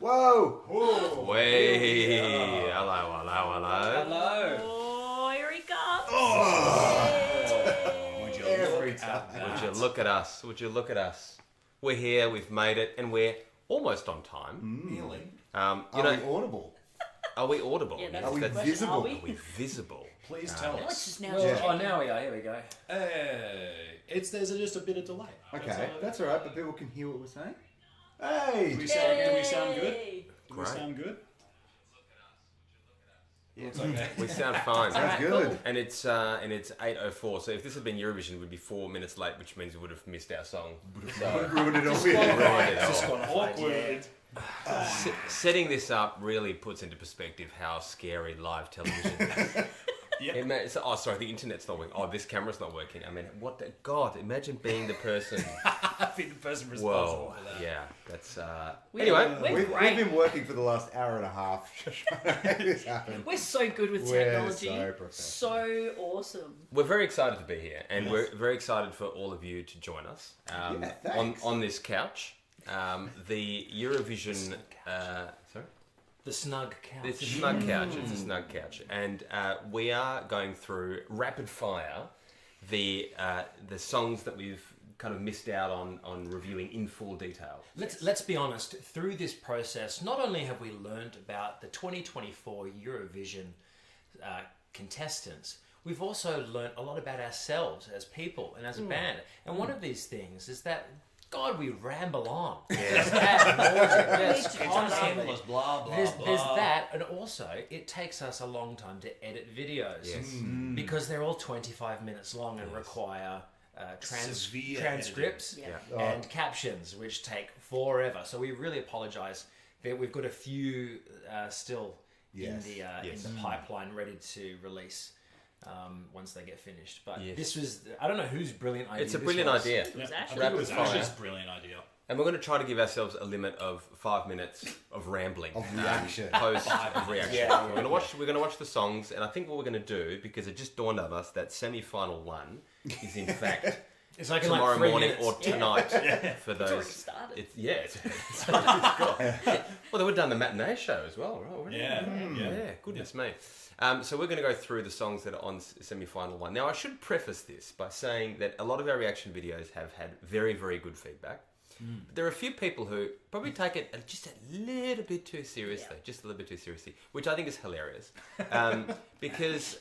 Whoa! Way! Hello. Oh, here he comes. Would you Every look time. at that? Would you look at us? Would you look at us? We're here. We've made it, and we're almost on time. Really? You Are know, we audible? are we audible? Yeah, that's Are we the question. visible? Are Are we? we visible? Please tell Let's us. just now Well, check. oh, now we are. Here we go. There's just a bit of delay. Okay, that's all right, but people can hear what we're saying. Do Hey! we sound good? Yay. Do we Great. sound good? Yes. Okay. We sound fine. All right, good. cool. And it's 8:04. So if this had been Eurovision, we'd be 4 minutes late, which means we would have missed our song. So Ruined it all. ruined it all. Disqualified. Setting this up really puts into perspective how scary live television is. The internet's not working. Oh, this camera's not working. I mean, what the God? Imagine being the person. I've been the person responsible Whoa. for that. Yeah, that's. We're Anyway, We've great. been working for the last hour and a half trying to make this happen. We're so good with We're technology. so professional. So awesome. we're very excited to be here, and Yes. we're very excited for all of you to join us Yeah, on thanks. this couch. The Eurovision. Sorry. The snug couch. It's a snug couch. It's a snug couch, and we are going through rapid fire the songs that we've kind of missed out on reviewing in full detail. Let's be honest. Through this process, not only have we learned about the 2024 Eurovision contestants, we've also learned a lot about ourselves as people and as a band. And one of these things is that, God, we ramble on. Just ad nauseam, just It's constantly. Endless blah, blah, There's blah. that, and also it takes us a long time to edit videos Yes. because they're all 25 minutes long and require Severe transcripts editing. Yeah. and captions, which take forever. So we really apologise. We've got a few still Yes. in the pipeline, ready to release once they get finished. But Yes. this was, I don't know whose brilliant idea. It's a this brilliant was. idea. It was Yeah, actually Rapid it was fire. actually a brilliant idea. And we're going to try to give ourselves a limit of 5 minutes of rambling, Of reaction. post of reaction. Yeah. We're going to watch the songs, and I think what we're going to do, because it just dawned on us that semi-final one is in fact It's like in tomorrow like 3 morning minutes. or tonight for those. already started. It's well, they would have done the matinee show as well, right? Wouldn't Yeah. they? Yeah. Goodness me. So we're going to go through the songs that are on semi-final one. Now, I should preface this by saying that a lot of our reaction videos have had very, very good feedback. But there are a few people who probably take it just a little bit too seriously, just a little bit too seriously, which I think is hilarious. Because,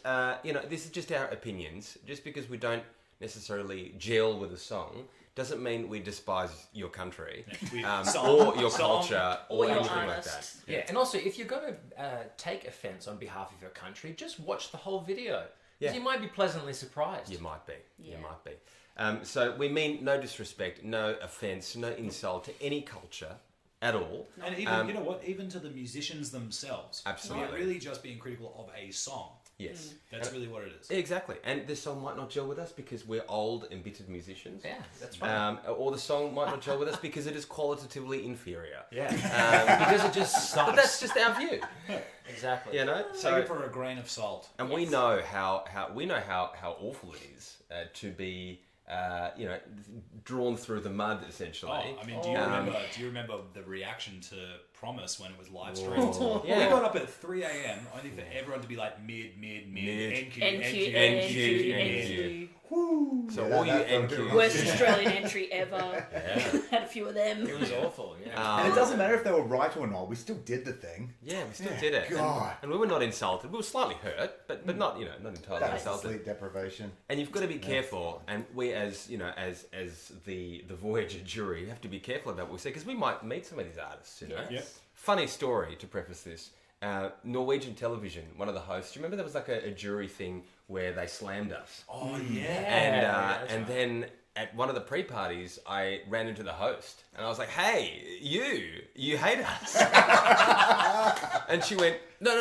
this is just our opinions. Just because we don't necessarily gel with a song doesn't mean we despise your country or your culture or Or your anything like artist. that. Yeah, and also if you're going to take offence on behalf of your country, just watch the whole video. 'Cause Yeah. you might be pleasantly surprised. You might be. Yeah. You might be. So we mean no disrespect, no offence, no insult to any culture at all. And even, you know what, even to the musicians themselves. Absolutely. We're really just being critical of a song. Yes. That's really what it is. Exactly. And the song might not gel with us because we're old, embittered musicians. Yeah, that's right. Or the song might not gel with us because it is qualitatively inferior. Yeah, because it just sucks. But that's just our view. exactly. You know? Take So it for a grain of salt. and we know how awful it is to be drawn through the mud essentially. I mean, do you remember the reaction to Promise when it was live streamed? Whoa. Yeah. We got up at 3 a.m. only for everyone to be like mid, NQ, NQ. NQ. So Yeah, all you that felt NQ good. Worst Australian entry ever. Had a few of them. It was awful. Yeah. And it doesn't matter if they were right or not, we still did the thing. Yeah, we still did it. God. And we were not insulted. We were slightly hurt, but not not entirely That's insulted. sleep deprivation. And you've got to be careful. And we, as as the Voyager jury, have to be careful about what we say because we might meet some of these artists. You know. Yes. Yep. Funny story to preface this. Norwegian television, one of the hosts. Do you remember there was like a jury thing where they slammed us? Oh, yeah. And that's and right. then at one of the pre-parties, I ran into the host and I was like, "Hey, you hate us?" And she went, "No,"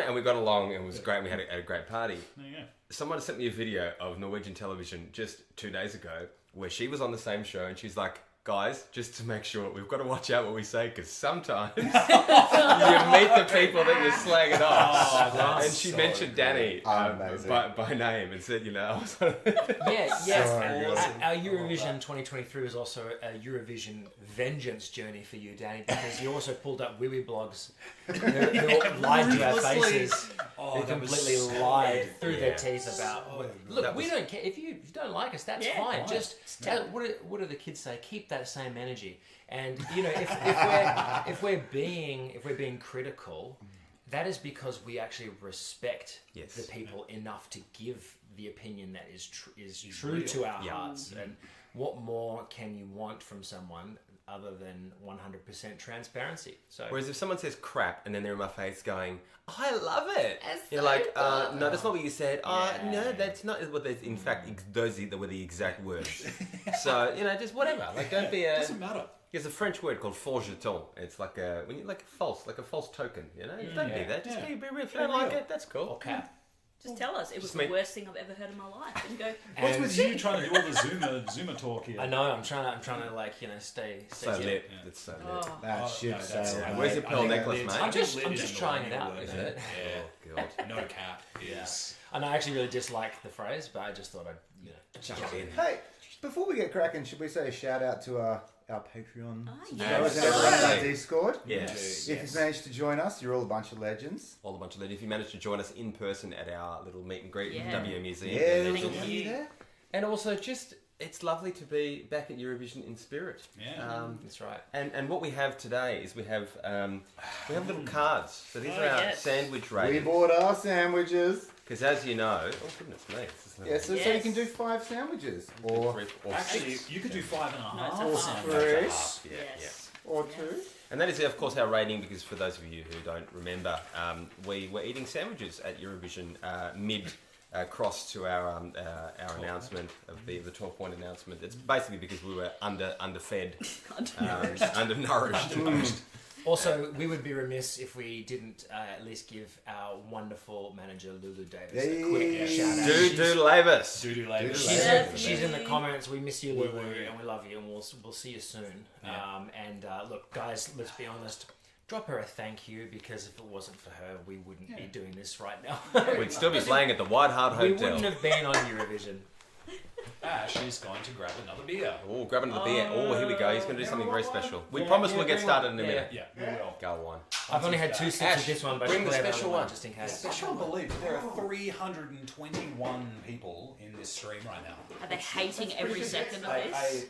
and we got along and it was great. And we had a great party. There you go. Someone sent me a video of Norwegian television just 2 days ago where she was on the same show and she's like, guys, just to make sure, we've got to watch out what we say because sometimes you meet the people that you're slagging off. And she mentioned Danny by name and said, I was Our Eurovision 2023 was also a Eurovision vengeance journey for you, Danny, because you also pulled up wee blogs who lied to our faces. They completely lied through their teeth about, look, we don't care. If you don't like us, that's fine. Just, what do the kids say? Keep that same energy. And, if we're being critical, that is because we actually respect the people enough to give the opinion that is true to our hearts. And what more can you want from someone other than 100% transparency? So, whereas if someone says crap and then they're in my face going, I love it. That's You're so like, good. no, that's not what you said. No, that's not what there's. In fact, those were the exact words. So, just whatever. Like, don't be a... Doesn't matter. There's a French word called faux-jeton. It's like a false token. Don't be that. Just be real. If you don't like it, that's cool. or cap. Just tell us. It was the worst thing I've ever heard in my life. And go, What's with you trying to do all the Zoomer talk here? I know. I'm trying to stay So lit. It's so lit. That ship sailed. Where's your pearl necklace, mate? I'm just trying it out. Is it? Yeah. Oh, God. No cap is. And I actually really dislike the phrase, but I just thought I'd Jump in. Hey, before we get cracking, should we say a shout out to our Patreon yes. subscribers and everyone in our Discord? Yes. If you've managed to join us, you're all a bunch of legends. All a bunch of ladies. If you managed to join us in person at our little meet and greet in Yeah. WA Museum. Yeah, then there's that's a all. you. there. And also just, it's lovely to be back at Eurovision in spirit. Yeah. That's right. And what we have today is we have little cards. So these are our yes. sandwich We ratings. bought our sandwiches. Because as you know, oh goodness me, this is Yeah, so you Yes. can do 5 sandwiches. Or Actually, you could do 5.5. No, it's a half. half. Yeah, Yes. or 2. And that is, of course, our rating, because for those of you who don't remember, we were eating sandwiches at Eurovision mid cross to our announcement of the 12-point announcement. It's basically because we were underfed, undernourished. Also, we would be remiss if we didn't at least give our wonderful manager Lulu Davis a quick Hey. shout out. Do Lavis. Do later. She's in the comments. We miss you, Lulu, and we love you, and we'll see you soon. Yeah. Look, guys, let's be honest. Drop her a thank you, because if it wasn't for her, we wouldn't be doing this right now. We'd still be playing at the White Hart We Hotel. wouldn't have been on Eurovision. Ash is going to grab another beer. Oh, grab another beer. Oh, here we go. He's going to do something very special. We promise we'll get started in a minute. Yeah, we will. Go on. I've only had 2 sips Ash, of this one, but bring the Claire had special one one. just in case. I can't believe there are 321 people in this stream right now. Are they hating every second of this?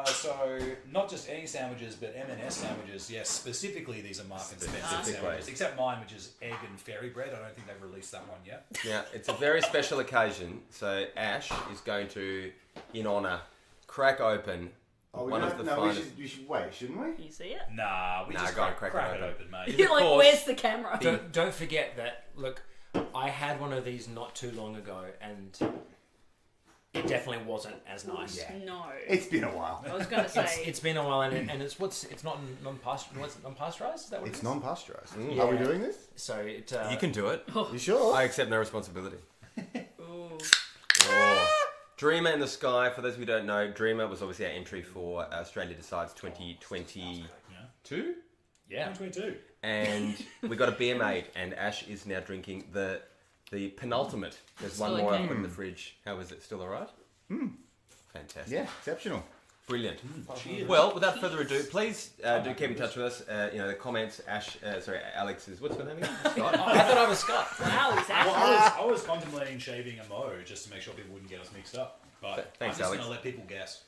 So not just any sandwiches, but M&S sandwiches. Yes, specifically these are Mark and Spencer Specifically. sandwiches, except mine, which is egg and fairy bread. I don't think they've released that one yet. Yeah, it's a very special occasion. So Ash is going to, in honour, crack open one of the finest. we should wait, shouldn't we? Can you see it? Nah, we Nah, just go on, crack crack it it open, mate. You're like, course. where's the camera? Don't forget that, look, I had one of these not too long ago, and it definitely wasn't as nice. Yeah. No. It's been a while. I was going to say. It's been a while, and it's not non-pasteurized. Is that what It's it is? non-pasteurized. Yeah. Are we doing this? So it. You can do it. You sure? I accept no responsibility. Ooh. Oh. Dreamer in the Sky, for those of you who don't know, Dreamer was obviously our entry for Australia Decides 2022. Yeah. 2022. And we got a beer made, and Ash is now drinking the penultimate. There's Still one more okay. up in the fridge. How is it? Still alright? Fantastic. Yeah, exceptional. Brilliant. Cheers. Well, without further ado, please do keep in touch with us. The comments, Alex is, what's your name again? Scott? I thought I was Scott. Wow, exactly. Well, I was contemplating shaving a mo just to make sure people wouldn't get us mixed up. But Thanks, I'm just Alex. going to let people guess.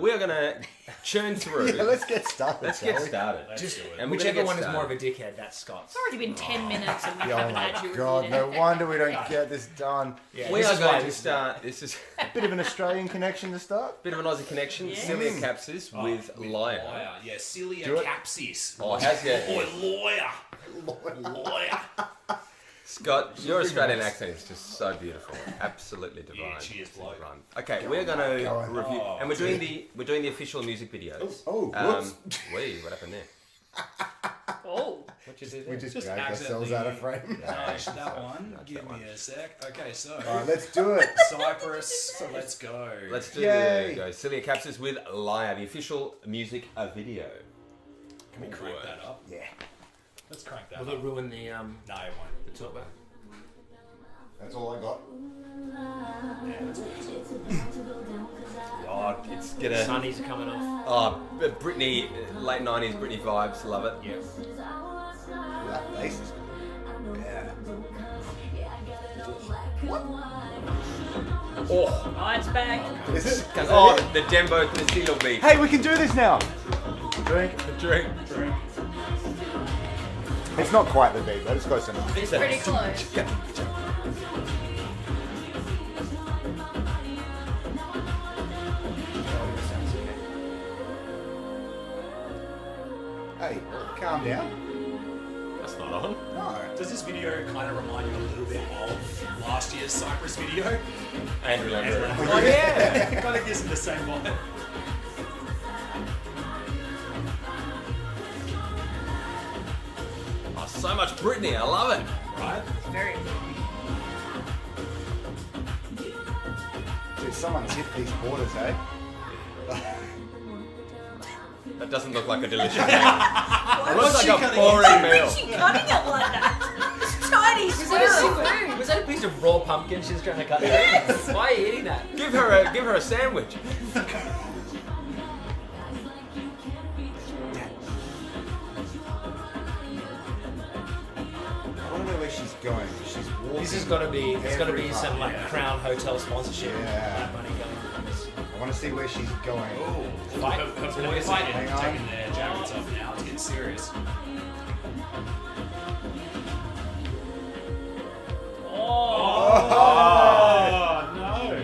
We are going to churn through. Yeah, let's get started. Let's shall get we? started. Let's Just do it. And we're gonna whichever get one is started. more of a dickhead, that's Scott's. It's already been 10 minutes and we Oh haven't had my you god, review no it. wonder we don't get this done. Yeah, We this are is going why to this- start. This is a Bit of an Australian connection to start. bit of an Aussie connection. Yeah. Celia Capsis with Liar. Yeah, Celia Do it. Capsis. Oh, how's your... Lawyer. Scott, your Australian accent is just so beautiful, absolutely divine. Yeah, cheers, bloke. Run. Okay, we're going to Go on. review, Oh, and we're doing the official music videos. Oh, whoops. What happened there? Oh, What you do We there? just Just dragged ourselves out of frame. Touch that one. Touch Give that me one. a sec. Okay, so Alright, let's do it. Cyprus. Let's go. Let's do Yay. go. Celia Capsis with Liar, the official music video. Can we crank that up? Yeah. Let's crank that Will up. it ruin the No, it won't. the talkback? That's all I got. Oh, it's gonna. Sunnies are coming off. Oh, Britney, late 90s Britney vibes. Love it. Yeah. That bass is cool. Yeah. Oh, Oh, it's back. Is it? oh, the Dembo Castillo beat. Hey, we can do this now. Drink. Drink. It's not quite the beat, but it's close enough. It's pretty close. Hey, calm down. That's not on. No. Does this video kind of remind you a little bit of last year's Cyprus video? Andrew Lambert. Oh yeah, it kind of gives it the same vibe. Oh, so much Britney. I love it. Right? Very. Dude, someone's hit these quarters, eh? That doesn't look like a delicious meal. It looks like she a cutting boring meal. What's she cutting it like that? It's tiny spoon. Was that a piece of raw pumpkin she's trying to cut? Yes. Why are you eating that? Give her a sandwich. I want to know where she's going. She's walking. This has got to be. There's got to be every some part. like Crown Hotel sponsorship. Yeah. Money going to this. I want to see where she's going. Oh, Fight. her It's gonna be boys fight. are Hang on. taking their jackets off now. It's getting serious. Oh no!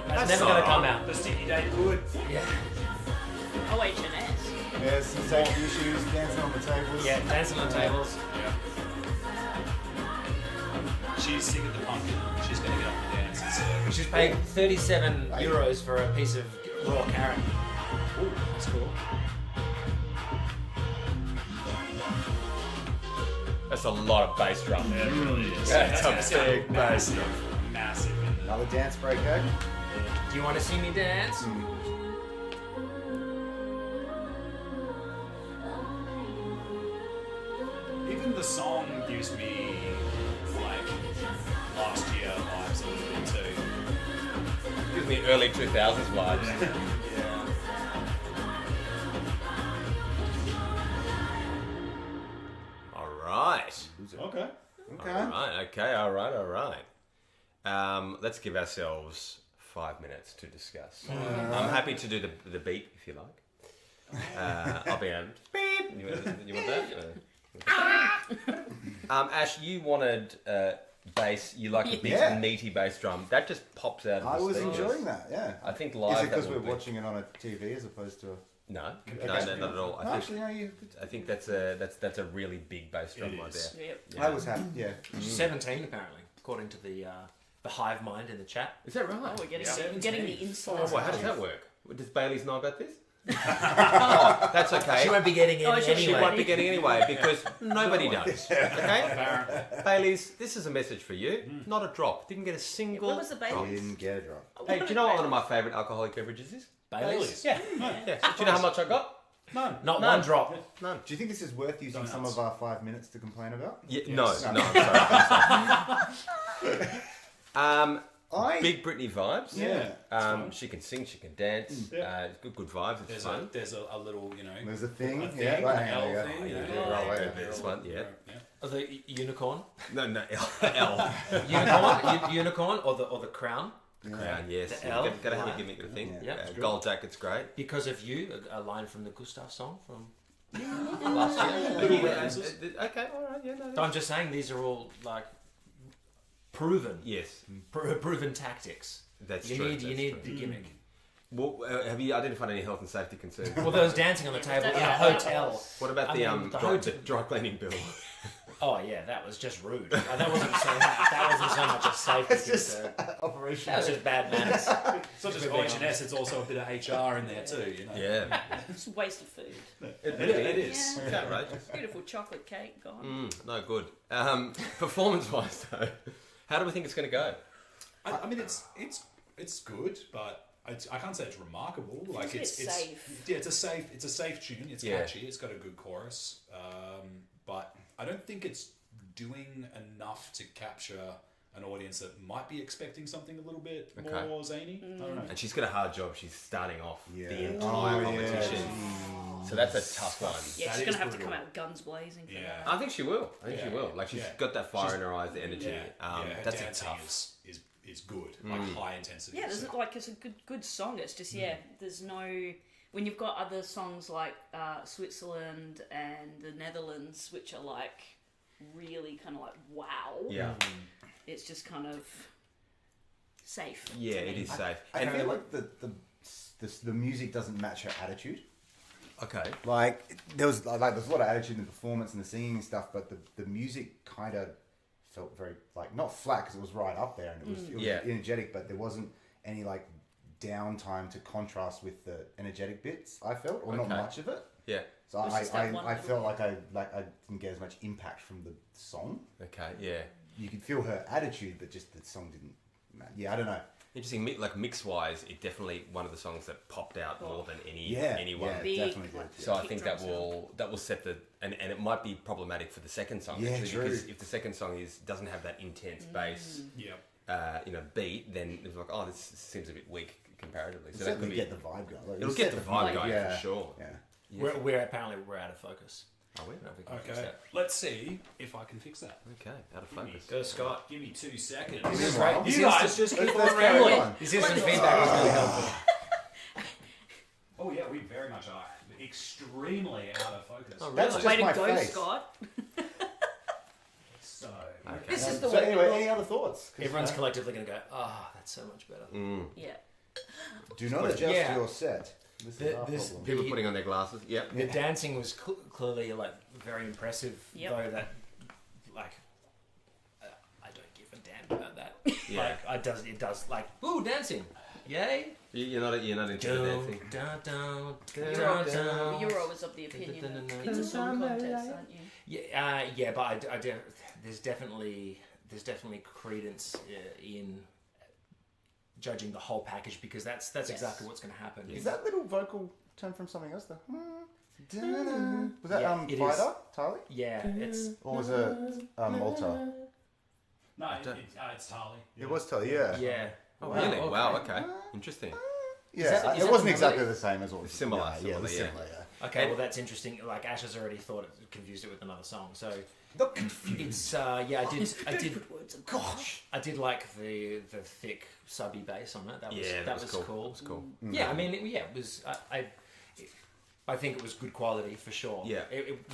That's never going to come out. The sticky date good. Yeah. Oh, H&S. There's some safety issues, dancing on the tables. Yeah, dancing on tables. Yeah. She's sick of the pumpkin. She's gonna get up and dance. It's She's paid 37 euros for a piece of raw carrot. Ooh, that's cool. That's a lot of bass drum. it really is. That's gonna a sound big bass drum. massive. Another dance break, eh? Do you want to see me dance? Even the song gives me like last year vibes a little bit too. Gives me early 2000s vibes. Yeah. All right. Okay. Okay. All right. Let's give ourselves 5 minutes to discuss. I'm happy to do the beat if you like. I'll be on beep. You want that? Ash, you wanted bass. You like a big Yeah. meaty bass drum. That just pops out of I the was speakers. enjoying that, yeah. I think live. Is it because that we're would be- watching it on a TV as opposed to a... No, Okay. not at all. No, actually, no, you... I think that's a really big bass drum It right is. there. Yep. Yeah. I was happy, yeah. 17 apparently, according to the hive mind in the chat. Is that right? Oh, we're getting, Yeah. we're getting the Oh, insights. boy, how does that work? Does Bailey's know about this? Oh, that's okay. She won't be getting in Oh, she She anyway. won't be getting anyway because nobody does. Okay? Apparently. Bailey's, this is a message for you. Not a drop. Didn't get a single. What was the drop. Bailey's? Didn't get a drop. Hey, do you know what one of my favourite alcoholic beverages is? Bailey's? Yeah. Yeah. Do you know how much I got? None. Not None. one drop. None. Do you think this is worth using some Donuts. of our 5 minutes to complain about? Yeah, Yes. No, I'm sorry. Big Britney vibes. Yeah. She can sing, she can dance. Yeah. Good vibes. It's fun. There's a little, you know, There's a thing. a thing, Yeah, right, an there L you go. thing, you know. Yeah, right, Yeah, right, this one, yeah. Or the unicorn? No, L. Unicorn or the crown? Crown, yes. The L. Gotta have a gimmick of the thing. Yeah. Gold jacket's great. Because of you, a line from the Gustav song from last year. Okay, alright, yeah, no. So I'm just saying these are all like proven, Yes, proven tactics. that's You true. need that's the true. gimmick. Well, have you identified any health and safety concerns? Well, there was dancing on the table in a hotel. What about I the mean, the dry, hotel- the dry cleaning bill? Oh yeah, that was just rude. That wasn't so much a safety It's just concern. operation. That was just bad manners. It's not just OH&S, it's also a bit of HR in there too, you know. Yeah. It's a waste of food. It is. Yeah. It's outrageous. Beautiful chocolate cake gone. No good. Performance-wise, though, how do we think it's going to go? I mean, it's good, but I can't say it's remarkable. Like It's safe. Yeah, it's a safe tune. It's Yeah. catchy. It's got a good chorus. But I don't think it's doing enough to capture an audience that might be expecting something a little bit Okay. more zany. I don't know. And she's got a hard job. She's starting off Yeah. the entire Oh, competition. yeah. So that's a tough one. Yeah, That she's is gonna have to brutal. come out guns blazing for Yeah. that. I think she will. I think she Yeah. will. Like she's Yeah. got that fire in her eyes, the energy. Her That's a dancing tough. is good. Like high intensity. Yeah, there's So- like it's a good song. It's just there's no when you've got other songs like Switzerland and the Netherlands, which are like really kind of like wow. Yeah. It's just kind of safe. Yeah, to it me. is safe. I And feel like the music doesn't match her attitude. okay. Like there's a lot of attitude in the performance and the singing and stuff, but the music kind of felt very like not flat because it was right up there and it was Yeah. energetic, but there wasn't any like downtime to contrast with the energetic bits. I felt, or not Okay. much of it. Yeah. So It was just that one I little felt bit. like I didn't get as much impact from the song. Okay. Yeah. You could feel her attitude, but just the song didn't. Yeah, I don't know. Interesting. Like mix-wise, it definitely one of the songs that popped out more than anyone. Yeah, Big, definitely did. like, Yeah. So I kick think drum that will set the and it might be problematic for the second song Yeah, actually true. because if the second song doesn't have that intense bass Yeah. beat, then it's like, oh, this seems a bit weak comparatively. So that Certainly could be get the vibe going. Like, it'll you get set the vibe like- going yeah, for sure. Yeah. Yeah. We're apparently out of focus. Are we? I don't know if we can fix Okay. that. Let's see if I can fix that. Okay, out of focus. Go, Scott. Give me 2 seconds. This is Right. right. This You is guys just keep let's on carry rambling. on. This instant feedback was really helpful. Oh yeah, we very much are extremely out of focus. Oh, That's really? just Way to my go, face. Scott. So Okay. This is the So way. anyway, to any other thoughts? 'Cause, Everyone's collectively going to go, that's so much better. Yeah. do not adjust Yeah. your set. This is our This- problem. People putting on their glasses. Yep. The dancing was clearly like very impressive, Yep. though that like I don't give a damn about that. Yeah. Like it does like ooh dancing, yay. You're not into the dancing. Euro was of the opinion that it's a song contest, aren't you? Yeah, but there's definitely credence in judging the whole package because that's exactly what's going to happen. Is that little vocal tone from something else? Was that Yeah, it is. Fighter, Tali? Yeah, it's Or was it Malta? no, it's Tali. It was Tali, yeah. yeah. Oh, Wow, really? okay. Wow. Okay. Interesting. Yeah, Is that it wasn't the exactly melody? the same as what was Similar, Yeah, it was similar, similar, yeah. Okay, well that's interesting. Like Ash has already thought it confused it with another song, so it's I did. Words of Gosh. I did like the thick subby bass on it. That was Yeah, that was cool. It was cool. Yeah, I mean, it was. I think it was good quality for sure. Yeah.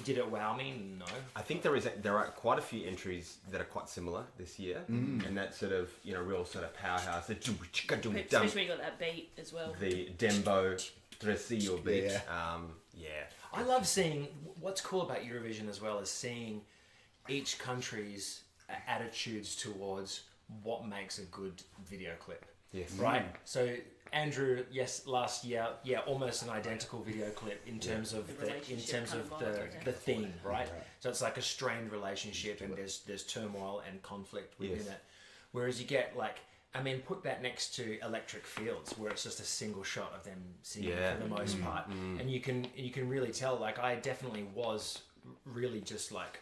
Did it wow me? No. I think there are quite a few entries that are quite similar this year, and that sort of real sort of powerhouse. The Especially when you got that beat as well. the Dembo Tresillo beat. Yeah. I love seeing. What's cool about Eurovision as well is seeing each country's attitudes towards what makes a good video clip. Yes. Right. So Andrew, yes, last year, almost an identical video clip in terms of the theme, right? So it's like a strained relationship, and there's turmoil and conflict within it. Whereas you get put that next to Electric Fields, where it's just a single shot of them singing for the most part, and you can really tell. Like I definitely was really just like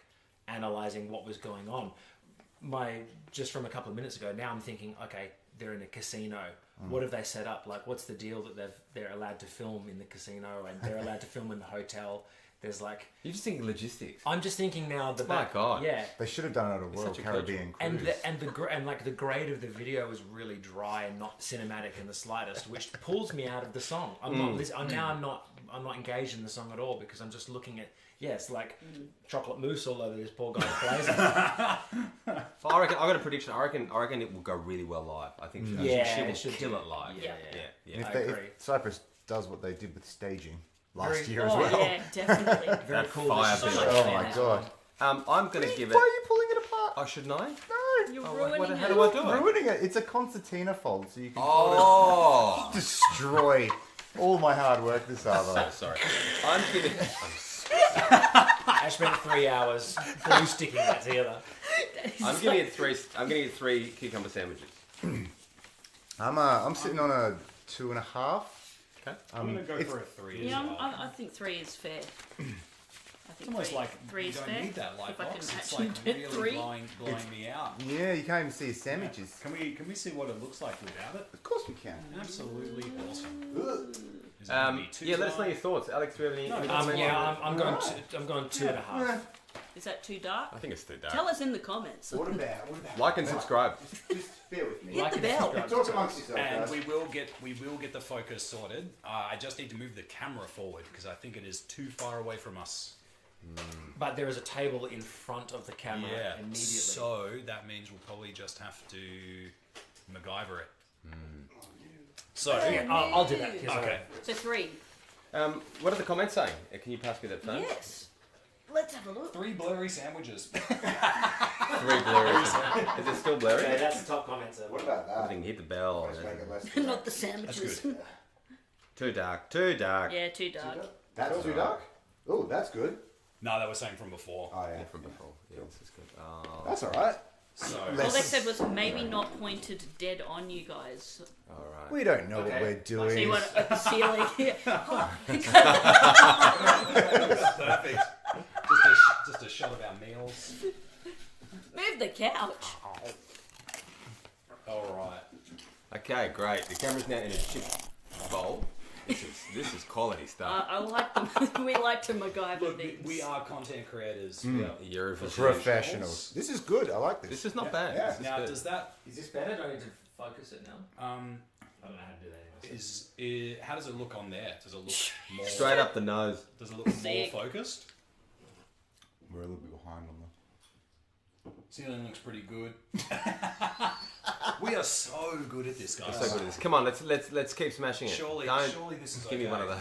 analyzing what was going on. Just from a couple of minutes ago, now I'm thinking, okay, they're in a casino. What have they set up? Like, what's the deal that they're allowed to film in the casino and they're allowed to film in the hotel? There's like, You're just thinking logistics. I'm just thinking now the My God. yeah. They should have done it at a Royal such a Caribbean And cruise. the grade of the video is really dry and not cinematic in the slightest, which pulls me out of the song. I'm not engaged in the song at all because I'm just looking at it's like chocolate mousse all over this poor guy's blazer. So I got a prediction. I reckon it will go really well live. I think she will it should kill do. it live. Yeah. And I if agree. Cyprus does what they did with staging last Very- year as Oh well. yeah, definitely. Very That cool. fire This is bill. so Oh much my fun. god. I'm going to give it... Why are you pulling it apart? Oh, shouldn't I? No. You're Oh, ruining how it. do I do it? Ruining it. It's a concertina fold, so you can Oh! destroy all my hard work this hour. Sorry. I'm giving... I spent 3 hours glue sticking that together. I'm giving it three cucumber sandwiches. I'm sitting on a 2.5. Okay. I'm going to go for a 3 as Yeah, well. I think 3 is fair. I think It's almost like 3 you is don't fair. need that light If I can box. It's actually like get really 3. blowing me out. Yeah, you can't even see his sandwiches. Can we see what it looks like without it? Of course we can. Absolutely awesome. Ugh. Is it gonna be too Yeah, let us know dark? your thoughts. Alex, do you have any... No, any that's comments? Yeah, I'm going 2.5. Is that too dark? I think it's too dark. Tell us in the comments. What about? Like and subscribe. Just bear with me. Hit the bell. Talk amongst yourselves, And guys. we will get the focus sorted. I just need to move the camera forward because I think it is too far away from us. But there is a table in front of the camera immediately. So that means we'll probably just have to MacGyver it. So Yeah, I'll do that. because okay. So 3. What are the comments saying? Can you pass me that phone? Yes. Let's have a look. 3 blurry sandwiches. 3 blurry. Is it still blurry? Okay, that's the top comment. What about I that? think hit the bell. Let's make it less Not the sandwiches. good. Too dark. Too dark. Yeah, too dark. That's too dark? Oh, that's good. No, that was saying from before. Oh, yeah. From before. Yeah, this is good. Oh, That's alright. So All they said was maybe not pointed dead on you guys. all right. We don't know what Okay. we're doing. So you want at the ceiling. perfect. Just a shot of our meals. Move the couch. All right. Okay, great. The camera's now in a chip bowl. This is quality stuff. I like them. We like to MacGyver Look, things. we are content creators. Yeah. Eurovision. Professionals. This is good. I like this. This is not bad. Yeah. This is Now, good. does that Is this better? Do I need to focus it now? I don't know how to do that anyway. is how does it look on there? Does it look more Straight up the nose. Does it look more Sick. focused? We're a little bit behind on Ceiling looks pretty good. We are so good at this, guys. So good at this. Come on, let's keep smashing it. Surely Don't this is give me one of those.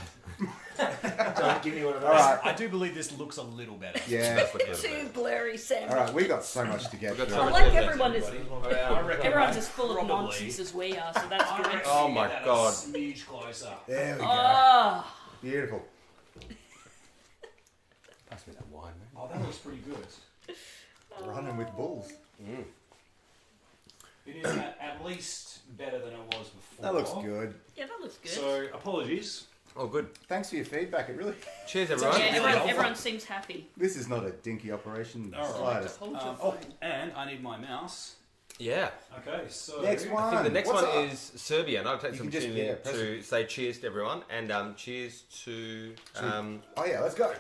Don't give me one of those. Alright. I do believe this looks a little better. Yeah. Let's look at it. Two blurry sandwiches. Alright, we got so much to get got through. so I much like to everyone is. I reckon Everyone's as full of probably- nonsense as we are, so that's I good. reckon Oh we my get that God. A smidge closer. There we go. Oh, Beautiful. Pass me that wine, man. Oh, that looks pretty good. Running with bulls. It is at least better than it was before. That looks good. yeah, that looks good. So apologies. Oh, good. Thanks for your feedback. It really. Cheers, everyone. yeah, really helpful. everyone seems happy. This is not a dinky operation. All right. Slightest. Hold your Oh, phone. and I need my mouse. Yeah. Okay, so Next one. I think the next What's one up? is Serbia, and I'll take You some can just- opportunity yeah, press to say cheers to everyone, and cheers to. Oh yeah, let's go.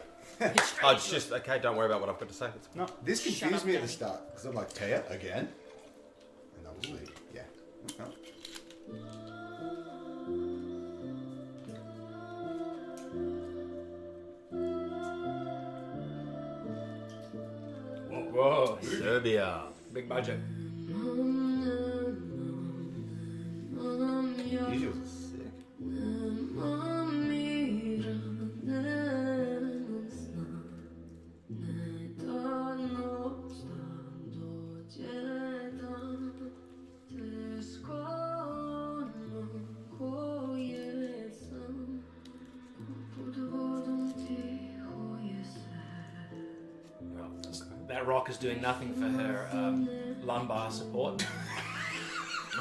Oh, it's just okay. Don't worry about what I've got to say. It's- No, this Shut confused up, me at the Danny. start because I'm like, Taya again, and obviously, yeah. Okay. Whoa. Serbia. Big budget. Visuals are sick. That rock is doing nothing for her lumbar support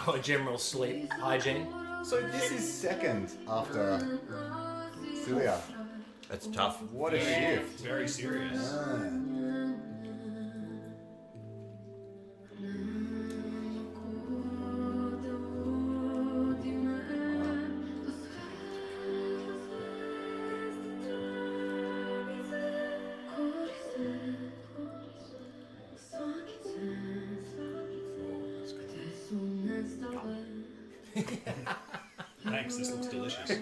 or general sleep hygiene. So this is second after Celia. That's tough. What a shift. very serious. Ah. Thanks, this looks delicious. It's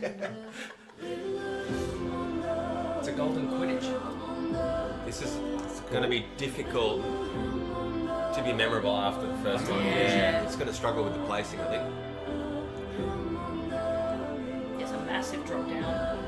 a golden Quidditch. This is going to be difficult to be memorable after the first one. Yeah, it's going to struggle with the placing, I think. It's a massive drop down.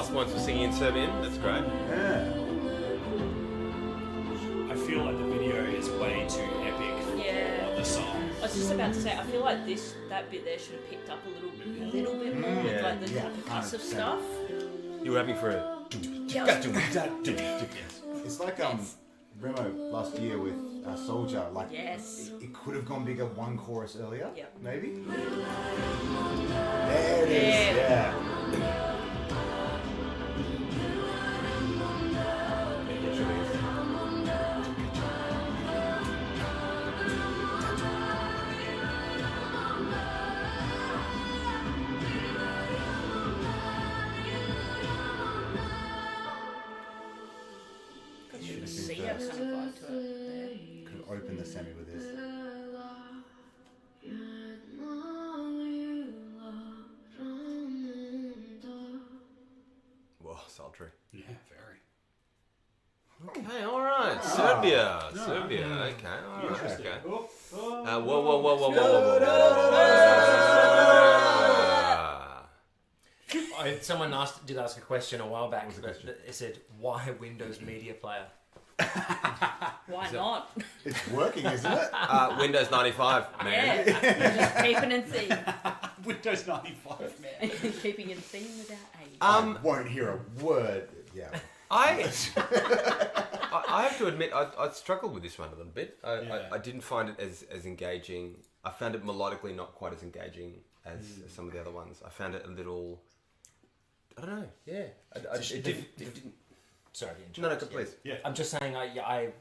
plus points for singing in Serbian. That's great. Yeah. I feel like the video is way too epic for the song. I was just about to say, I feel like that bit there should have picked up a little bit more with like the percussive stuff. You were hoping for a... It's like Remo last year with Soldier. Like it could have gone bigger one chorus earlier. Yep. Maybe. There it is. Yeah. Could have opened the semi with this. Whoa, sultry. Yeah, very. Okay, all right. Serbia. Okay, all right. Okay. Whoa. Someone did ask a question a while back. It said, "Why Windows Media Player?" Why not? It's working, isn't it? Windows 95, man. Yeah, just keeping in theme. Windows 95, man. Keeping in theme without age. I won't hear a word. Yeah. I have to admit, I struggled with this one a little bit. I didn't find it as engaging. I found it melodically not quite as engaging as some of the other ones. I found it a little... I don't know. Yeah. It didn't... Sorry to interrupt. No, please. Yeah. I'm just saying I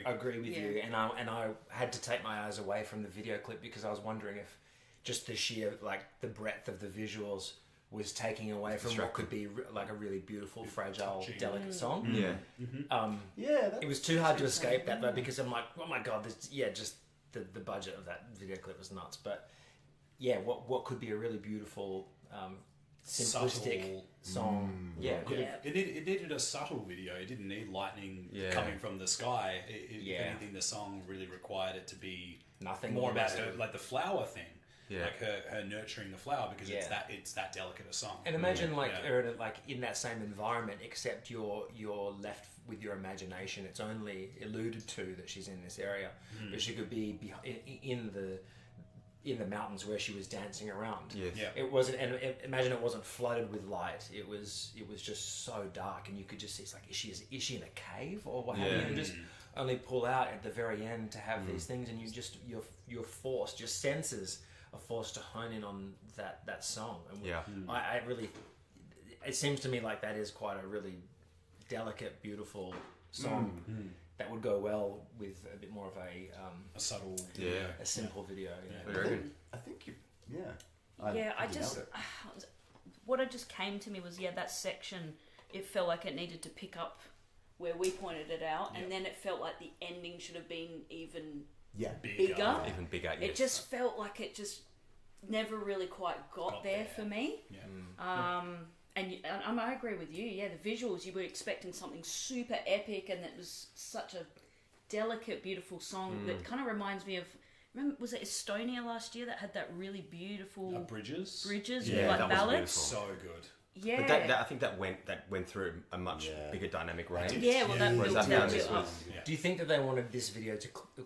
agree with Yeah. you, and I had to take my eyes away from the video clip because I was wondering if just the sheer the breadth of the visuals was taking away from what could be like a really beautiful, fragile, delicate song. Yeah. It was too hard to escape that though because I'm like, oh my god, just the budget of that video clip was nuts. But yeah, what could be a really beautiful, simplistic song. It needed a subtle video. It didn't need lightning coming from the sky. If anything, the song really required it to be nothing more about her, like the flower thing. Yeah. Like her nurturing the flower because it's that delicate a song. And imagine in that same environment, except you're left with your imagination. It's only alluded to that she's in this area, but she could be in the mountains where she was dancing around. Yes. Yeah. It wasn't, and imagine it wasn't flooded with light. It was just so dark, and you could just see. It's like, is she in a cave or what? Yeah. You can just only pull out at the very end to have these things, and you're forced. Your senses are forced to hone in on that song. And I really, it seems to me like that is quite a really delicate, beautiful song. That would go well with a bit more of a subtle, a simple video. I think you, what just came to me was that section. It felt like it needed to pick up where we pointed it out, and then it felt like the ending should have been even bigger. Even bigger. Yes. It just felt like it just never really quite got there for me. Yeah. And I agree with you. Yeah, the visuals, you were expecting something super epic, and it was such a delicate, beautiful song that kind of reminds me of. Remember, was it Estonia last year that had that really beautiful Bridges? with like ballads? So good. Yeah, But I think that went through a much bigger dynamic range. Yeah, well, that Whereas built I found up. this was Do you think that they wanted this video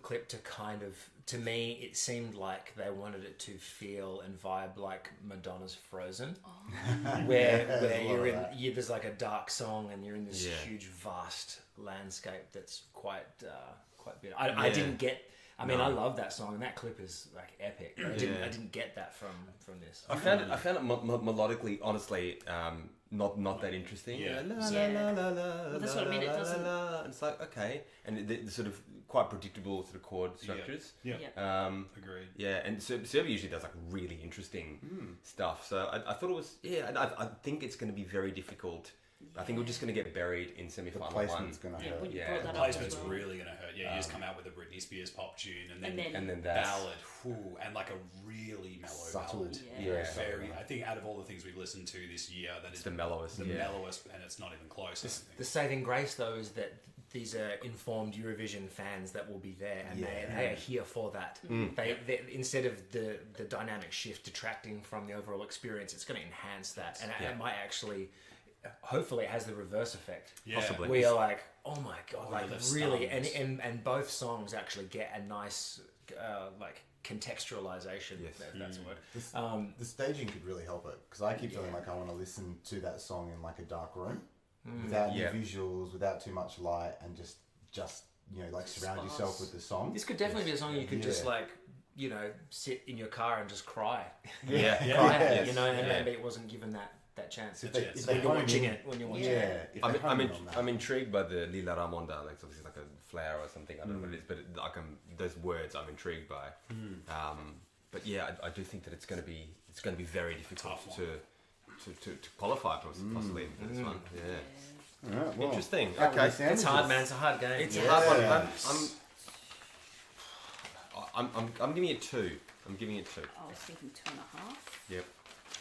clip to kind of, to me, it seemed like they wanted it to feel and vibe like Madonna's Frozen, where there's like a dark song and you're in this huge, vast landscape that's quite beautiful. I didn't get. I mean, I love that song, and that clip is like epic. I didn't get that from this. I found it melodically, honestly, not that interesting. Yeah. That's what I mean. It doesn't. It's like, okay, and the sort of quite predictable sort of chord structures. Yeah. Agreed. Yeah, and Serbia usually does like really interesting stuff. So I thought it was and I think it's going to be very difficult. I think we're just going to get buried in semi-final one. Placement's going to hurt. The placement's really going to hurt. Yeah, you just come out with a Britney Spears pop tune and then that ballad, and like a really mellow Subtle. ballad. Very. I think out of all the things we've listened to this year, that is the mellowest. The mellowest, and it's not even close. The saving grace, though, is that these are informed Eurovision fans that will be there, and they are here for that. They instead of the dynamic shift detracting from the overall experience, it's going to enhance that, and it might actually hopefully it has the reverse effect. Yeah. Possibly. We are like, oh my god, like the really, stars. and both songs actually get a nice like contextualization. Yes. If that's a word. The staging could really help it because I keep feeling like I want to listen to that song in like a dark room without any visuals, without too much light, and just like surround yourself with the song. This could definitely be a song you could just like, sit in your car and just cry. Yeah. Cry at, Yes. and maybe it wasn't given that chance. If When they you're hone watching in- it, when you're watching it. Yeah, if they hone in on that. I'm intrigued by the Lila Ramonda, like obviously like a flower or something. I don't know what it is, but those words I'm intrigued by. But yeah, I do think that it's going to be very difficult to qualify possibly for this one. Yeah. All right, well, Interesting. out with Okay. the sandwiches. It's hard, man. It's a hard game. It's a hard one. Yes. I'm giving it 2. I'm giving it 2. I was thinking 2.5. Yep.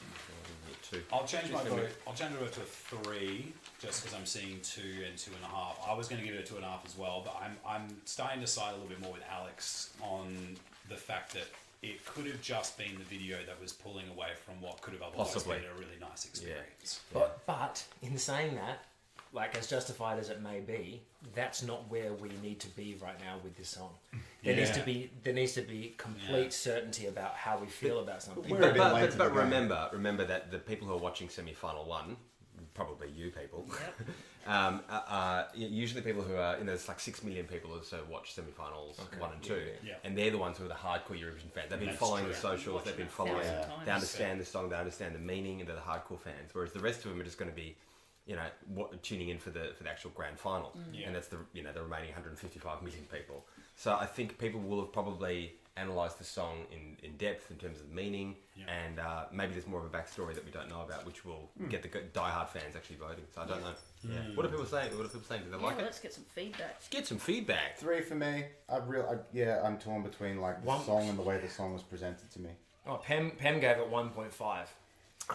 I'm giving it 2. I'll change my vote. I'll change my vote to a 3, just because I'm seeing 2 and 2.5. I was going to give it a 2.5 as well, but I'm starting to side a little bit more with Alex on the fact that it could have just been the video that was pulling away from what could have otherwise Possibly. been a really nice experience. But in saying that, like as justified as it may be, that's not where we need to be right now with this song. There needs to be complete certainty about how we feel about something. We're a bit late to the But game. remember that the people who are watching semi-final 1, probably you people, usually people who are, there's like 6 million people or so watch semi-finals 1 and 2, Yeah. and they're the ones who are the hardcore Eurovision fans. They've been That's following true. the socials, they've been following, Yeah. they understand the song, they understand the meaning, and they're the hardcore fans. Whereas the rest of them are just going to be, tuning in for the actual grand final, and that's the the remaining 155 million people. So I think people will have probably analysed the song in depth in terms of the meaning, and maybe there's more of a backstory that we don't know about, which will get the die-hard fans actually voting. So I don't know. Yeah. What are people saying? Do they like it? Let's get some feedback. Get some feedback. 3 for me. I'm torn between like the song and the way the song was presented to me. Oh, Pam gave it 1.5.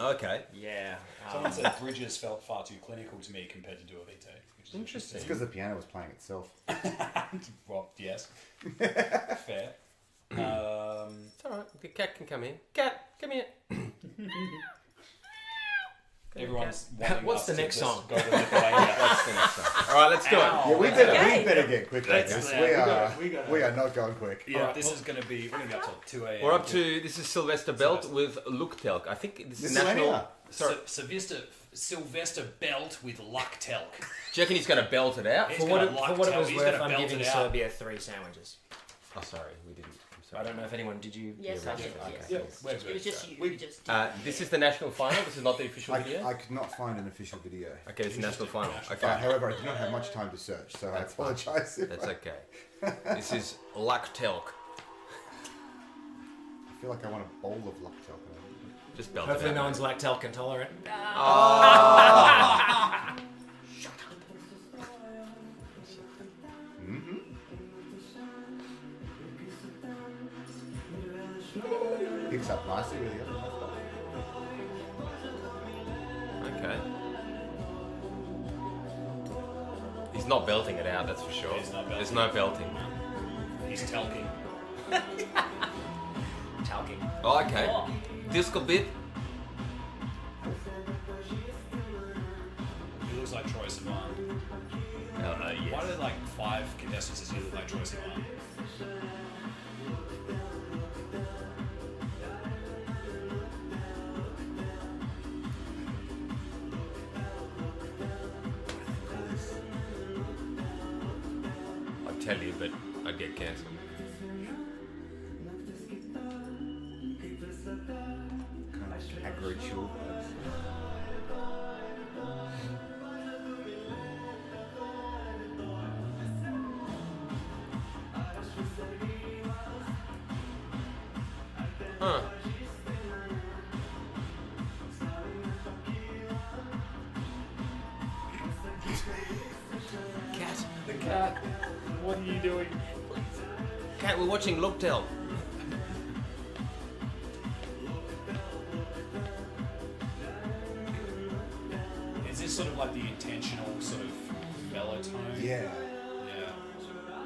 Okay. Yeah. Someone said Bridges felt far too clinical to me compared to Duovite. Interesting. It's because the piano was playing itself. Well, yes. Fair. It's alright. The cat can come in. Cat, come here. Everyone's wanting What's us the to next just song? Go to Lithuania. That's the next song. Alright, let's do it. Yeah, we better get quick. Let's- We are not going quick. Yeah, this is going to be. We're going to be up till 2 a.m. We're up to, this is Sylvester Belt with Luktelk. I think this is national. Lithuania. Sorry. Sylvester Belt with Lucktelk. Do you reckon he's going to belt it out? He's For what it gonna was he's worth, gonna I'm belt giving it out. Serbia 3 sandwiches. Oh, sorry, we didn't. I'm I sorry. don't know if anyone did you. Yes, Yeah, I we did. did. Yes. Yeah, Yes. we're good. It was just you. We- We just. This is the national final. This is not the official video. I could not find an official video. Okay, it's the national final. Okay, However, I did not have much time to search, so I apologise. that's okay. This is Luktelk. I feel like I want a bowl of Luktelk. Just belt Hopefully it no out. one's lactose intolerant. Picks up nicely with the other. Okay. He's not belting it out, that's for sure. He's not belting. There's no belting. He's telking. Talking. Oh, okay. Disco bit. He looks like Troy Sivan. Why Yes. are there like 5 contestants that look like Troy Sivan? I'd tell you, but I'd get cancelled. Kind of aggro chill vibes. Huh. Cat. The cat. What are you doing? Cat, we're watching Luktelk. Is this sort of like the intentional sort of mellow tone? Yeah, Yeah.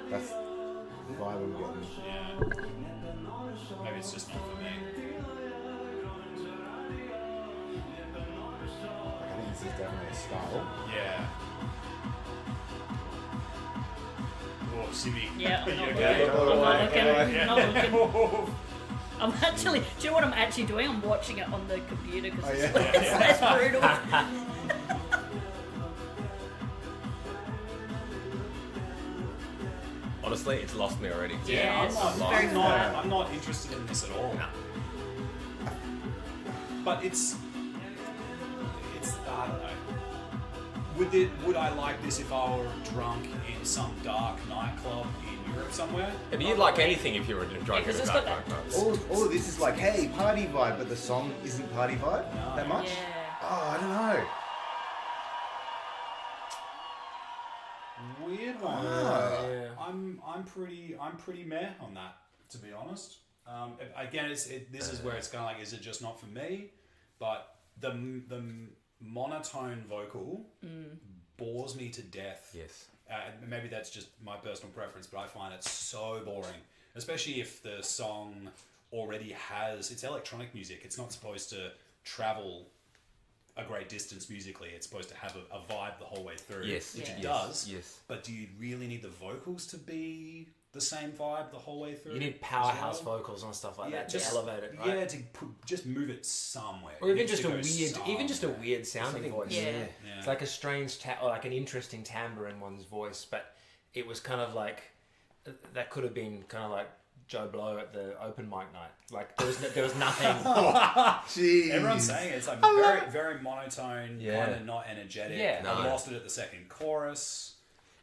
that's the vibe I'm getting. Yeah. Maybe it's just not for me. Like, I didn't Contestants is definitely a style. Yeah. Oh, Simi. Yeah, I'm not Okay. looking. I'm not looking. I'm actually. Do you know what I'm actually doing? I'm watching it on the computer because it's less brutal. Honestly, it's lost me already. Yeah, I'm not, very I'm not interested in this at all. No. But it's I don't know. Would I like this if I were drunk in some dark nightclub in Europe somewhere? But you'd like anything if you were drunk Yeah, 'cause at a it's dark got nightclub. All of this is like, hey, party vibe, but the song isn't party vibe No. that much. Yeah. Oh, I don't know. Weird one. Yeah. I'm pretty meh on that, to be honest. Again, this is where it's kind of like, is it just not for me? But the monotone vocal bores me to death. Yes. Maybe that's just my personal preference, but I find it so boring, especially if the song already has, it's electronic music. It's not supposed to travel a great distance musically. It's supposed to have a vibe the whole way through, Yes. which Yes. it does. Yes. But do you really need the vocals to be the same vibe the whole way through? You need as powerhouse well? vocals and stuff like Yeah, that just to elevate it, right? Yeah, to just move it somewhere. Or It even needs just to a go weird, somewhere. sounding voice. Yeah. Yeah. It's like a strange, or like an interesting timbre in one's voice, but it was kind of like that could have been kind of like Joe Blow at the open mic night. Like there was nothing. Jeez. Everyone's saying it's like very, very monotone, Yeah. kind of not energetic. Yeah. I No. lost it at the second chorus.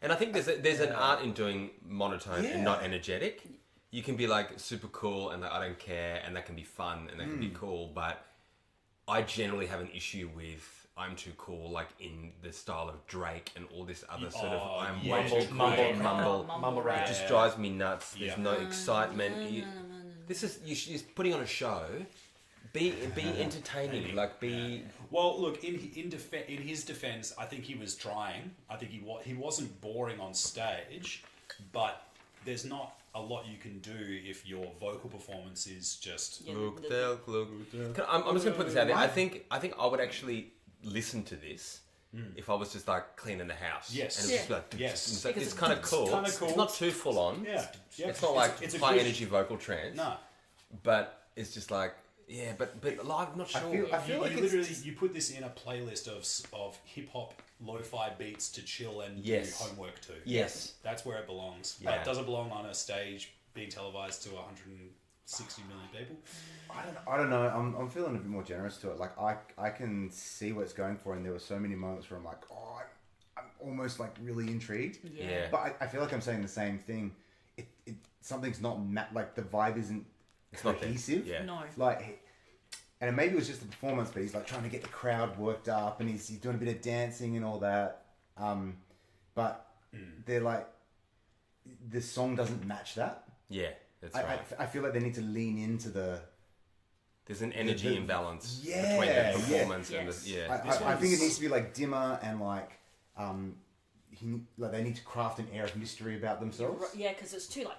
And I think there's an art in doing monotone Yeah. and not energetic. You can be like super cool and like, I don't care, and that can be fun and that can be cool. But I generally have an issue with I'm too cool, like in the style of Drake and all this other sort of Oh, I'm yeah, way too cool, Drake. mumble rap. It just drives me nuts. There's Yeah. no excitement. This is you're putting on a show. Be entertaining. Like be. Well, look, in his defense, I think he was trying. I think he wasn't boring on stage, but there's not a lot you can do if your vocal performance is just Yeah, Look, the- there, look. I'm just gonna put this out there. I think I would actually listen to this if I was just like cleaning the house. Yes. And it's just like Yes. it's, like, Because it's kind of cool. kinda cool. It's not too full on. yeah. It's not like it's a high good- energy vocal trance. No. But it's just like but live, I'm not sure. I feel like you it's literally you put this in a playlist of hip hop lo-fi beats to chill and Yes. do homework to. Yes. That's where it belongs. Yeah. It doesn't belong on a stage being televised to 160 million people. I don't know. I'm feeling a bit more generous to it. Like I can see what it's going for, and there were so many moments where I'm like, oh, I'm almost like really intrigued. Yeah. But I feel like I'm saying the same thing. It something's not like the vibe isn't It's not there. cohesive. Yeah. No. Like, and maybe it was just the performance, but he's like trying to get the crowd worked up, and he's doing a bit of dancing and all that. But they're like, the song doesn't match that. Yeah, that's right. I feel like they need to lean into the. There's an energy the- imbalance Yeah, between yeah. the performance and Yes. the yeah. I think it needs to be like dimmer and like, they need to craft an air of mystery about themselves. Yeah, because it's too like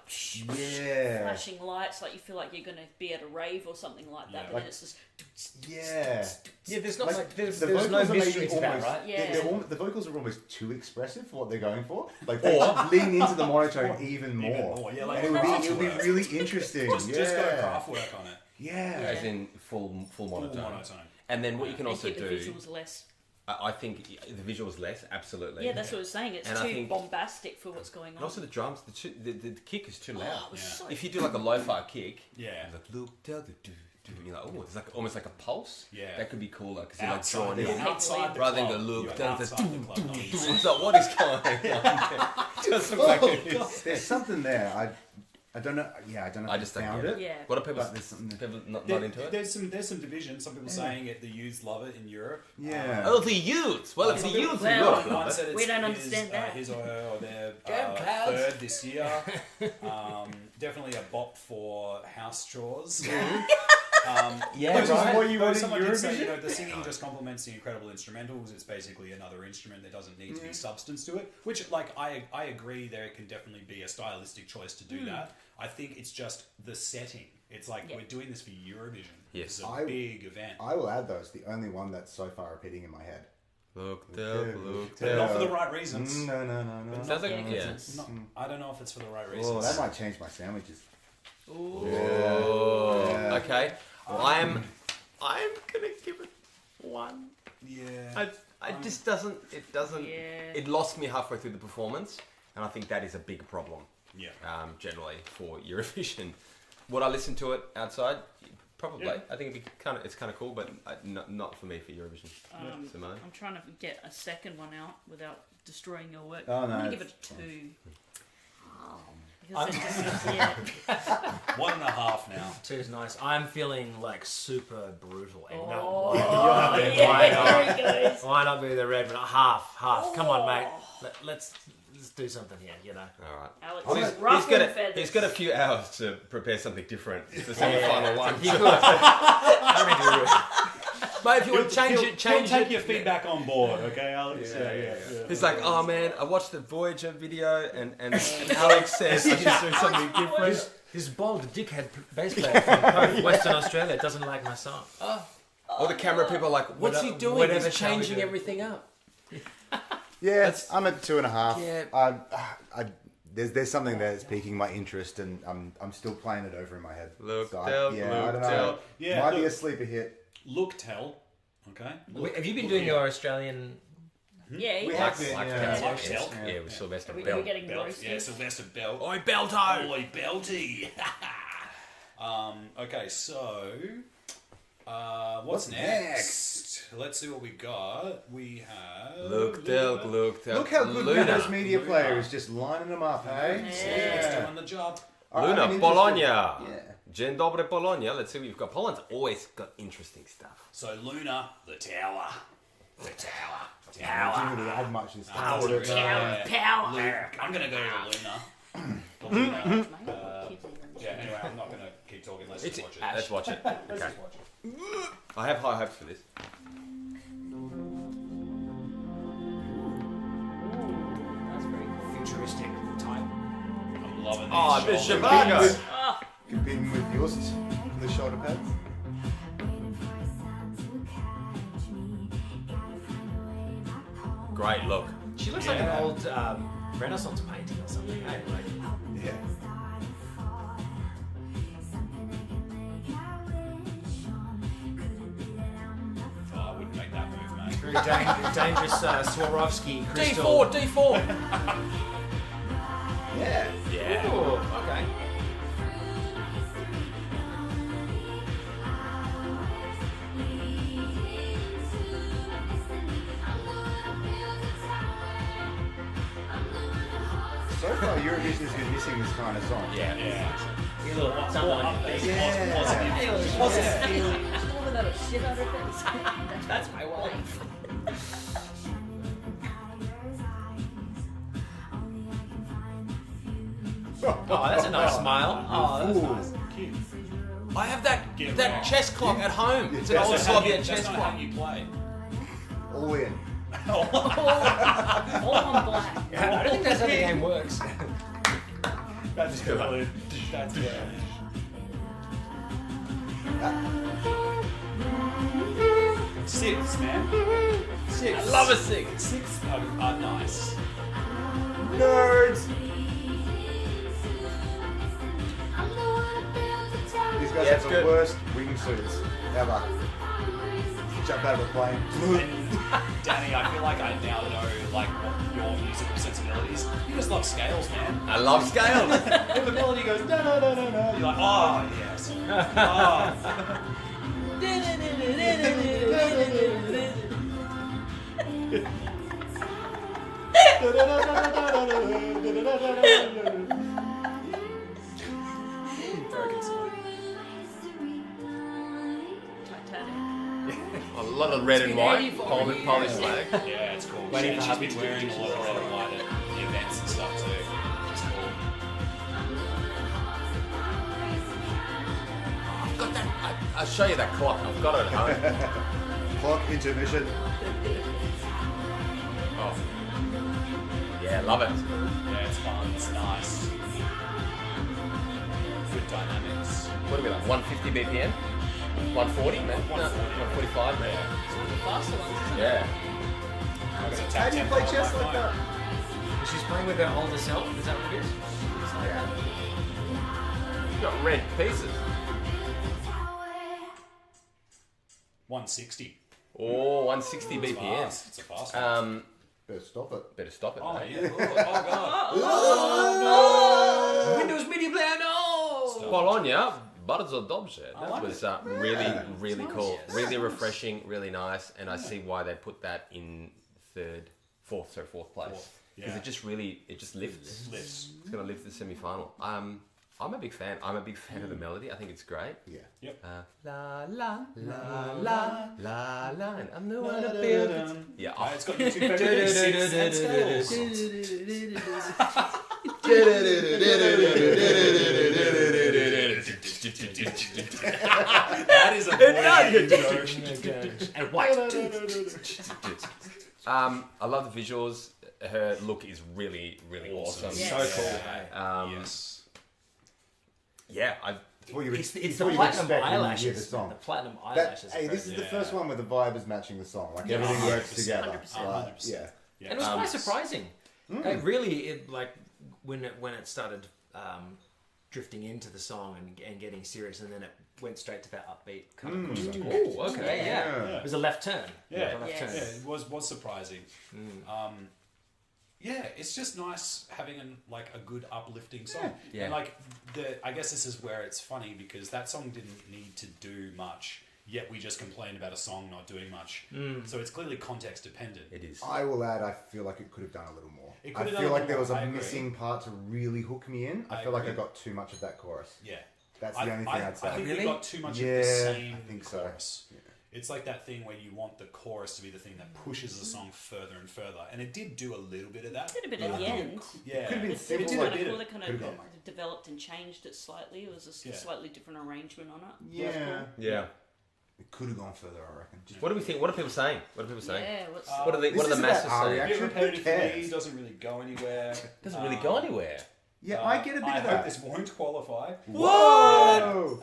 Yeah. flashing lights, like you feel like you're going to be at a rave or something like that, Yeah. but Like- then it's just Yeah. Yeah, there's not Like, like there's the no vocals are maybe mystery to that, almost- right? Yeah. The vocals are almost too expressive for what they're going for. Like they should lean into the monotone even more. Yeah, like And it would be Kraftwerk. really interesting. Just go Yeah. Kraftwerk on it. Yeah. As in full monotone. monotone. And then what you can make also it the do, visuals less. I think the visuals less, absolutely. Yeah, that's what I was saying. It's And I too think- bombastic for what's going on. And also the drums, the kick is too loud. Oh, it was so If you do like a lo-fi kick, Yeah. like look, tell the do, you're like, oh, it's like almost like a pulse. Yeah. That could be cooler because you're like Outside, drawn you're in. outside the Rather than club. go, look, You're down the outside the club, not inside. It's like, what is going on? Just like it is. There's something there. I don't know. Yeah, I don't know. I if just I don't found get it. Yeah. What are people, But there's something there. people not into it? There's some division. Some people saying it. The youths love it in Europe. Yeah. Oh, the youths. Well, if the Some people- youths Well, in Europe One love it. said it's We don't understand that. His or their Damn clouds. third this year. Definitely a bop for house chores. Yeah, Which is right. what you Though want in someone did say, Eurovision? the singing just complements the incredible instrumentals. It's basically another instrument. There doesn't need to be substance to it. Which, like, I agree there can definitely be a stylistic choice to do that. I think it's just the setting. It's like, Yeah. we're doing this for Eurovision. Yes. It's a big event. I will add though, it's the only one that's so far repeating in my head. Looked up. But not for the right reasons. No. Sounds like, yeah. I don't know if it's for the right reasons. Oh, that might change my sandwiches. Ooh. Yeah. Okay. I'm gonna give it 1. Yeah. It just doesn't. It doesn't. Yeah. It lost me halfway through the performance, and I think that is a big problem. Yeah. Generally for Eurovision. Would I listen to it outside? Probably. Yeah. I think it's kind of cool, but not for me for Eurovision. Simone? I'm trying to get a second one out without destroying your work. Oh, no, I'm gonna give it's it a 2. Because it just, yeah. 1.5 now. 2 is nice. I'm feeling like super brutal. And Oh, why not be the red one? Half. Come on, mate. Let's do something here, you know. All right. Alex Well, is ruffling feathers. he's got a few hours to prepare something different. It's the semi-final one. You could. I mean, Mate, if you want to change He'll take it. your feedback on board, okay, Alex? Yeah. He's like, oh man, I watched the Voyager video and Alex says I should do something different. this bald dickhead bass player from Western Australia doesn't like my song. All the camera people are like, what's he doing? whatever He's shall we changing do? everything up. Yeah, I'm at 2.5. Yeah. There's something there that's piquing my interest, and I'm still playing it over in my head. Look, I don't know. Yeah, Might be a look. sleeper hit. Look, tell. Okay. Have you been doing your Australian? Yeah, We yeah. have been, Like yeah. that. Tell. Yeah, with Sylvester Are we Bell. getting Belt. roasted? Yeah, Sylvester Bell. Oi, Belto! Oi, Belty! Okay, so... what's next? Let's see what we got. We have... Look, Delk, look, Delk. Look how good Luna. Luna's media player is just lining them up, hey? It's doing the job. Luna, I'm interested. Bologna. Yeah. Dzień dobry, Bologna. Let's see what you've got. Poland's always got interesting stuff. So Luna, the tower. The tower. I didn't really add much this time. Tower. Power. Luke. I'm going to go to Luna. The Luna. Yeah, anyway, I'm not going to keep talking. Let's just watch it. Let's watch it. Let's Okay. just watch it. I have high hopes for this. That's very Futuristic type. I'm loving these. Oh, the shoulders. Shivago. Competing with yours for the shoulder pads. Great look. She looks like an old Renaissance painting or something. Hey, like, Yeah. Oh, I wouldn't make that move, mate. very dangerous Swarovski crystal. D4. Yeah. Yeah. Ooh, okay. So far, Eurovision has been missing this kind of song. Yeah. You little something on your face. Yeah. Positive feeling. Over that shit out of face. That's my wife. Oh, that's a nice smile. Oh, that's nice. Cute. I have that Get that wrong. chess clock at home. It's an That's old not Soviet That's chess not clock. how you play. All in. All on black. I don't think that's how the game works. That's good. That's good. Six, man. Six. I love a six. Six are nice. Nerds! These guys Yeah, it's have the good. worst wingsuits ever. Jump out of a plane. And Danny, I feel like I now know like what your musical sensibilities. You just love scales, man. I love scales. If the melody goes no no no no no, you're like, oh yes. Oh. Titanic. A lot of red and white. 84. Polish flag. Yeah, it's cool. Waiting She's for Happy been to wearing do a lot of red and white at the events and stuff too. It's cool. I've got that. I'll show you that clock. I've got it at home. Clock intermission. Oh. Yeah, love it. Yeah, it's fun. It's nice. Good dynamics. What are we like? 150 BPM? 140, man? 140. 145, man. The faster ones, isn't it? Yeah. How do you play chess like that? She's playing with her older self. Is that what it is? You got red pieces. 160. Oh, 160 BPM. It's a fast one. Better stop it. Better stop it, Oh, mate. yeah. Oh, God. Windows Media Player, no! Bologna, bardzo dobrze. That like was really cool. Yes. Really refreshing, really nice. And I see why they put that in fourth place. Fourth, Because yeah. it just lifts. Lifts. It's going to lift the semi-final. I'm a big fan. I'm a big fan of the melody. I think it's great. Yeah. Yep. La la la la la la, and I'm the one to build it. Yeah. Oh, It's got your two favorite six and scales. That is a Voyager. And white. I love the visuals. Her look is really, really awesome. Yes. So cool. Yes. Yeah, What you would, It's the what you would platinum expect when you hear the eyelashes. song. The platinum That, eyelashes. hey, this is the Yeah. first one where the vibe is matching the song. Like Yeah. everything works 100%. together. 100%. Like, 100%. yeah. And it was quite surprising. Like, really, like when it started drifting into the song and getting serious, and then it went straight to that upbeat kind of push song. Oh, okay, Yeah. It was a left turn. Yeah. A left Yes. turn. Yeah, it was surprising. Yeah, it's just nice having a good uplifting song. Yeah. And I guess this is where it's funny because that song didn't need to do much, yet we just complained about a song not doing much. So it's clearly context dependent. it is. I will add, I feel like it could have done a little more. It I could have done feel a like little there was more, a I agree. missing part to really hook me in. I I feel like I agree. got too much of that chorus. Yeah. That's the only thing I'd say. I think Really? we got too much of Yeah, the same I think so. chorus. It's like that thing where you want the chorus to be the thing that pushes the song further and further. And it did do a little bit of that. Did a bit at the end. Yeah. Could have been It simple, was like- kind of cool. They Could've kind gone, of like- developed and changed it slightly. It was a Yeah. slightly different arrangement on it. Yeah. Yeah. It could have gone further, I reckon. What do we think? What are people saying? What are people saying? Yeah. What's What are the This is about masses our saying? A bit reaction. repetitive Who for me, cares? doesn't really go anywhere. Doesn't really go anywhere. Yeah, I get a bit I of hope that. this won't qualify. Whoa!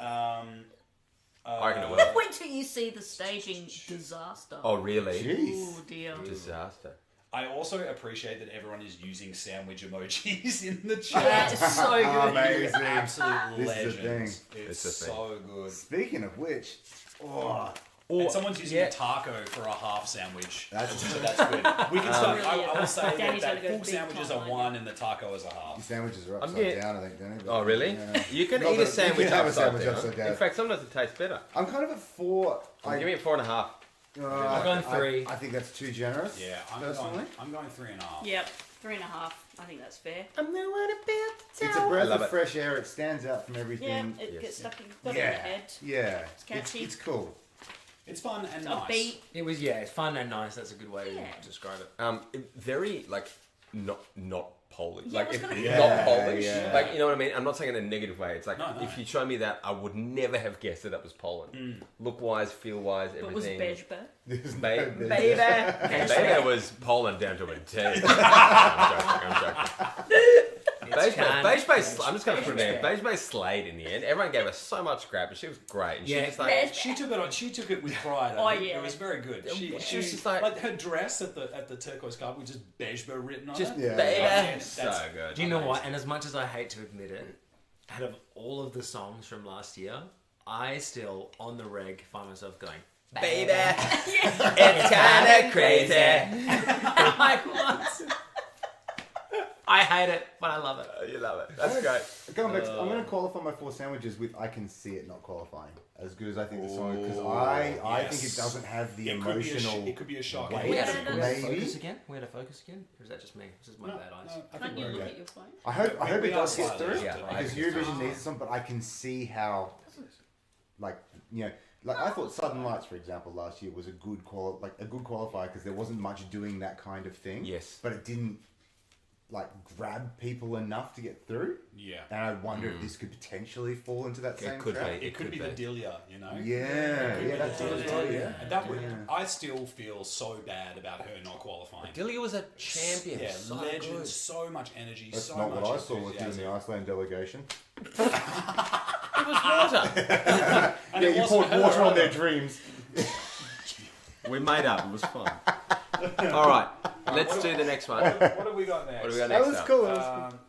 I reckon it will. Wait till you see the staging disaster. Oh, really? Jeez. Oh dear. Disaster. I also appreciate that everyone is using sandwich emojis in the chat. That is so good. Amazing. Absolute This is a legends. thing. It's It's a thing. so good. Speaking of which, oh, And someone's using yeah. a taco for a half sandwich. That's- so that's good. We can start. Brilliant. I will say Danny's that gonna go full big sandwiches time are line. one and the taco is a your half. sandwiches are I'm upside getting- down, I think, Danny. but, Oh, really? yeah. You can Not eat that- a sandwich you can have a upside sandwich down. upside down. In fact, sometimes it tastes better. I'm kind of at 4. Give me a 4.5. I've gone 3. I think that's too generous. Yeah, personally. I'm going 3.5. Yep. 3.5. I think that's fair. I'm the one about It's a breath love of it. fresh air. It stands out from Yeah. everything. It Yes. gets stuck in, got in your Yeah, head. yeah. It's catchy. It's cool. It's fun and It's nice. upbeat. It was, it's fun and nice. That's a good way Yeah. to describe it. Very not Polish. Yeah, I was gonna- not Yeah, Polish. yeah. Like, you know what I mean? I'm not saying it in a negative way. It's like No. if you show me that, I would never have guessed that was Poland. Look wise, feel wise, But was everything. Bejba. There's Ba- no- Baby. Beta was Poland down to a T. I'm joking. Beige Bay, I'm just going to put it in there. Beige Bay slayed in the end. Everyone gave her so much crap, but she was great. And she Yeah. was like, She took it on. She took it with pride. Oh, I think. yeah. It was very good. She was was just like- her dress at the turquoise carpet with just beige written on just it. Yeah. Beta. Yeah, So that's- good. Do you know what? And as much as I hate to admit it, out of all of the songs from last year, I still, on the reg, find myself going, Baby, it's kind of crazy. like, what? I hate it, but I love it. You love it. That's great. Going back, I'm going to qualify my 4 sandwiches with I can see it not qualifying. As good as I think the song is, because I think it doesn't have the emotional. It could be a shock. weight. We Yeah, had a maybe. focus again? We had a focus again? Or is that just me? This is my bad eyes. I Can't think you we're look okay. at your phone? I hope We it are does get slightly through Yeah, because I Eurovision needs some, but I can see how, like, you know, like I thought Southern Lights, for example, last year was a good qualifier because there wasn't much doing that kind of thing. Yes. But it didn't like grab people enough to get through. Yeah. And I wonder if this could potentially fall into that same could trap. be. It could be the Delia, you know. Yeah, that's it as well. Yeah. And that would. Yeah. I still feel so bad about her not qualifying. Delia was a champion. Yeah, So legend. good. So much energy. That's so not much what I saw with you in enthusiasm. the Iceland delegation. It was water. And Yeah, it you wasn't poured her water on their either. dreams. We made up. It was fun. All right, let's do the next one. What have we got next? What do we got That next was up? cool. That was cool.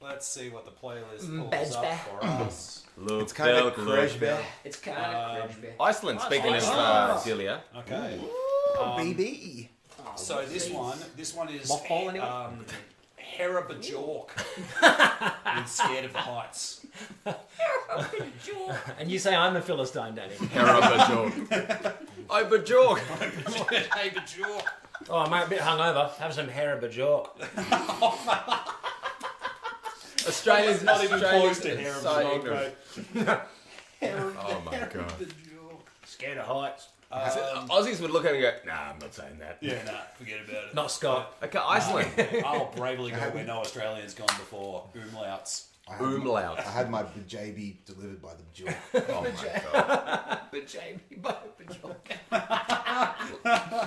Let's see what the playlist pulls up for us. Look, It's kind of a look. crash It's kind of cringe. Iceland, speaking of Delia. Okay. BB. So this one is Mothball, anyone? Hera Bajork with Scared of the Heights. And you say I'm a Philistine, Danny. Hera Bajork. Oh, Bajork. Hey Bajork. Oh, I'm a bit hungover. Have some Hera Bajork. Australians Not even close to Hera Hera so Bajork. ignorant. Oh my god. Scared of heights. Aussies would look at me and go, nah, I'm not saying that. Yeah, nah, forget about it. Not Scott. Okay, Iceland. I'll bravely go where no Australian's gone before. Umlauts. Umlaut. I had my JB delivered by the Bajork. Oh my god. But Jamie, but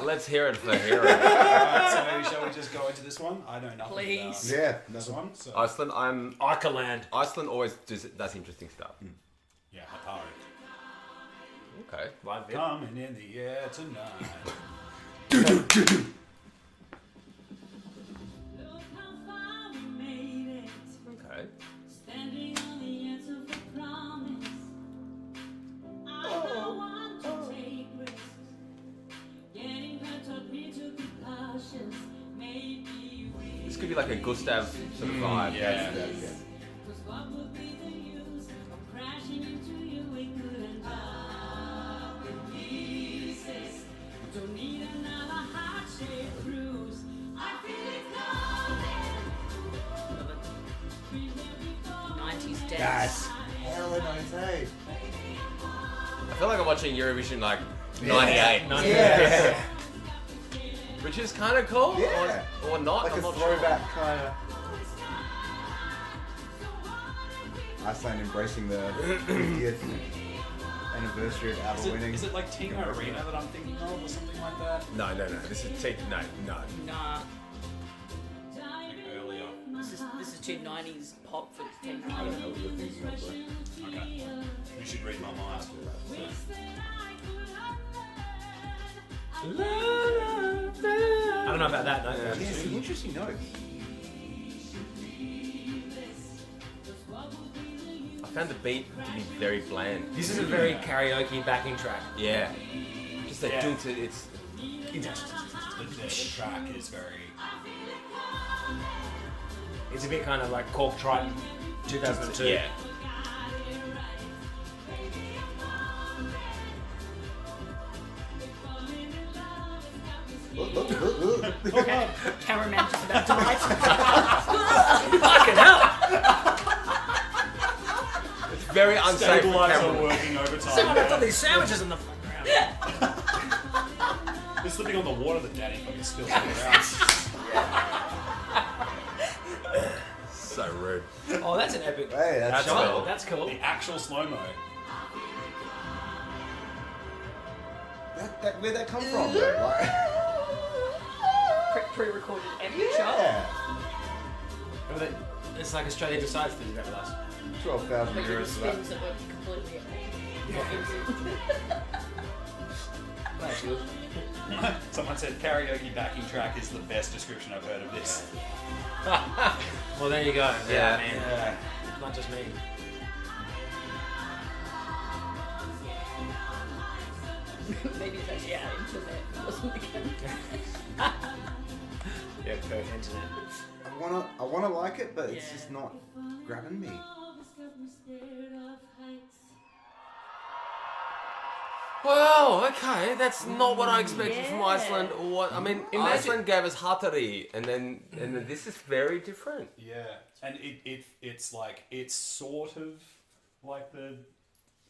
Let's hear it for Hera. Alright, so shall we just go into this one? I know nothing Please. about Yeah, this that's one. So, Iceland, Iceland. Iceland always does interesting stuff. yeah, Hatari. Okay. Live vid. Coming in the air tonight. Okay. Standing on the edge of a promise. I don't want to take risks. Getting her taught me to be cautious. Maybe we. This could be like a Gustav sort of vibe. Yeah. Cause what would be the use of crashing into you? We couldn't up in pieces. Don't need another heart-shaped bruise. I feel it coming. 90s dance. That's hella nice, hey. I feel like I'm watching Eurovision like 98. Yeah. Which is kind of cool. Yeah. Or not. Like I'm a not throwback kind of. Iceland embracing the 50th anniversary of ABBA winning. Is it like Team Marino that I'm thinking of or something like that? Sure. No. This is no. Nah, I think earlier. this is too 90s pop for teen. I don't know what you're thinking of, but Okay. You should read my mind. I don't know about that, no. yeah, some interesting notes. I found the beat to be very bland. This is a very karaoke backing track. Yeah. Just that Yeah. ding to it's. The track is very. It's a bit kind of like Cork Triton 2002. Yeah. Look. Cameraman just about to light. Fucking hell! It's very unsafe for Stabilizer camera. working overtime. Someone left all there. these sandwiches in the background. You're slipping on the water that Danny fucking spills all around. So rude. Oh, that's an epic. Hey, that's That's cool. cool. That's cool. The actual slow-mo. Where'd that come from? Though? Like, Pre-recorded amateur. yeah. It's like Australia decides to do that with us. 12,000 But euros the for that. spins that were completely That's good. Someone said karaoke backing track is the best description I've heard of this. Well, there you go. Yeah. Man. Yeah. Not just me. Maybe it's actually our internet. It wasn't the camera. Yeah, go internet. I wanna like it, but it's Yeah. just not grabbing me. Well, okay, that's not what I expected from Yeah. Iceland. Or what I mean, Iceland gave us Hatari, and then this is very different. Yeah, and it's like it's sort of like the.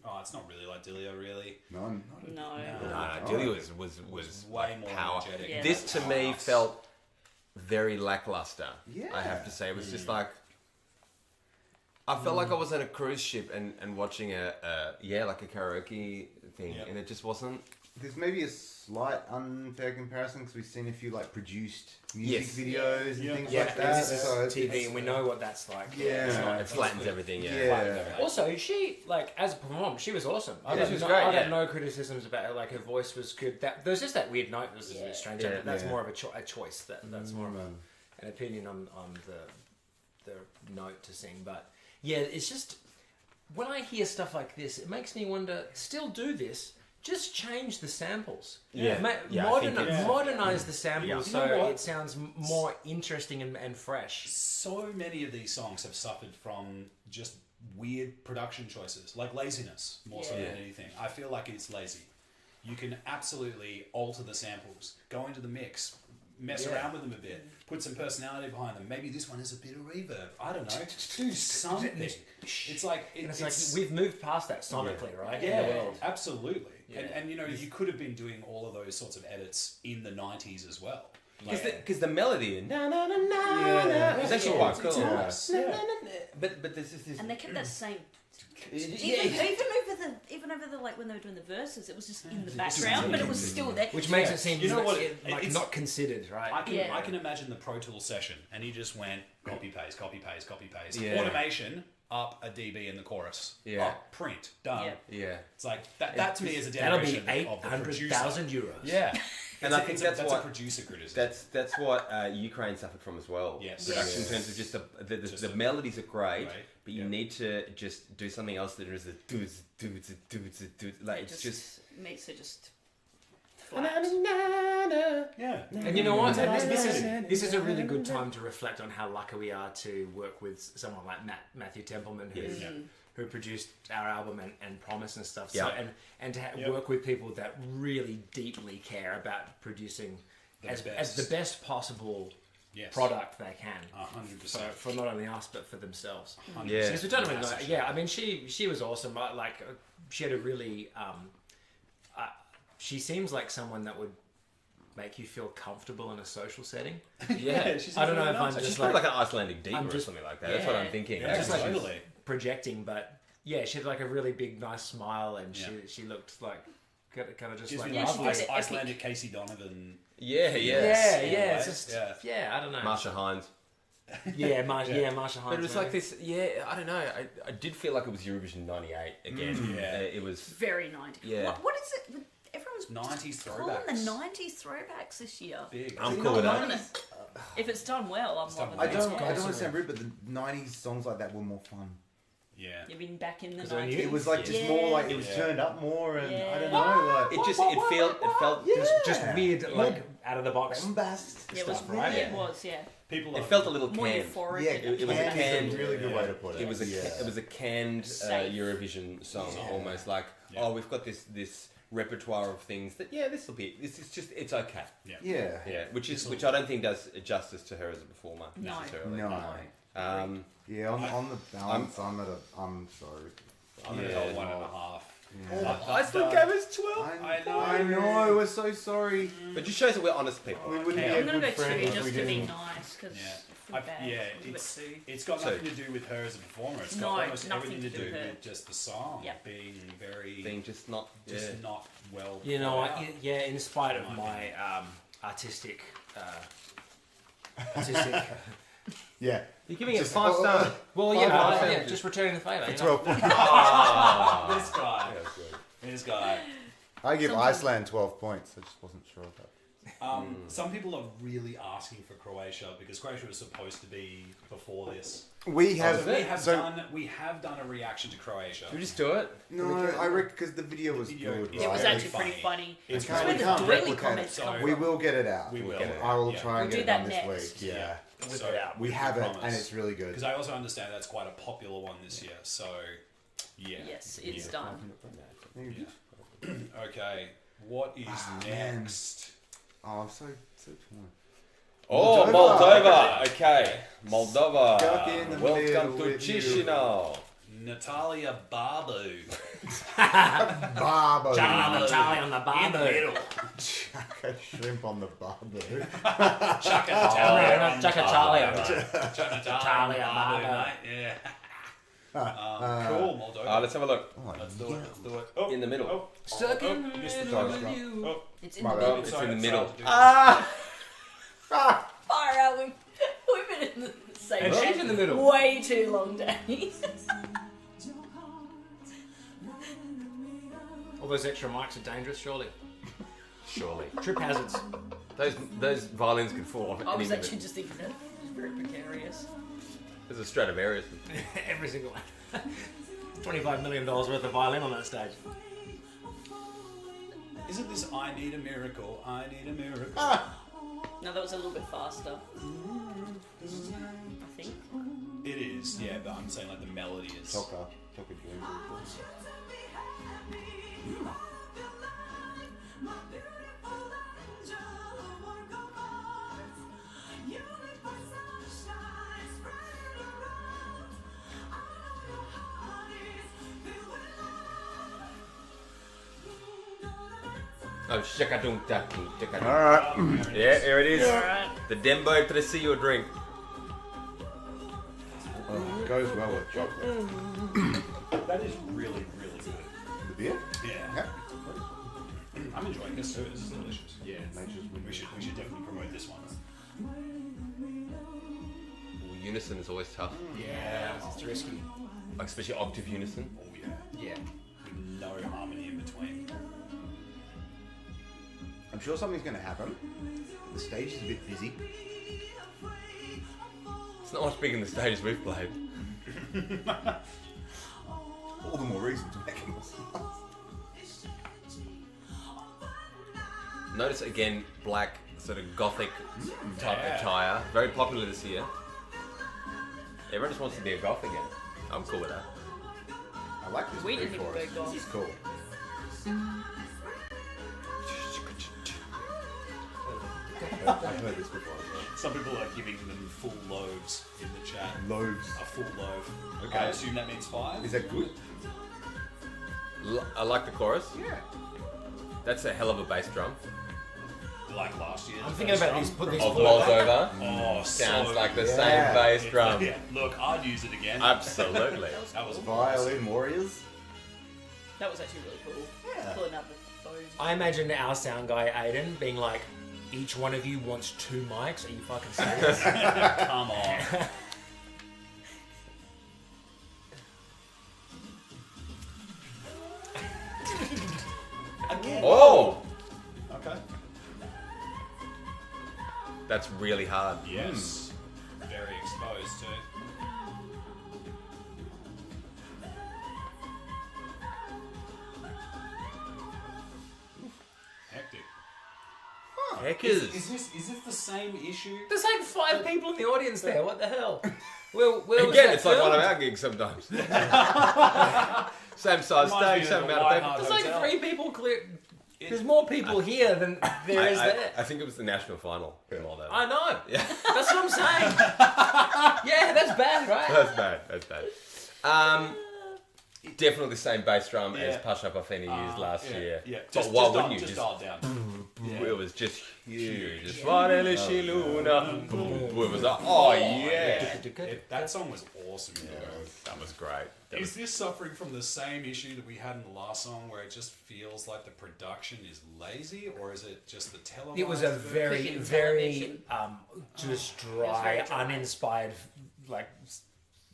Oh, it's not really like Delia, really. None. No. No, Dilly was way more power. energetic. Yeah, This to me Class. felt very lackluster. Yeah. I have to say, it was just like I felt like I was on a cruise ship and watching like a karaoke thing, Yep. and it just wasn't. There's maybe a slight unfair comparison because we've seen a few like produced music Yes. videos and things Yeah, like that. this is So TV, and we know what that's like. Yeah. It flattens everything. Yeah. Yeah. Also, she as a performer, she was awesome. Yeah, she was great, I yeah. had no criticisms about her. Like her voice was good. There's just that weird note. This is a bit strange. Yeah. That's Yeah. more of a choice. That's more of an opinion on the note to sing. But yeah, it's just when I hear stuff like this, it makes me wonder. Still do this. Just change the samples. Yeah. I think it's- Modernize the samples Yeah. so You know what? it sounds more interesting and fresh. So many of these songs have suffered from just weird production choices, like laziness, more so Yeah. than anything. I feel like it's lazy. You can absolutely alter the samples, go into the mix, mess around with them a bit, put some personality behind them. Maybe this one has a bit of reverb. I don't know. Do something. It's like And it's like we've moved past that sonically, right? In the yeah, world. absolutely. Yeah. And you know, you could have been doing all of those sorts of edits in the 90s as well. Because the melody, na na na na, Yeah. is actually Yeah. quite cool. nice. Na, na, na, na. But this is this. And they kept that same. Yeah. Even over the like when they were doing the verses, it was just in the background, but it was still there. Which makes it seem You know what? like It's- not considered, right? I can imagine the Pro Tools session, and he just went copy paste, copy paste, copy paste. Yeah. Automation up a dB in the chorus. Yeah. Up, print done. Yeah. Yeah. It's like that to me is a That'll be derivation of the producer. 800,000 euros. Yeah, And I think that's a what- producer criticism. That's what Ukraine suffered from as well. Yes. Production in Yes. terms of just Just the melodies are great, Right. but you Yeah. need to just do something else that is the dudes. Like it's just. Makes it just Na, na, flat. na, na. yeah. And you know what? Na, na, This is a really good time to reflect on how lucky we are to work with someone like Matthew Templeman, Yes. who produced our album and Promise and stuff. Yeah. So and to Yep. work with people that really deeply care about producing The as best. the best possible Yes. product they can. 100%. For not only us but for themselves. 100%. Yeah. Because we don't even know. Massive Yeah, shout. I mean, she was awesome. Like, she had a really. She seems like someone that would make you feel comfortable in a social setting. Yeah. she's I don't know really if I'm nice. She's just probably like like an Icelandic diva I'm or just- something like that. That's what I'm thinking. Yeah, just like- totally. projecting, but yeah, she had like a really big, nice smile, and Yeah. she looked like kind of just Gives like me Yeah, like she did it epic. Icelandic Casey Donovan. Yeah, yeah. yeah, Yeah, it's just yeah. I don't know. Marsha Hines. Marsha Hines. But it was like this, I don't know. I did feel like it was Eurovision 98 again. Yeah. It was, Very 90s. Yeah. What is it? with- Everyone's 90s calling throwbacks. the 90s throwbacks this year. Big. I'm You cool know, with that. Loving it. If it's done well, I'm done loving well. I it. don't awesome. want to sound rude, but the '90s songs like that were more fun. Yeah. You've been back in the 'Cause when 90s. you- It was like just more like it was Yeah. turned up more, and I Yeah. don't know, like it felt, just weird, like out of the box. bombast Yeah, it was, stuff, right? it was, yeah. People it are- felt a little More canned. euphoric. Yeah, It was a canned is canned- really good way yeah. to put it. It was a yeah. it was a canned Safe. Eurovision song, Yeah. almost like we've got this repertoire of things that this is just it's okay. Yeah. Yeah, which I don't think does justice to her as a performer No. necessarily. No. Yeah, on the balance, I'm sorry. I'm going to Yeah. go 1.5. Yeah. Iceland gave us 12. I know. We're so sorry. But just shows that we're honest people. We wouldn't Yeah. be a I'm going to good go friend 2 if just we to be didn't. nice, because Yeah. I feel bad. Yeah, Give it it's 2. it's got So- nothing to do with her as a performer. It's got No, almost nothing everything to to do do with her. with just the song Yeah. being very Being just not not well. You know, thought out. yeah. In spite of In my my artistic. Yeah. You're giving it Just- 5 stars. Well, Five out of yeah, 10. just returning the favour. 12 points. This guy. This guy. I give Sometimes- Iceland 12 points. I just wasn't sure of that. Some people are really asking for Croatia because Croatia was supposed to be before this. We have. So we have done a reaction to Croatia. Should we just do it? No, I reckon because the video was video good. is It was right? actually pretty funny. It's That's we where the can't doily replicate comments it. come We from. will get it out. We will. I will Yeah. try and We'll get do it done that this next. week. Yeah. Whip So, it out. We have it, promise. and it's really good. Because I also understand that's quite a popular one this year. So, yeah. Yes, it's Yeah. done. Okay. What is man. next? Oh, I'm so torn. Oh, Moldova. Moldova. Okay, Moldova. Stuck in the Welcome middle to with you. Chisinau. Natalia Barbu. Barbo. Charlie on the In the barber. middle. Chuck a shrimp on the barbo. Chuck a Natalia. on Chuck a Charlie on Chuck a Natalia Charlie on on Barbu, Barbu. mate. Yeah. Cool, Moldova. Let's have a look. Let's do it. Let's do it. Oh, In the middle. Oh, Stuck in the missed the middle time. of you. Oh, It's in My the bad. middle. It's sorry, in the sorry, middle. I'll do Far out. We've been in the same And she's bed in the middle. way too long, Danny. All those extra mics are dangerous, surely. Surely. Trip hazards. Those violins could fall off I any was minute. actually just thinking that. It's very precarious. There's a Stradivarius. Every single one. $25 million worth of violin on that stage. Isn't this I Need a Miracle? I Need a Miracle. No, that was a little bit faster. I think. It is, yeah, but I'm saying like the melody is. Toka Dream. Oh, shakadunk daki, shakadunk. Alright. Yeah, here it is. Alright. The Dembo Tresillo drink. Goes well with chocolate. That is really, really good. The beer? Yeah. I'm enjoying this too. This is delicious. Yeah. Nature's We should definitely promote this one. Ooh, unison is always tough. Yeah. It's risky. Like, especially octave unison. Oh yeah. Yeah. With no harmony in between. I'm sure something's going to happen. The stage is a bit busy. It's not much bigger than the stages we've played. All the more reason to make it more fun. Notice again, black, sort of gothic type Yeah. attire. Very popular this year. Everyone just wants to be a goth again. I'm cool with that. I like this We beer didn't even for us. go goth. This is cool. I've heard this before as well. Some people are giving them full loaves in the chat. Loaves. A full loaf. Okay. I assume that means 5. Is that good? I like the chorus. Yeah. That's a hell of a bass drum. Like last year. I'm thinking about these. Put these. Of Moldova. Oh, Sounds so like the Yeah. same bass drum. Yeah. Look, I'd use it again. Absolutely. That was Violin Warriors. That was actually really cool. Yeah. Pulling out the phone. I imagine our sound guy Aiden being like, each one of you wants 2 mics. Are you fucking serious? Come on. Oh! Okay. That's really hard. Yes. Very exposed too. Hectic. Heckers. Is this the same issue? There's like 5 people in the audience there. What the hell? Where was Again, that it's like one of filmed? our gigs sometimes. Same size Reminds me stage, of same the amount of people. White There's like Hotel. 3 people clear. There's more people here than there is there. I think it was the national final in Moldova. I know. Yeah. That's what I'm saying. Yeah, that's bad, right? That's bad. That's bad. Definitely the same bass drum as Yeah. Pasha Buffini used last year. Yeah. But why just wouldn't you? Just dial it down. It was just huge. Svarelishi Luna. It was like, oh yeah. That song was awesome. That was great. That Is was, this suffering from the same issue that we had in the last song, where it just feels like the production is lazy, or is it just the televised? It was a version? very, Cooking very television. just very dry, dry. uninspired, like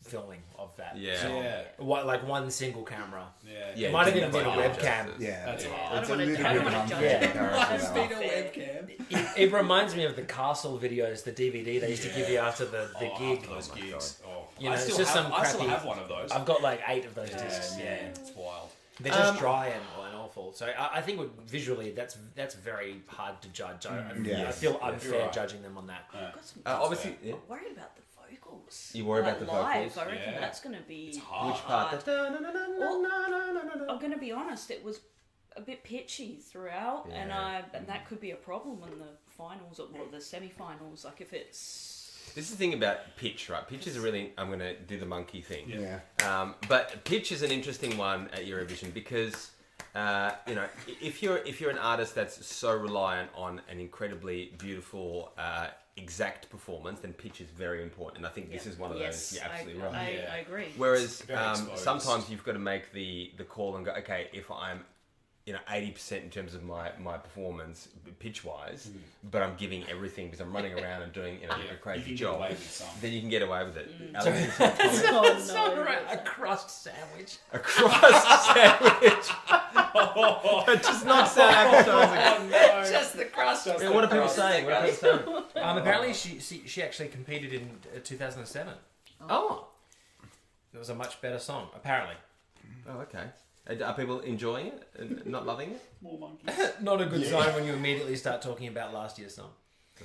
filming of that. Yeah. song. Yeah. What, like one single camera. Yeah. yeah, It might have didn't been a quite do webcam. justice. Yeah. That's it's all. I a don't little wanna bit judge unfair it. comparison. Might have been a It reminds me of the Castle videos, the DVD they used to give you after the gig. After those gigs. Oh, You know, I it's still just have, some I still crappy- have one of those. I've got like 8 of those discs. yeah, it's wild. They're just dry and awful. So I think visually that's very hard to judge. I Yes. feel You're unfair right. judging them on that. Got some Obviously, yeah. worried about the vocals. You worry Like about the live, vocals? I reckon Yeah. that's going to be hard. Which part? I'm going to be honest, it was a bit pitchy throughout, and that could be a problem in the finals or the semi-finals. Like if it's This is the thing about pitch, right? Pitch is a really... I'm going to do the monkey thing. Yeah. But pitch is an interesting one at Eurovision because you know, if you're an artist that's so reliant on an incredibly beautiful, exact performance, then pitch is very important. And I think this is one of those. You're absolutely right. I agree. Whereas Very exposed. sometimes you've got to make the call and go, okay, if I'm 80% in terms of my performance pitch wise, but I'm giving everything because I'm running around and doing a crazy you can job, get away with some. then you can get away with it. Oh, no. A crust sandwich. A crust sandwich. That does not sound appetizing. Just the crust. Yeah, what are people saying? Apparently, she actually competed in 2007. Oh. It was a much better song, apparently. Oh, okay. Are people enjoying it and not loving it? More monkeys. Not a good sign when you immediately start talking about last year's song.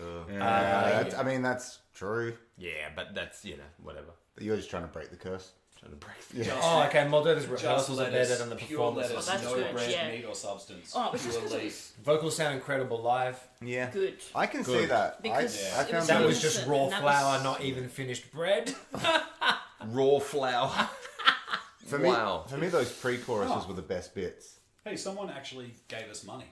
I mean, that's true. Yeah, but that's, whatever. You're just trying to break the curse. Trying to break the Oh, okay. Moldova's Just rehearsals are better than the pure performances. lettuce, that's no good, bread, yeah. meat or substance. Oh, it was just Pure 'cause it leaf. Vocals sound incredible live. Yeah. Good. I can see Good. that. Because I it found was That so was just innocent, raw and that flour, was- not even finished bread. raw flour. for me. Wow. For me, those pre-choruses were the best bits. Hey, someone actually gave us money.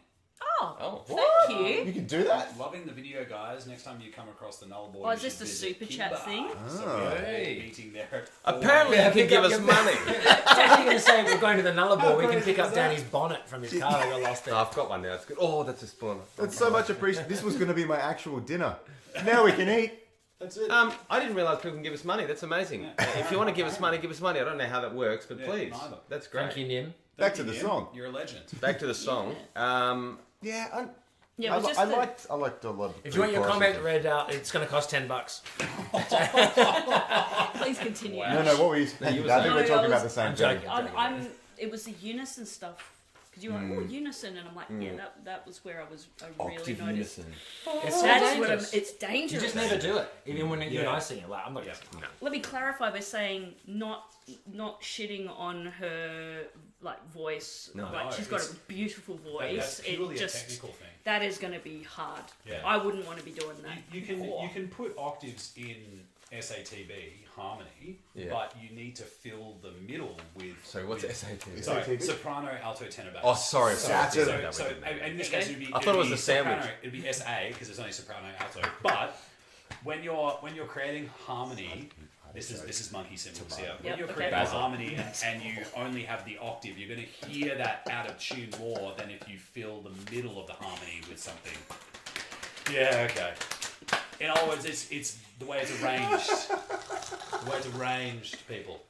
Oh, Oh. thank you. You can do that. Loving the video, guys. Next time you come across the Null Boy, Oh, is you this should the visit super chat Kimber. thing? So we have Hey. a meeting there. At Apparently, Yeah, you can pick give up us your- money. I was going to say we're going to the Nullarbor. We can crazy pick up is that? Danny's bonnet from his car that got lost there. I've got one now. It's good. Oh, that's a spoiler. That's so much appreciated. This was going to be my actual dinner. Now we can eat. That's it. I didn't realise people can give us money. That's amazing. If you want to give us money, give us money. I don't know how that works, but Yeah, please. neither. That's great. Thank you, Nim. Back to the song. You're a legend. Back to the song. Yeah, Yeah, I but just I the- liked a lot of. If you want your pre-choruses. comment read out, it's going to cost $10. Please continue. Wow. No, what were you saying? you were I think saying- we're No, talking I about the was- same I'm thing. joking. It was the unison stuff. Because you were like, oh, unison. And I'm like, yeah, that was where I really Octave noticed. unison. It's That's what dangerous. it's dangerous. You just never do it. Even when you and Yeah. I sing it. Like, I'm not Yeah. going to Let me clarify by saying not shitting on her voice. No. Like No, she's got it's- a beautiful That's voice. purely It a just technical thing. that is going to be hard. Yeah. I wouldn't want to be doing that. You can put octaves in SATB harmony, Yeah. but you need to fill the middle with. Sorry, what's with, SAT? Sorry, SATB? soprano, alto, tenor, bass. Oh, sorry. So in this case, it'd be. I thought it was it'd be a sandwich. soprano, it'd be SA because it's only soprano, alto. But when you're creating harmony, this is monkey symbols here. When Yep, you're okay. creating Basil. harmony and you only have the octave, you're going to hear that out of tune more than if you fill the middle of the harmony with something. Yeah. Okay. In other words, it's the way it's arranged. The way it's arranged, people.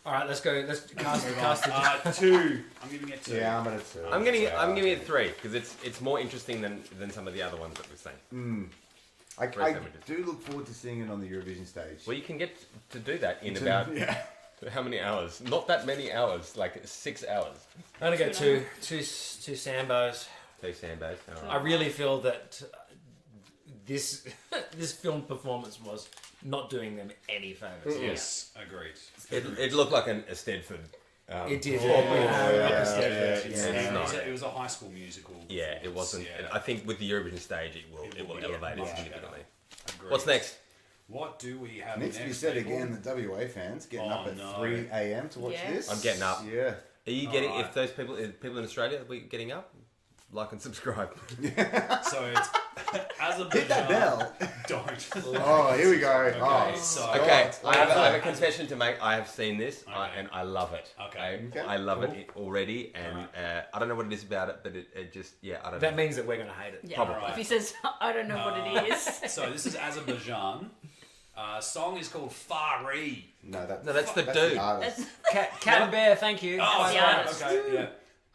All right, let's go. Let's cast the... 2. I'm giving it 2. Yeah, I'm gonna say. I'm giving it 3 because it's more interesting than some of the other ones that we've seen. I sandwiches. do look forward to seeing it on the Eurovision stage. Well, you can get to do that in about how many hours? Not that many hours, like 6 hours. I'm going to go two Sambos. 2 sandbags. All I right. really feel that this film performance was not doing them any favours. Yes, agreed. It looked like a Stedford. It did. It was a high school musical. Yeah, it wasn't. Yeah. I think with the Eurovision stage, it will be elevate it much significantly. Agreed. What's next? What do we have Next next? to be said people? again, the WA fans getting Oh, up at no. 3 a.m. to watch Yes. this. I'm getting up. Yeah. Are you getting? Alright. If those people in Australia, are we getting up? Like and subscribe. So it's Azerbaijan. Hit that bell. Don't. Oh, here we go. Okay, Oh, so Okay, God. I have a confession to make. I have seen this Okay. and I love it. Okay. Okay. I love it already, and I don't know what it is about it, but it just I don't That know. means that we're going to hate it. Yeah. Probably. If he says, I don't know what it is. So this is Azerbaijan. Song is called Fari. No, that's the dude. artist. That's, Cat and Bear, thank you. Oh, the sorry. artist. Okay, yeah.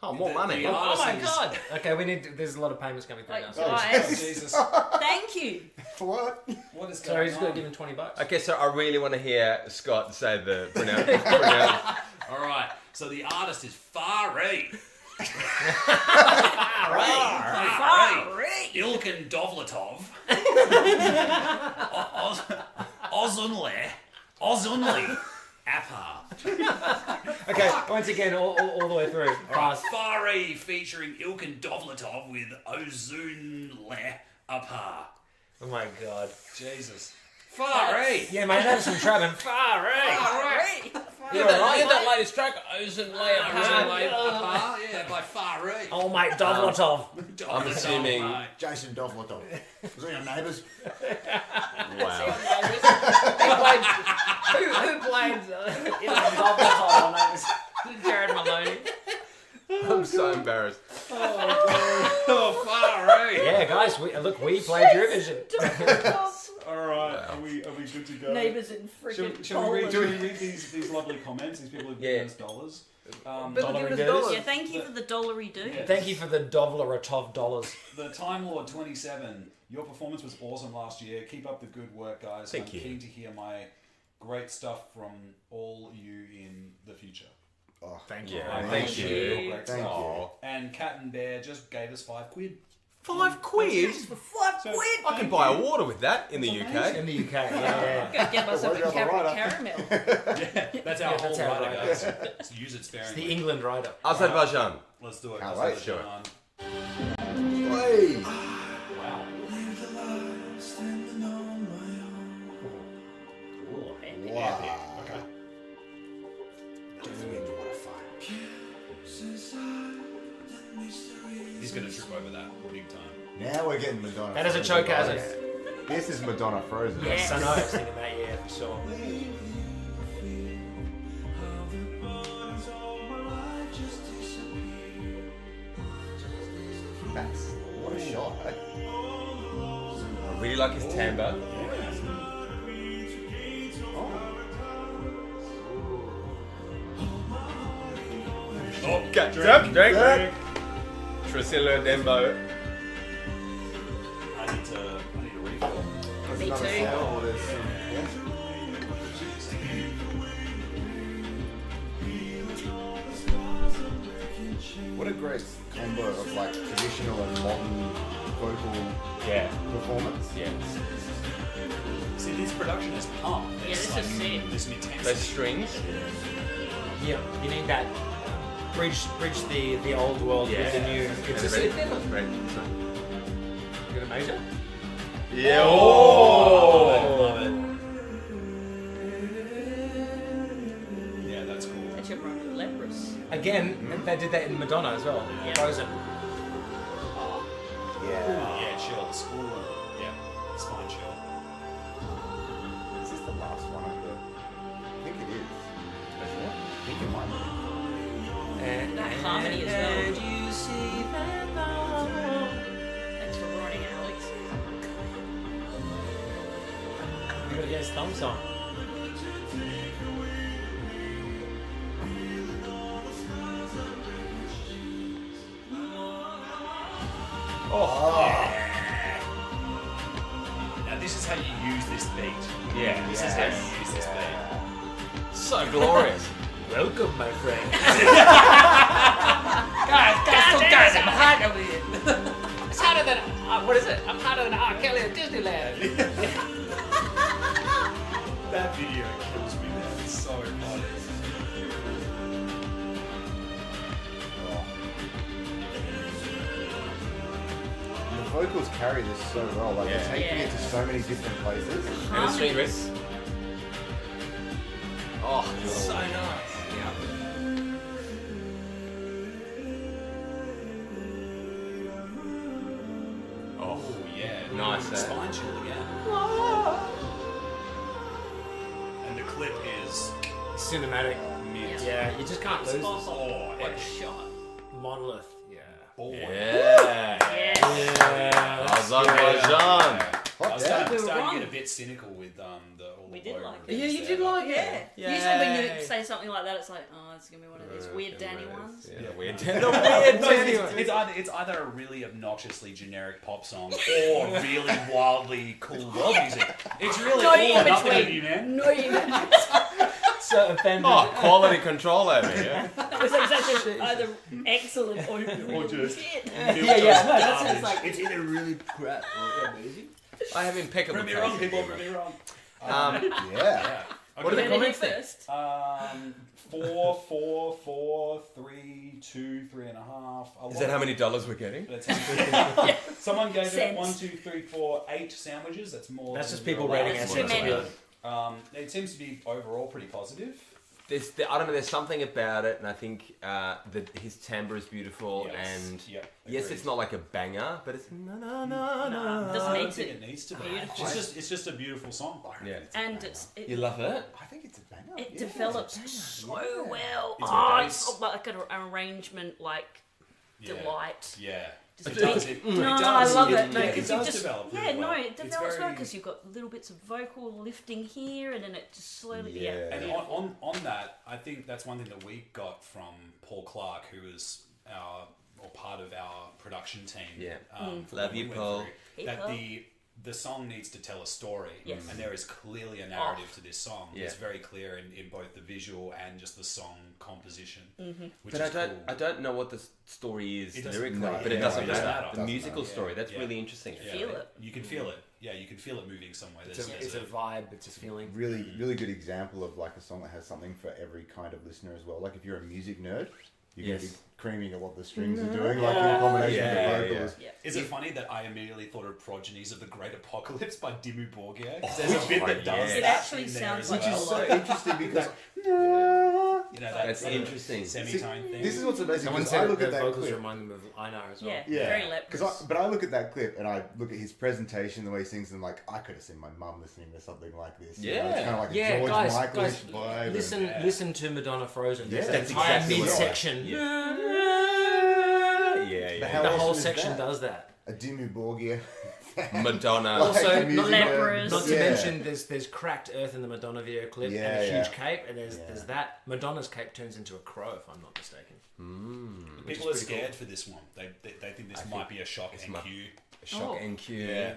Oh, more money. the Oh my artist is- god! Okay, we need. There's a lot of payments coming through like, now. Oh, guys, Jesus. thank you. What? What is Sorry, going he's got to on? give him $20. Okay, so I really want to hear Scott say the pronounce. All right. So the artist is Fari. Fari. Ilkin Dovletov. Ozunli. Appa. Okay, once again, all the way through. Fast. Fari featuring Ilkin Dovletov with Ozunle Appa. Oh my god. Jesus. Fari. Yeah, mate, that's some trouble. Far right. Fari. Hear that latest track, Ocean Layer. Yeah, by far, right. Oh, mate, Dovlatov. I'm assuming. Jason Dovlatov. Was he our neighbours? Wow. Who played Dovlatov? Jared Maloney. I'm so embarrassed. Oh, far, right. Yeah, guys, we played Eurovision. All right, are we good to go? Neighbours in friggin' Shall we Poland. read these lovely comments? These people have given us dollars. People give us dollars. Yeah, thank you for the dollary do. Yeah. Thank you for the Dovlatov dollars. The Time Lord 27. Your performance was awesome last year. Keep up the good work, guys. Thank you. I'm keen to hear my great stuff from all you in the future. Oh, Thank you. Yeah, I thank appreciate you. your great Thank stuff. you. And Cat and Bear just gave us £5. £5? For £5 So- quid. I could buy a water with that in the UK. In the UK, yeah. Go get myself a Voyager on the rider. caramel. Yeah, that's our that's whole our rider, rider. guys. So use it It's sparingly. the England rider. Azerbaijan. Let's do it. Can't Let's wait. do it, Sure. John. Hey. Wow. Wow. Okay. He's gonna trip over that big time. Now we're getting Madonna. That is a Frozen, chokeasm. guys. This is Madonna Frozen. Yes, I know. I was thinking that, yeah, for sure. That's what a shot. Eh? I really like his timbre. Oh, Drink. Trisilla Dembo. I need to refill. There's Me another too. sample, there's some- yeah. What a great combo of like traditional and modern vocal Yeah. performance. Yeah. See, this production is pumped. Yeah, It's this is sick. This intensity. Those strings. Yeah, you need that bridge the old world with the new. It's just Great. you got a major? Yeah. Oh, I love it. Yeah, that's cool. That's your brother, leprous. Again, they did that in Madonna as well. Yeah. Frozen. Yeah. Yeah, chills. Ooh, yeah, spine chill. Is this the last one of the? I think it is. I think it might be. That harmony as well. Thanks for writing, Alex. You gotta get his thumbs on. Now this is how you use this beat. Yeah. This is how you use this beat. So glorious. Welcome, my friend. Guys, I'm hot over here. It's hotter than, what is it? I'm hotter than R. Kelly at Disneyland. That video kills me, man. It's so funny. And the vocals carry this so well. Like Yeah. they're taking Yeah. it to so many different places. And the string riffs. Oh, it's so nice. Oh yeah. Nice, eh? Spine chill again. And the clip is Cinematic. mid. Yeah, you just can't lose Oh, What a shot. Monolith. Yeah. boy. Yeah. Yes. Azerbaijan. I was Yeah. starting, We were starting to wrong. get a bit cynical with all We the did vocal like it. bits Yeah, you there, did but- like it. Yeah. Usually when Yay. you say something like that, it's like, oh, it's going to be one of these weird Danny ones. Yeah, Yeah. weird. The The weird Danny. it's either a really obnoxiously generic pop song or really wildly cool world music. It's really Not all in or nothing between. with you, man. No, you didn't. So offended. Oh, quality control over here. That was exactly either excellent or just- shit. Yeah, no, that's Garbage. it's like it's either really crap or amazing. I have impeccable Prove me wrong, taste. people. Prove me wrong. Yeah. Yeah. What are the Heard it here comments then? first. 4, 4, 4, 3, 2, 3.5. Is that how many dollars we're getting? Someone gave it Cents. 1, 2, 3, 4, 8 sandwiches. That's more. That's than just people you're allowed. rating That's us. too many. It seems to be overall pretty positive. I don't know. There's something about it, and I think that his timbre is beautiful. Yes. And Yep, yes, agreed. it's not like a banger, but it's It I doesn't don't need think to. it needs to be. Beautiful. It's just a beautiful song. Yeah. And You love it? I think it's a banger. it Yeah, develops it's a so banger. Yeah. well. It's Oh, a it's bass. like an arrangement, like delight. Yeah. Just It big- does. It No, does. I love it. No, Yeah, because it you does just develop yeah, really no, well. it It's develops well very- because you've got little bits of vocal lifting here, and then it just slowly Yeah. And beautiful. on that, I think that's one thing that we got from Paul Clark, who was part of our production team. Yeah. For Love when you, we went Paul. through, Hey, that Paul. the song needs to tell a story, Yes. and there is clearly a narrative to this song. Yeah. It's very clear in both the visual and just the song composition, which But is I cool. don't know what the story is It doesn't- lyrically, no, but it yeah, doesn't it matter. doesn't The matter. musical Yeah. story, that's Yeah. really interesting. Yeah, Feel it. You can feel it. Yeah, you can feel it moving somewhere. It's a vibe. It's a feeling. Really good example of like a song that has something for every kind of listener as well. Like if you're a music nerd, you're Yes. gonna be creaming at what the strings are doing, like in combination Yeah, with the vocals. Yeah. Is it funny that I immediately thought of Progenies of the Great Apocalypse by Dimmu Borgir? Because there's a bit that does yeah. It that actually in there sounds as like Which well. is so Hello. interesting because You know, That's sort of interesting. semitone thing. this is what's amazing. Someone Because I said look the at that vocals clip. remind them of Einar as well. Yeah, Yeah, very leprous. but I look at that clip and I look at his presentation, the way he sings, and I'm like, I could have seen my mum listening to something like this. You know, it's Yeah. kind of like a Yeah, George guys, Michael-ish vibe. listen, and- listen to Madonna Frozen. Yeah, There's that's an entire exactly what I- midsection. Yeah, But yeah. how The awesome whole is section that? does that. A Dimmu Borgir. Madonna. Also, Like, not, music leprous. not to Yeah. mention, there's cracked earth in the Madonna video clip Yeah, and a huge yeah. cape, and there's Yeah. that. Madonna's cape turns into a crow, if I'm not mistaken. People are scared for this one. They think this might be a shock NQ. Shock Oh. NQ. Yeah.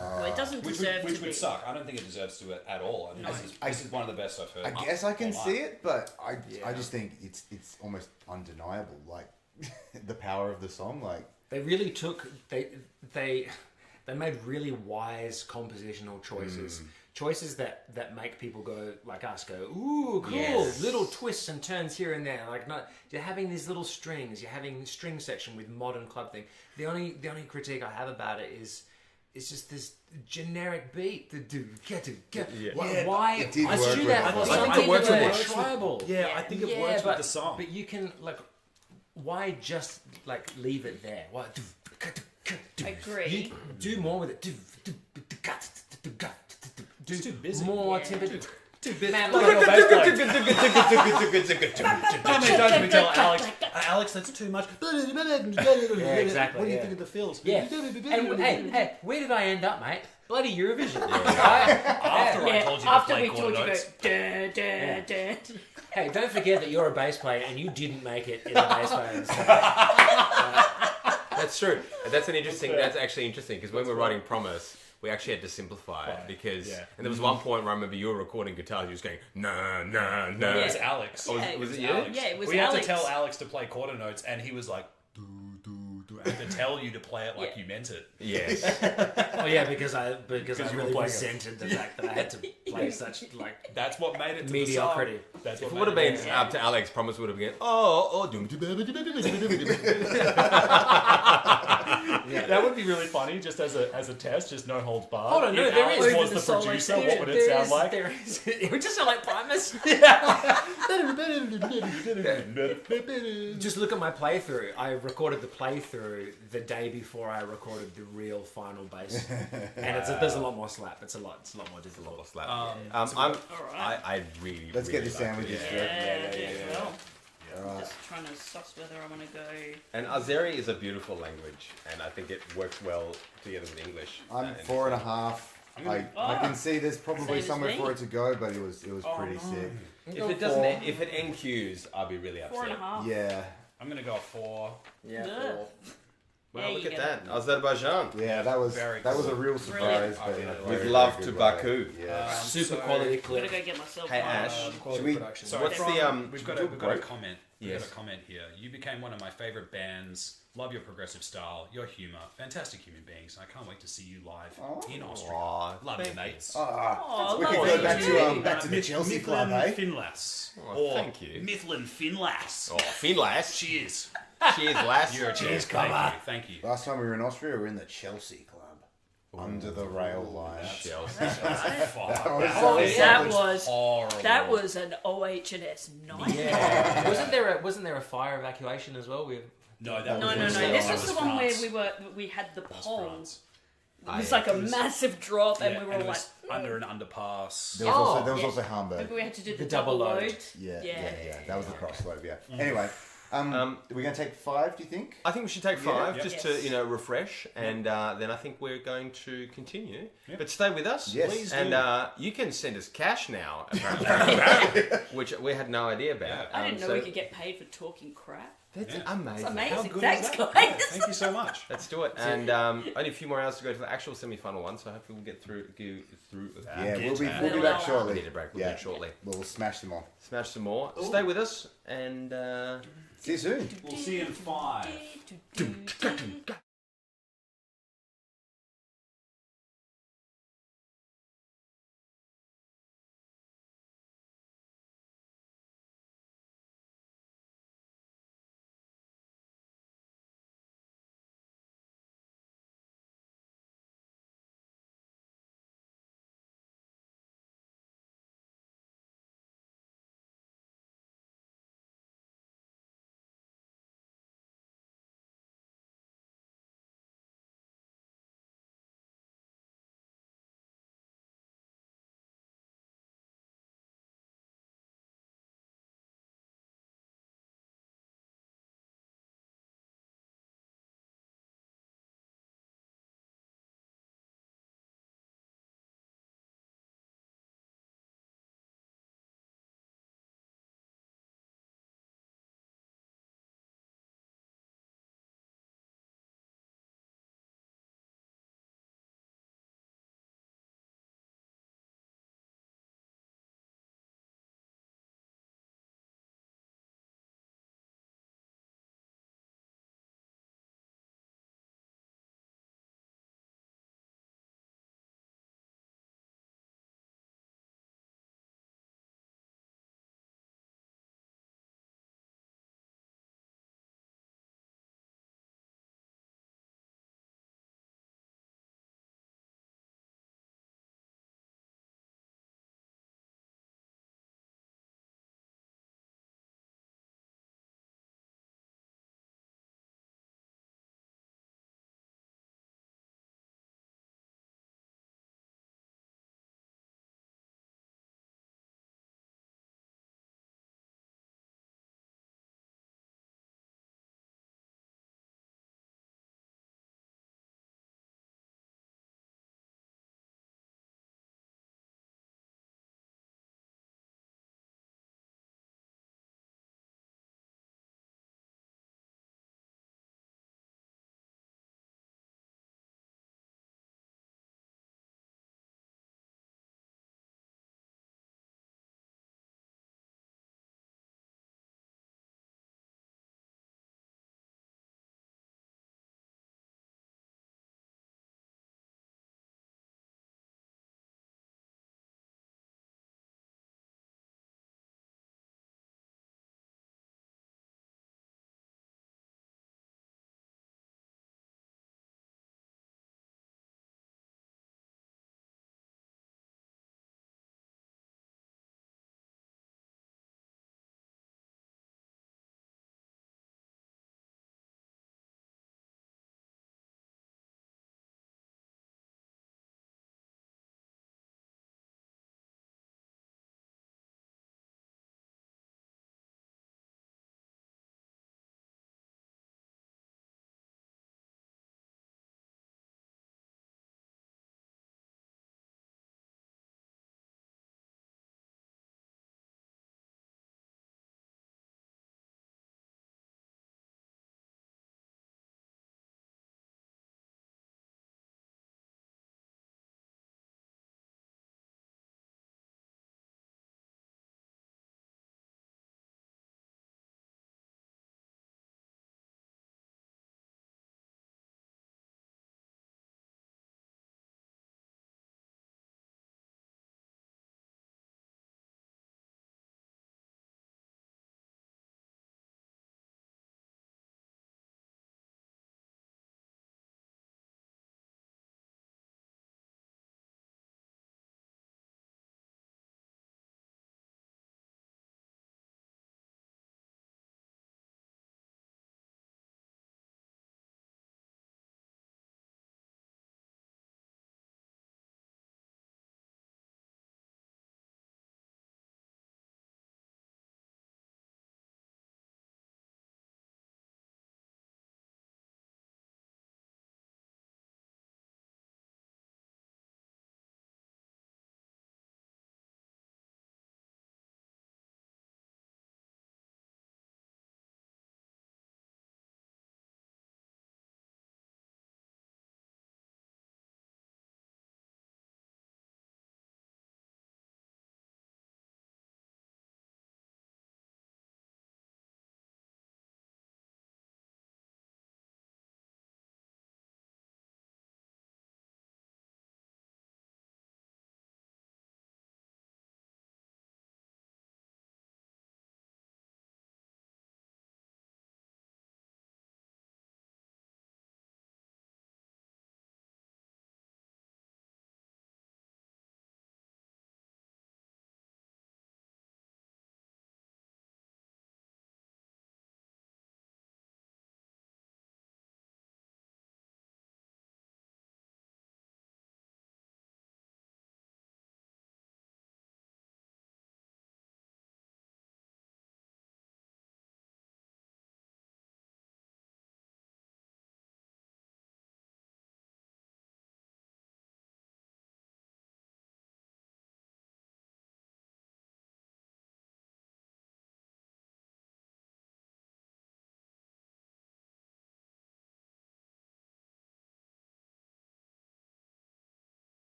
Well, it doesn't Which deserve would to be. suck. I don't think it deserves to at all. I mean, this is one of the best I've heard. I guess I can all see night. it, but I Yeah. just think it's almost undeniable. Like the power of the song. Like They really took they made really wise compositional choices. Choices that make people go like us go, ooh, cool, Yes. little twists and turns here and there. Like not you're having these little strings, you're having string section with modern club thing. The only critique I have about it is it's just this generic beat. The do get to get. Yeah. Why? It did I work see with that. the I song. think it works It with works tribal. Yeah, I think it works with the song. But you can like, why just like leave it there? Why? Agree. You do more with it. Do It's too busy. more Yeah. tempo. Too busy. Man, Look look at at your bass player. How many times do we tell Alex, Alex, that's too much. exactly, What do you yeah. think of the fills? Yeah. And hey, where did I end up, mate? Bloody Eurovision. After I told you to after play we quarter told you notes. to go, duh. Hey, don't forget that you're a bass player and you didn't make it in the bass players. That's true. That's That's actually interesting because when we were writing Promise, we actually had to simplify it because. Yeah. And there was one point where I remember you were recording guitars. You was going no, no, no. It was Alex. Oh, Yeah, was it you? Alex. Yeah, it was we Alex. had to tell Alex to play quarter notes, and he was like, do, do, do. I had to tell you to play it like Yeah. you meant it. Yes. Oh yeah, because I you were really playing it. resented the fact that I had to play such like That's what made it to mediocrity. the song. That's If what it would have made been it. up to Alex, Promise would have been oh, doom. That would be really funny, just as a test, just no holds barred. Hold on, no, If there Alex is. was the Solo producer, there- what would it there sound is- like? There is. It would just sound like Primus. Just look at my playthrough. I recorded the playthrough the day before I recorded the real final bass, and there's a lot more slap. It's a lot more difficult. Slap. Alright. I really. let's really get the like sandwiches. it. Yeah. Well, Alright. just trying to suss whether I want to go. And Azeri is a beautiful language, and I think it works well together with English. I'm And- 4.5. I can see there's probably Same as somewhere me. for it to go, but it was pretty sick. If it NQs, I'll be really upset. 4.5. Yeah, I'm going to go 4. Yeah. Ugh. Wow, Yeah, look you at get that, Azerbaijan. yeah, that was Very a cool. real surprise. But in a With very, love very to good Baku. way. Yeah. Super So- quality I'm clip. gonna go get myself. Hey, one. Ash. Quality Should we- production. So What's from- the, We've got do a a comment. quote? We've Yes. got a comment here. You became one of my favorite bands. Love your progressive style, your humour, fantastic human beings. I can't wait to see you live in Austria. Aw, Love you, thank mates. Oh, we could lovely. go back to the Chelsea club, eh? Finlass. Oh, or thank you. Mifflin Finlass. Oh, Finlass. Cheers. Cheers, lass. You're a cheers. Thank you. Last time we were in Austria, we were in the Chelsea club. Under the Rail line. Chelsea. That was an OH&S nightmare. Yeah. wasn't there a fire evacuation as well? No, No. This was the one where we had the pole. France. It was like a massive drop, and we were all like under an underpass. There was also Hamburg. maybe we had to do the double double load. load. Yeah. That was the crossload. Yeah. Anyway, are we going to take 5? Do you think? I think we should take 5 Yeah. just Yes. to refresh, and then I think we're going to continue. But stay with us, Yes. please. And you can send us cash now, apparently, which we had no idea about. I didn't know we could get paid for talking crap. That's It's amazing. amazing. good Thanks, is that? guys. Thank you so much. Let's do it. And only a few more hours to go to the actual semi-final one, so hopefully we'll get through. Yeah, we'll be back We'll shortly. need a break. We'll do it shortly. We'll smash them all. Smash some more. Stay with us, and See you soon. We'll see you in 5.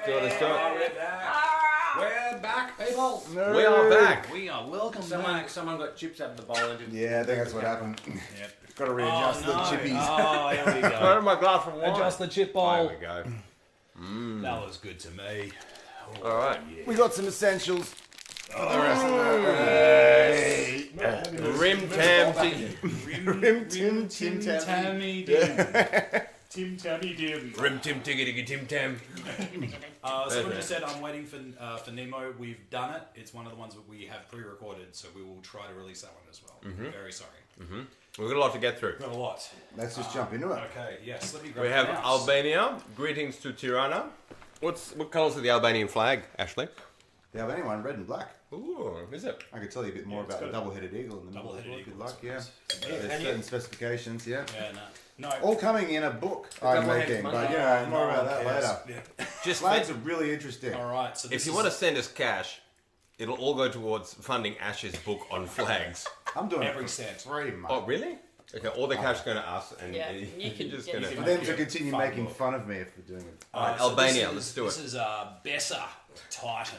do it. Let's do it. We're back. We're back, people. We are back. We are welcome back. Someone got chips out of the bowl and didn't. Yeah, I think that's what happened. Yep. Got to readjust the chippies. Oh, here we Where go. my glass of wine? Adjust the chip There bowl. we go. That was good to me. All right. We got some essentials for the rest of the Rim tam Rim Tim Tim Tam. Tammy Dim. Tim Tammy Dim. Rim tim tiggity tim tam. Someone just said I'm waiting for Nemo. We've done it. It's one of the ones that we have pre-recorded, so we will try to release that one as well. Very sorry. We've got a lot to get through. Got a lot. Let's just jump into it. Okay, yes. Let me grab We have the mouse. Albania. Greetings to Tirana. What colours are the Albanian flag, Ashley? The Albanian one, red and black. Ooh, is it? I could tell you a bit more it's about the got a double-headed eagle in the middle. double-headed If you'd eagle, like, yeah. Yeah, There's certain specifications, yeah. Yeah, no. All coming in a book I'm double-headed making, monkey. but yeah, more No about one that cares. later. Yeah. Just Flags are really interesting. All right. So this if you is, want to send us cash, it'll all go towards funding Ash's book on flags. I'm doing Every it for cent. free, mate. Oh, really? Okay, all the cash going to us, and Yeah, you're you can just get going it. For to. them to continue Fun making book. fun of me if we're doing it. Alright, so Albania, this let's do This it. is Bessa Titan.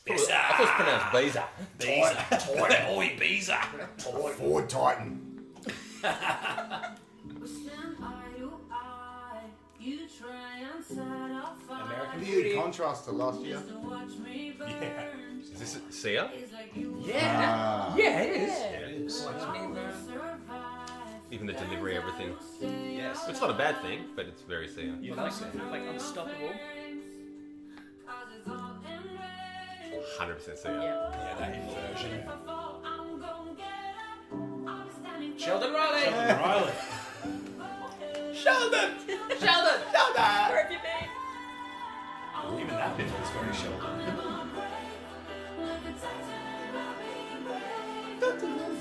I thought it's pronounced Beza. Titan. Oi, Beza. Ford Titan. American Weird Beauty. contrast to last year. Is this Sia? Yeah. Yeah, it is. It is. Even the delivery, everything. Yes. It's not a bad thing, but it's very Sia. You like it? Like unstoppable. 100% Sia. Yeah. Yeah, that inversion. Sheldon Riley. Riley. Sheldon. Sheldon. Sheldon. Where have you been? Even that bit was very Sheldon.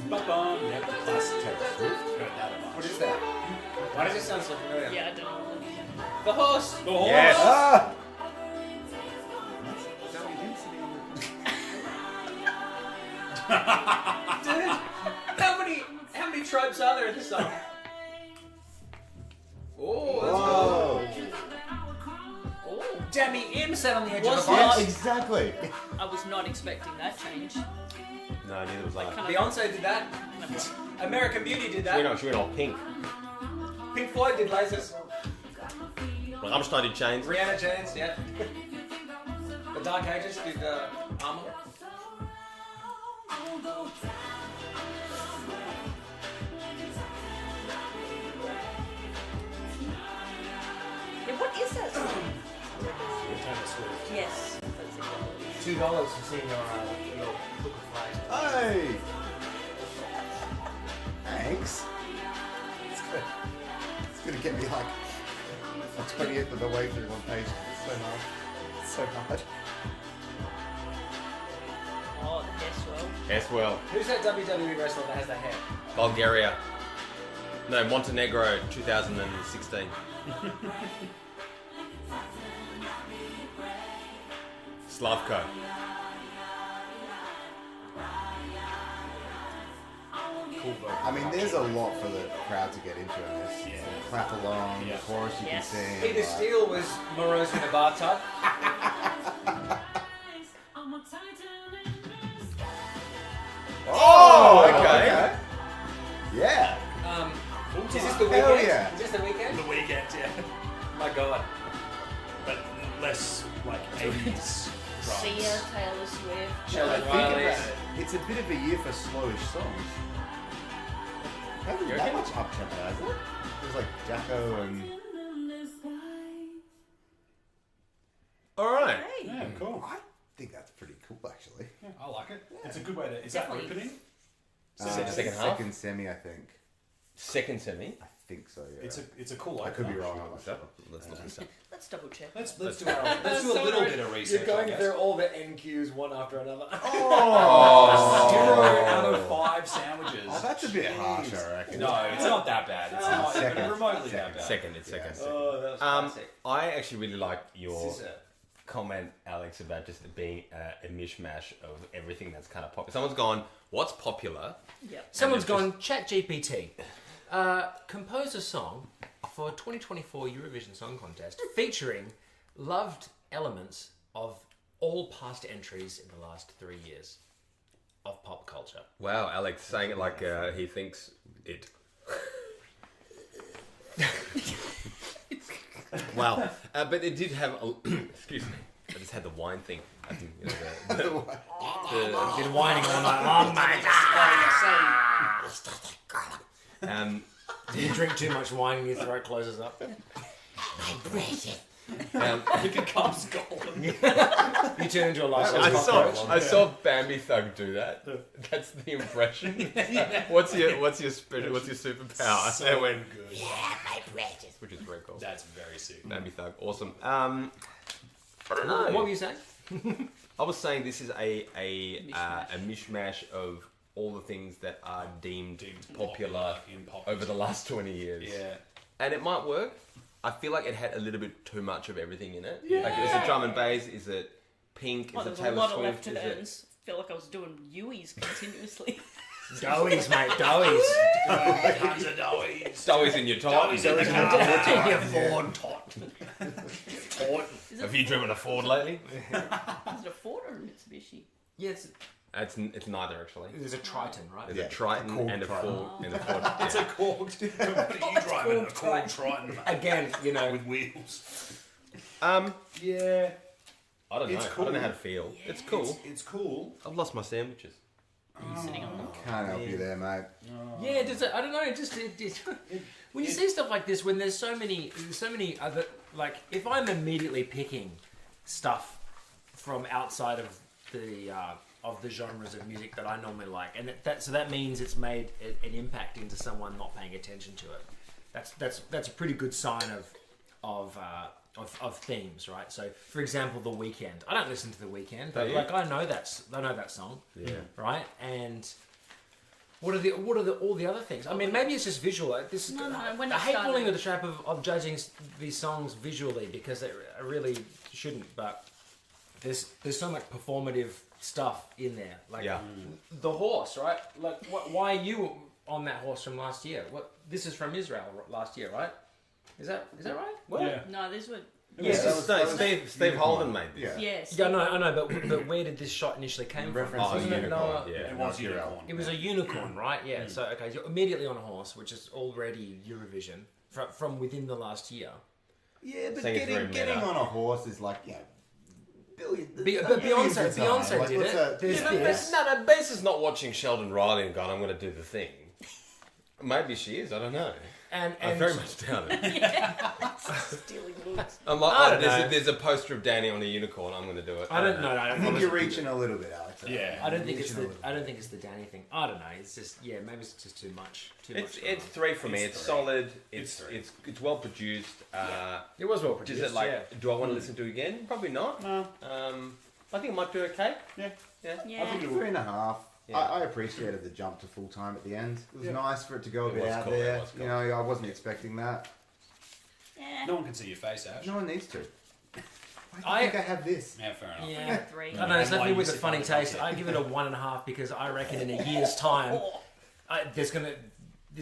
Ba-bum. Yep, classic Taylor Swift. Heard that a bunch. What is that? Why does it sound so familiar? Yeah, I don't know. The horse. The horse. Yes. Ah! Dude, how many tropes are there in this song? Oh, Whoa. oh. Jamie M sat on the edge Was of the not- box. Exactly. I was not expecting that change. No, neither was I. Kind of, Beyonce did that. kind of, American Beauty did She that. went all pink. Pink Floyd did lasers. Rammstein did chains. Rihanna James, yeah. The Dark Ages did armor. yeah, what is that song? Taylor Swift. Yes. That's exactly. $2 to see your book of flags. Hey. Thanks. It's gonna get me like a 20th of the way through one page. It's so hard. It's so hard. Oh, yes, well. Yes, well. Who's that WWE wrestler that has that hair? Bulgaria. No, Montenegro, 2016. Slavko. Cool vote. I mean, there's a lot for the crowd to get into in this. Yeah. Clap along, Yeah. the chorus you Yes. can sing. Peter like- Steele was morose in a bathtub. Oh, okay. Yeah. Is this the Hell weekend? yeah. Is this the weekend? The Weekend, yeah. My God. But less like 80s drums. Sia, Taylor Swift. Sheldon Think Riley. about it. It's a bit of a year for slowish songs. Hasn't You that reckon? much up tempo, has it? There's like Jacko and. All right. Hey. Yeah, cool. I think that's pretty cool, actually. Yeah, I like it. It's a good way to. Is Definitely. that opening? Second half? Second semi, I think. Second semi. I think so, yeah. It's a cool. I could be opener. wrong. I'm not sure. Let's look this up. Let's double check. Let's do a little bit of research. You're going I guess. through all the NQs one after another. Oh. 0 out of 5 sandwiches. Oh, that's a bit harsh, I reckon. No, it's not that bad. It's not even Second. remotely that bad. Second, it's second. Oh, that was Um, classic. I actually really like your Scissor. comment, Alex, about just being a mishmash of everything that's kind of popular. Someone's gone, what's popular? Yep. Someone's And gone, ChatGPT. Compose a song for 2024 Eurovision Song Contest featuring loved elements of all past entries in the last 3 years of pop culture. Wow, Alex saying it like he thinks it. Wow, but it did have. Excuse me, I just had the wine thing. I think Been whining all night long, mate. You drink too much wine and your throat closes up. It becomes golden. You turn into a life-size cockroach. I saw Bambi Thug do that. That's the impression. What's your superpower? So It went, good. which is very cool. That's very sick. Bambi Thug, awesome. I don't know. What were you saying? I was saying this is a mishmash of all the things that are deemed popular in pop over the last 20 years. Yeah. And it might work. I feel like it had a little bit too much of everything in it. Yeah. Like, is it drum and bass? Is it Pink? Well, Is there it was a Taylor lot of Swift? left Is it... turns. I feel like I was doing Uis continuously. Doughies, mate, doughies. Tons of doughies. Stowie's in your top. Doughies in the car. Your Ford tot. Have you driven a Ford lately? Is it a Ford or an Mitsubishi? Yes, It's neither, actually. there's a Triton, right? There's Yeah, a Triton a Korg and a Triton. Ford. And a Ford. It's a Korg. What are you driving? A Korg Triton Again, you know, with wheels. Yeah. I don't know. It's I cool. don't know how to feel. It's cool. It's cool. I've lost my sandwiches. Sitting on Can't help you there, mate. yeah, does it, I don't know. It just when you see stuff like this, when there's so many other, like, if I'm immediately picking stuff from outside of the genres of music that I normally like, and that means it's made an impact into someone not paying attention to it. That's a pretty good sign of themes, right? So, for example, The Weeknd. I don't listen to The Weeknd, but like I know that song, Yeah. right? And what are all the other things? I mean, maybe it's just visual. when I it hate started- falling into the trap of judging these songs visually because I really shouldn't. But there's so much performative stuff in there. Like the horse, right? Like, why are you on that horse from last year? This is from Israel last year, right? Is that right? What? Yeah. No, these were. Yeah, Steve Holden made this. Yeah. Yes. Yeah, I know, but where did this shot initially came from? Referencing Wasn't it? unicorn. Yeah. It was unicorn. It was a unicorn, right? Yeah. So okay, you're immediately on a horse, which is already Eurovision from within the last year. Yeah, but Saying it's very getting meta. on a horse is like, billions. But Beyonce did it. There's this. No, Bass is not watching Sheldon Riley and going, I'm going to do the thing. Maybe she is, I don't know. And I very much doubt it. Stealing looks. I'm like, I don't know. there's a poster of Danny on a unicorn, I'm going to do it. I don't know. I think you're reaching a little bit, Alex. Yeah. I don't think it's the Danny thing. I don't know. It's just maybe it's just too much. It's 3 for me. It's three. solid. It's three. It's well produced. It was well Does produced. it like? Do I want to listen to it again? Probably not. No. I think it might do okay. Yeah. Yeah. Yeah. I think 3.5. Yeah. I appreciated the jump to full time at the end. It was nice for it to go a It bit was out cool, it there. was cool. You know, I wasn't expecting that. Yeah. No one can see your face, Ash. No one needs to. Why do I- you think I have this? Yeah, fair enough. Yeah. 3. I know, it's Why definitely you with a sit funny by the taste. bucket. I give it a 1.5 because I reckon in a year's time, this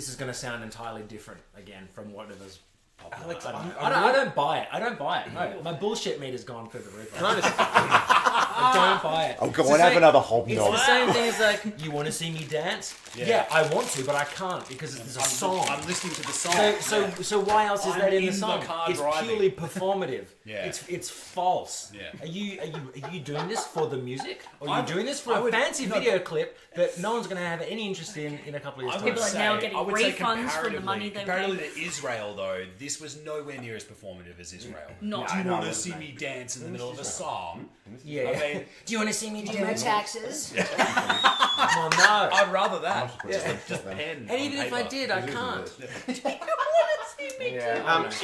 is gonna sound entirely different again from whatever's popular. Alex, I don't buy it. I don't buy it. No, my bullshit meter's gone through the roof. Can I just, I don't buy it. Oh, go It's on, the have same- another It's hobnob. the same thing as like, you want to see me dance? Yeah, I want to, but I can't because there's a song. I'm listening to the song. So why else is I'm that in the in the song? car It's driving. purely performative. Yeah. It's false. Yeah. Are you doing this for the music, or are I you doing this for I a would- fancy no, video clip that no one's going to have any interest in a couple of years' time? People are now getting refunds for the money they comparatively paid. to Israel, though, this was nowhere near as performative as Israel. Not. Do you want to see me dance in the middle of a song? Yeah. I mean, Do you want to see me do my taxes? Come on, no. I'd rather that. Just Pen And even on if I paper. did, I can't.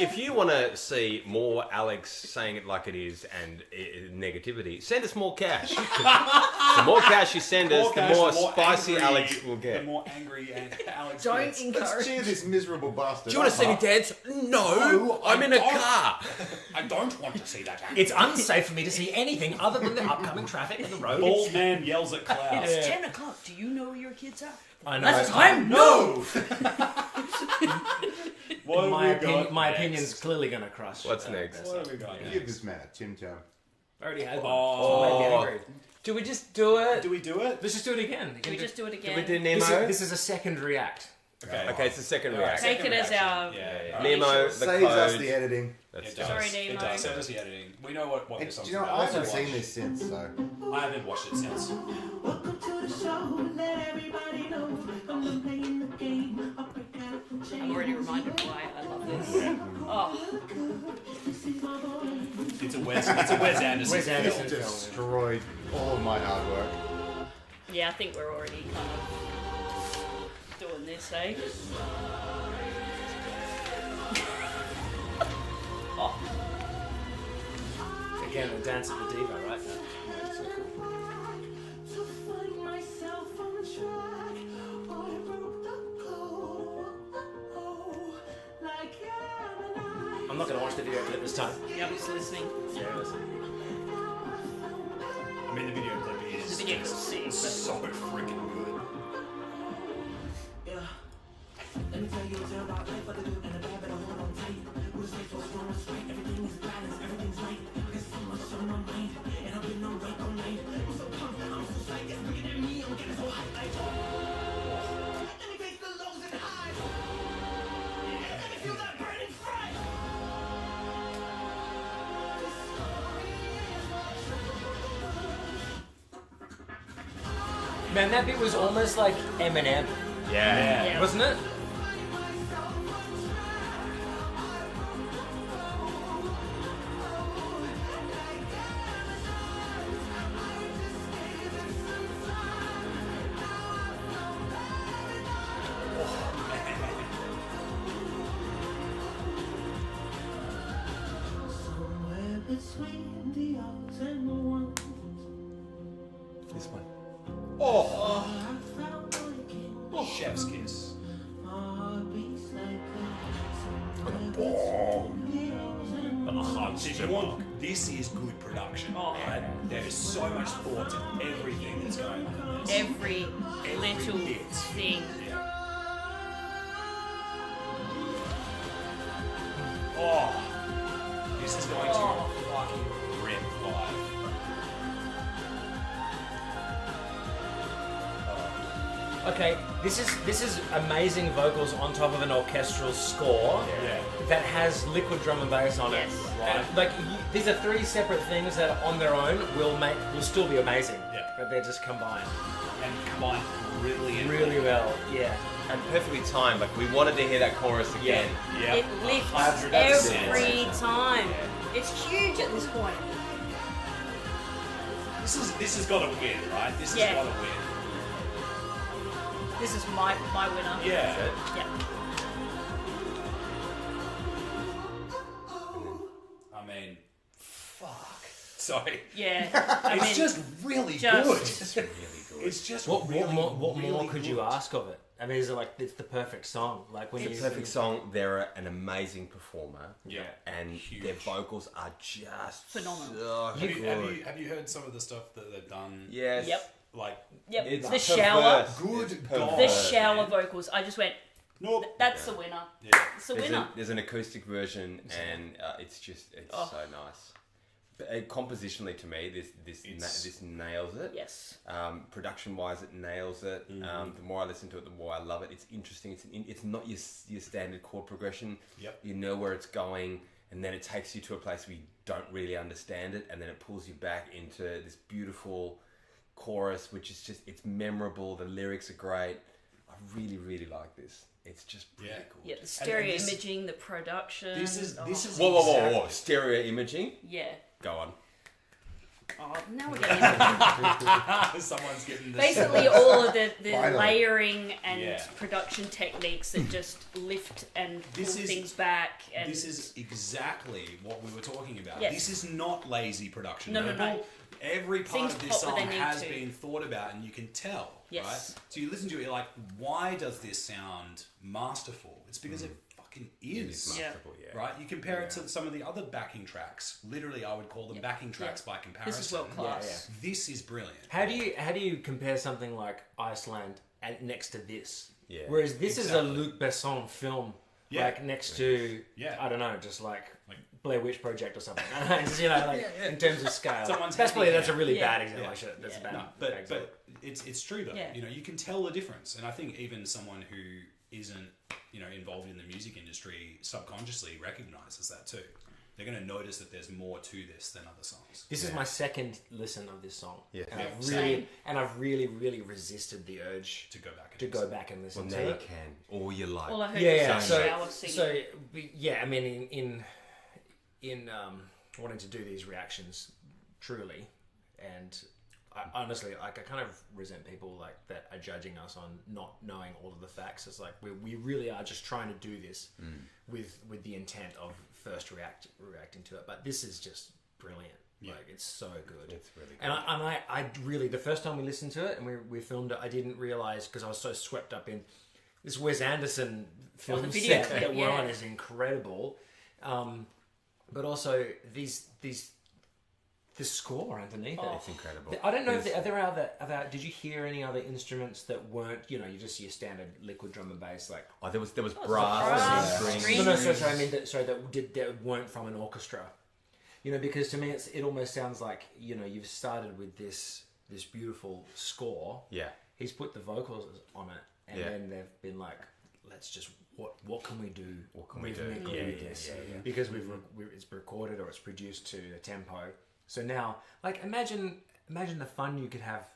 if you want to see more Alex saying it like it is and negativity, send us more cash. The more cash you send us, the more spicy angry- Alex will The get. more angry Alex Don't gets. Let's encourage. cheer this miserable bastard. Do you want to see me dance? No, I'm in a car. I don't want to see that happen. It's unsafe for me to see anything other than the upcoming traffic in the road. Bald man yells at clouds. It's 10 o'clock. Do you know where your kids are? I know. That's time. No. What In my are we got my next? opinion's clearly going to crush. What's next? best What song. have we got Give next? this man a chim cham. I already had one. Oh. So it made me angry. Do we just do it? Do we do it? Let's just do it again. Can we just do it Do again? we do This Nemo? is a secondary act. Okay. Okay, it's the second react. Take it as our... Yeah. Nemo, the Saves us code. the editing. Let's It do does. Sorry, It Nemo. does. Save us the editing. We know what And, this do song's you know, about. I haven't Let's seen watch. this since, so I haven't watched it since. Welcome to the show, let everybody know I'm playing the game. I'll break out the chain. I'm already reminded why I love this. Oh, This is my boy. It's a Wes Anderson. Wes Anderson film. film. destroyed all of my hard work. yeah, I think we're already kind of doing this, eh? Oh, Again, the dance of the diva, right? To find myself on track, I broke the code. Like alumni. I'm not going to watch the video clip this time. yeah, I'm just listening. Yeah, listen. I mean, the video clip is The video clip's just sick, but- so freaking good. Yeah. Let me tell you a tale about life, but the good and the bad, but I hold on tight. Who's right, what's wrong, what's right? Everything is balance, everything's right. There's so much on my mind, and I've been on right all night. I'm so pumped, I'm so psyched, it's bigger than me, I'm getting so hyped like Let me face the lows and highs. Let me feel that burning fire. This story is my truth. Man, that bit was almost like Eminem, Yeah. Yeah. wasn't it? Somewhere between the odds and the ones, This one. I found one again. Chef's kiss. My heart beats like somewhere between the odds and the ones. If you want, this is good production. Oh. Right? There is so much thought to everything that's going on. in this. Every little bit. thing. Oh, this is going to fucking rip live. Okay, this is amazing vocals on top of an orchestral score Yeah. that has liquid drum and bass on Yes. it. Right. And, like these are three separate things that on their own will still be amazing. Yeah. But they're just combined And combined brilliantly. really well. Yeah. And perfectly timed. Like, we wanted to hear that chorus again. Yeah. It lifts 100%. every time. It's huge at this point. This has got to win, right? This has Yeah. got to win. This is my winner. Yeah. Yeah. I mean, fuck. Sorry. Yeah. I It's mean, just really just- good. It's really good. It's just What really, more really could you good. ask of it? I mean, is it like it's the perfect song? Like when It's you a perfect song. They're an amazing performer. Yeah. And Huge. their vocals are just Phenomenal. so Have you, good. have you heard some of the stuff that they've done? Yes. Yep. Like, Yep. It's The shower. perverse. Good It's God. The perverse. shower vocals. I just went, nope. that's the winner. Yeah. It's the There's, winner. there's an acoustic version, and it's Oh. so nice. But, compositionally, to me, this nails it. Yes. Production wise, it nails it. The more I listen to it, the more I love it. It's interesting. It's not your standard chord progression. Yep. You know where it's going, and then it takes you to a place where you don't really understand it, and then it pulls you back into this beautiful chorus, which is just, it's memorable. The lyrics are great. I really, really like this. It's just really Yeah. good. Yeah, the stereo this- imaging, the production. This is Whoa! Stereo imaging. Yeah. Go on. Oh, now we're getting into Someone's getting this. basically all of the Finally. layering and Yeah. production techniques that just lift and pull This is- things back. And This is exactly what we were talking about. Yes. This is not lazy production. No. Every part Things of this pop where song they need has to. been thought about, and you can tell. Yes. Right? So you listen to it, you're like, why does this sound masterful? It's because it fucking is. Yeah. Masterful, yeah. Right? You compare it to some of the other backing tracks. Literally, I would call them backing tracks by comparison. This is world class. This is brilliant. How do you compare something like Iceland next to this? Yeah. Whereas this is a Exactly. Luc Besson film Yeah. like next to Yeah. I don't know, just like Like- Blair Witch Project or something. It's, you know, like in terms of scale. Someone's That's probably happy that's a really Yeah. bad example. Yeah. I should, that's a Yeah. bad. No, bad but example. it's true though. Yeah. You know, you can tell the difference, and I think even someone who isn't involved in the music industry subconsciously recognizes that too. They're going to notice that there's more to this than other songs. This is my second listen of this song. Yeah. And I've Same. really really resisted the urge To go back and to go back and listen Well, to now you it. can. All you like. All I heard Yeah, was so the shower singing. I mean, in wanting to do these reactions truly, and I, honestly, like I kind of resent people like that are judging us on not knowing all of the facts. It's like we really are just trying to do this with the intent of first reacting to it. But this is just brilliant. Yeah. Like it's so good. It's really good. And I really, the first time we listened to it and we filmed it, I didn't realize because I was so swept up in this Wes Anderson film the video set clip, that we're yeah. on is incredible. But also the score underneath it. It's incredible. I don't know if are there other. Did you hear any other instruments that weren't you just your standard liquid drum and bass like? Oh, there was brass brass, and strings. strings. No, sorry. I mean that weren't from an orchestra. Because to me it almost sounds like you've started with this beautiful score. Yeah. He's put the vocals on it, and Yeah. then they've been like, let's just what can we do? What can we do? rhythmically Yeah, with yeah, this? yeah. Because it's recorded or it's produced to a tempo. So now, like, imagine the fun you could have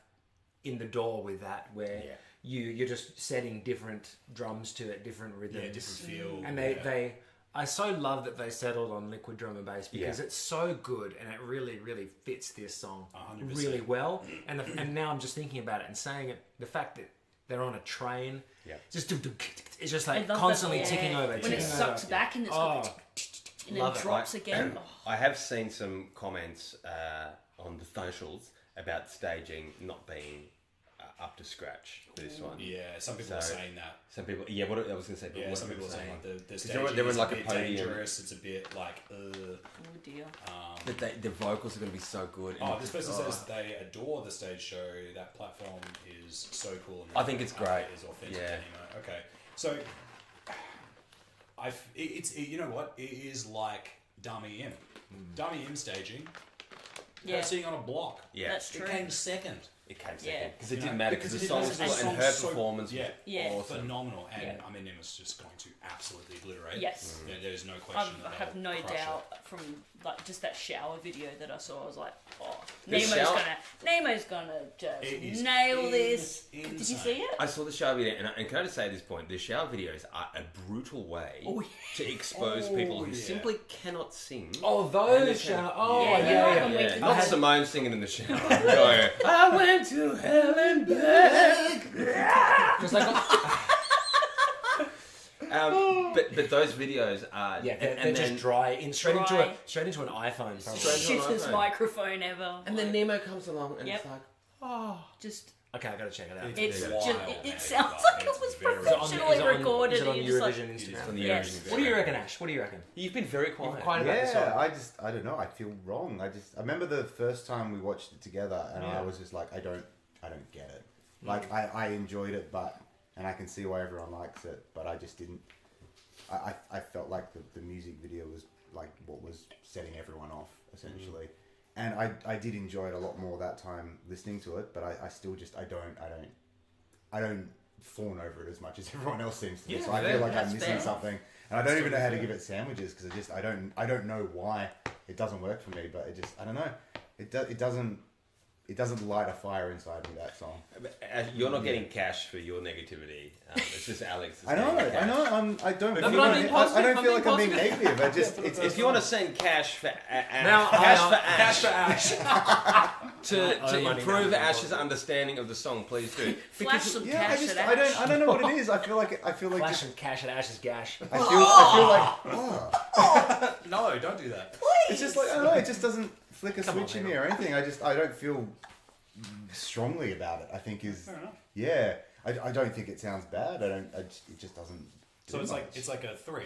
in the door with that, where you're just setting different drums to it, different rhythms, Yeah, different feel. and I so love that they settled on liquid drum and bass because Yeah. it's so good and it really, really fits this song 100%. really well. And now I'm just thinking about it and saying it, the fact that they're on a train, it's just I like love constantly that, ticking over. when it ticking sucks over. back and it's got and then love it. drops again. Oh. I have seen some comments on the socials about staging not being up to scratch for this one. Yeah, some people are saying that. Some people, what I was going to say. But Yeah, what some are people are saying like the they're staging in is like a a bit podium. dangerous. It's a bit like, Oh dear. But the vocals are going to be so good. and- this person says they adore the stage show. That platform is so cool. And I think it's great. It's authentic. Yeah. Anyway. Okay, so you know what? It is like Dummy M. Dummy M staging. Yeah. Her sitting on a block. Yeah. That's true. It came second. It came Yeah. second because it You didn't know, matter because the it song doesn't- was the good and song's her so- performance yeah, was Yeah. awesome. phenomenal, and Yeah. Emma's just going to absolutely obliterate. Yes. There's no question. I that have they'll no crush it. doubt from like just that shower video that I saw. I was like, oh, This Nemo's gonna just It is nail this. insane. Did you see it? I saw the shower video, and can I just say at this point, the shower videos are a brutal way Oh, yeah. to expose people who yeah. simply cannot sing. Oh, And those they shower. can- Oh, Yeah, yeah, you like yeah. them Yeah, with- not Simone singing in the shower. Going, I went to hell and back. Because they got, But those videos are they're just dry in straight into Dry. straight into an iPhone. Probably. Straight into an Shittest iPhone. microphone ever. And then Nemo comes along and Yep. it's like, Just Okay, I gotta check it out. it's wild, just man. it sounds like it It's was very- professionally Is it on recorded. Is it on and you're just Eurovision like, Instagram? on the Yes. Eurovision. What do you reckon, Ash? What do you reckon? You've been very quiet. You've quiet about the Yeah, song. I don't know. I feel wrong. I remember the first time we watched it together, and I was just like, I don't get it. Like I enjoyed it, and I can see why everyone likes it, but I just didn't. I felt like the music video was like what was setting everyone off essentially, and I did enjoy it a lot more that time listening to it, but I still just I don't fawn over it as much as everyone else seems to. So I feel like I'm that's missing fair. something, and I don't even know how to give it sandwiches because I don't know why it doesn't work for me, but I don't know. It doesn't light a fire inside me, that song. You're not getting cash for your negativity. It's just Alex. I know. I don't No, feel but I'm being like, I don't positive, feel I'm like I'm being being negative. I just If you want to send cash for Cash for Ash. to money improve now. Ash's understanding of the song, please do. flash some yeah, cash at I Ash. don't know what it is. I feel like Flash just, some cash at Ash's gash. I feel like No, don't do that. it's just like I don't know. It just doesn't flick a switch in me or anything. I don't feel strongly about it. I think is Fair enough. yeah. I don't think it sounds bad. It just doesn't. So do it's much. like a 3.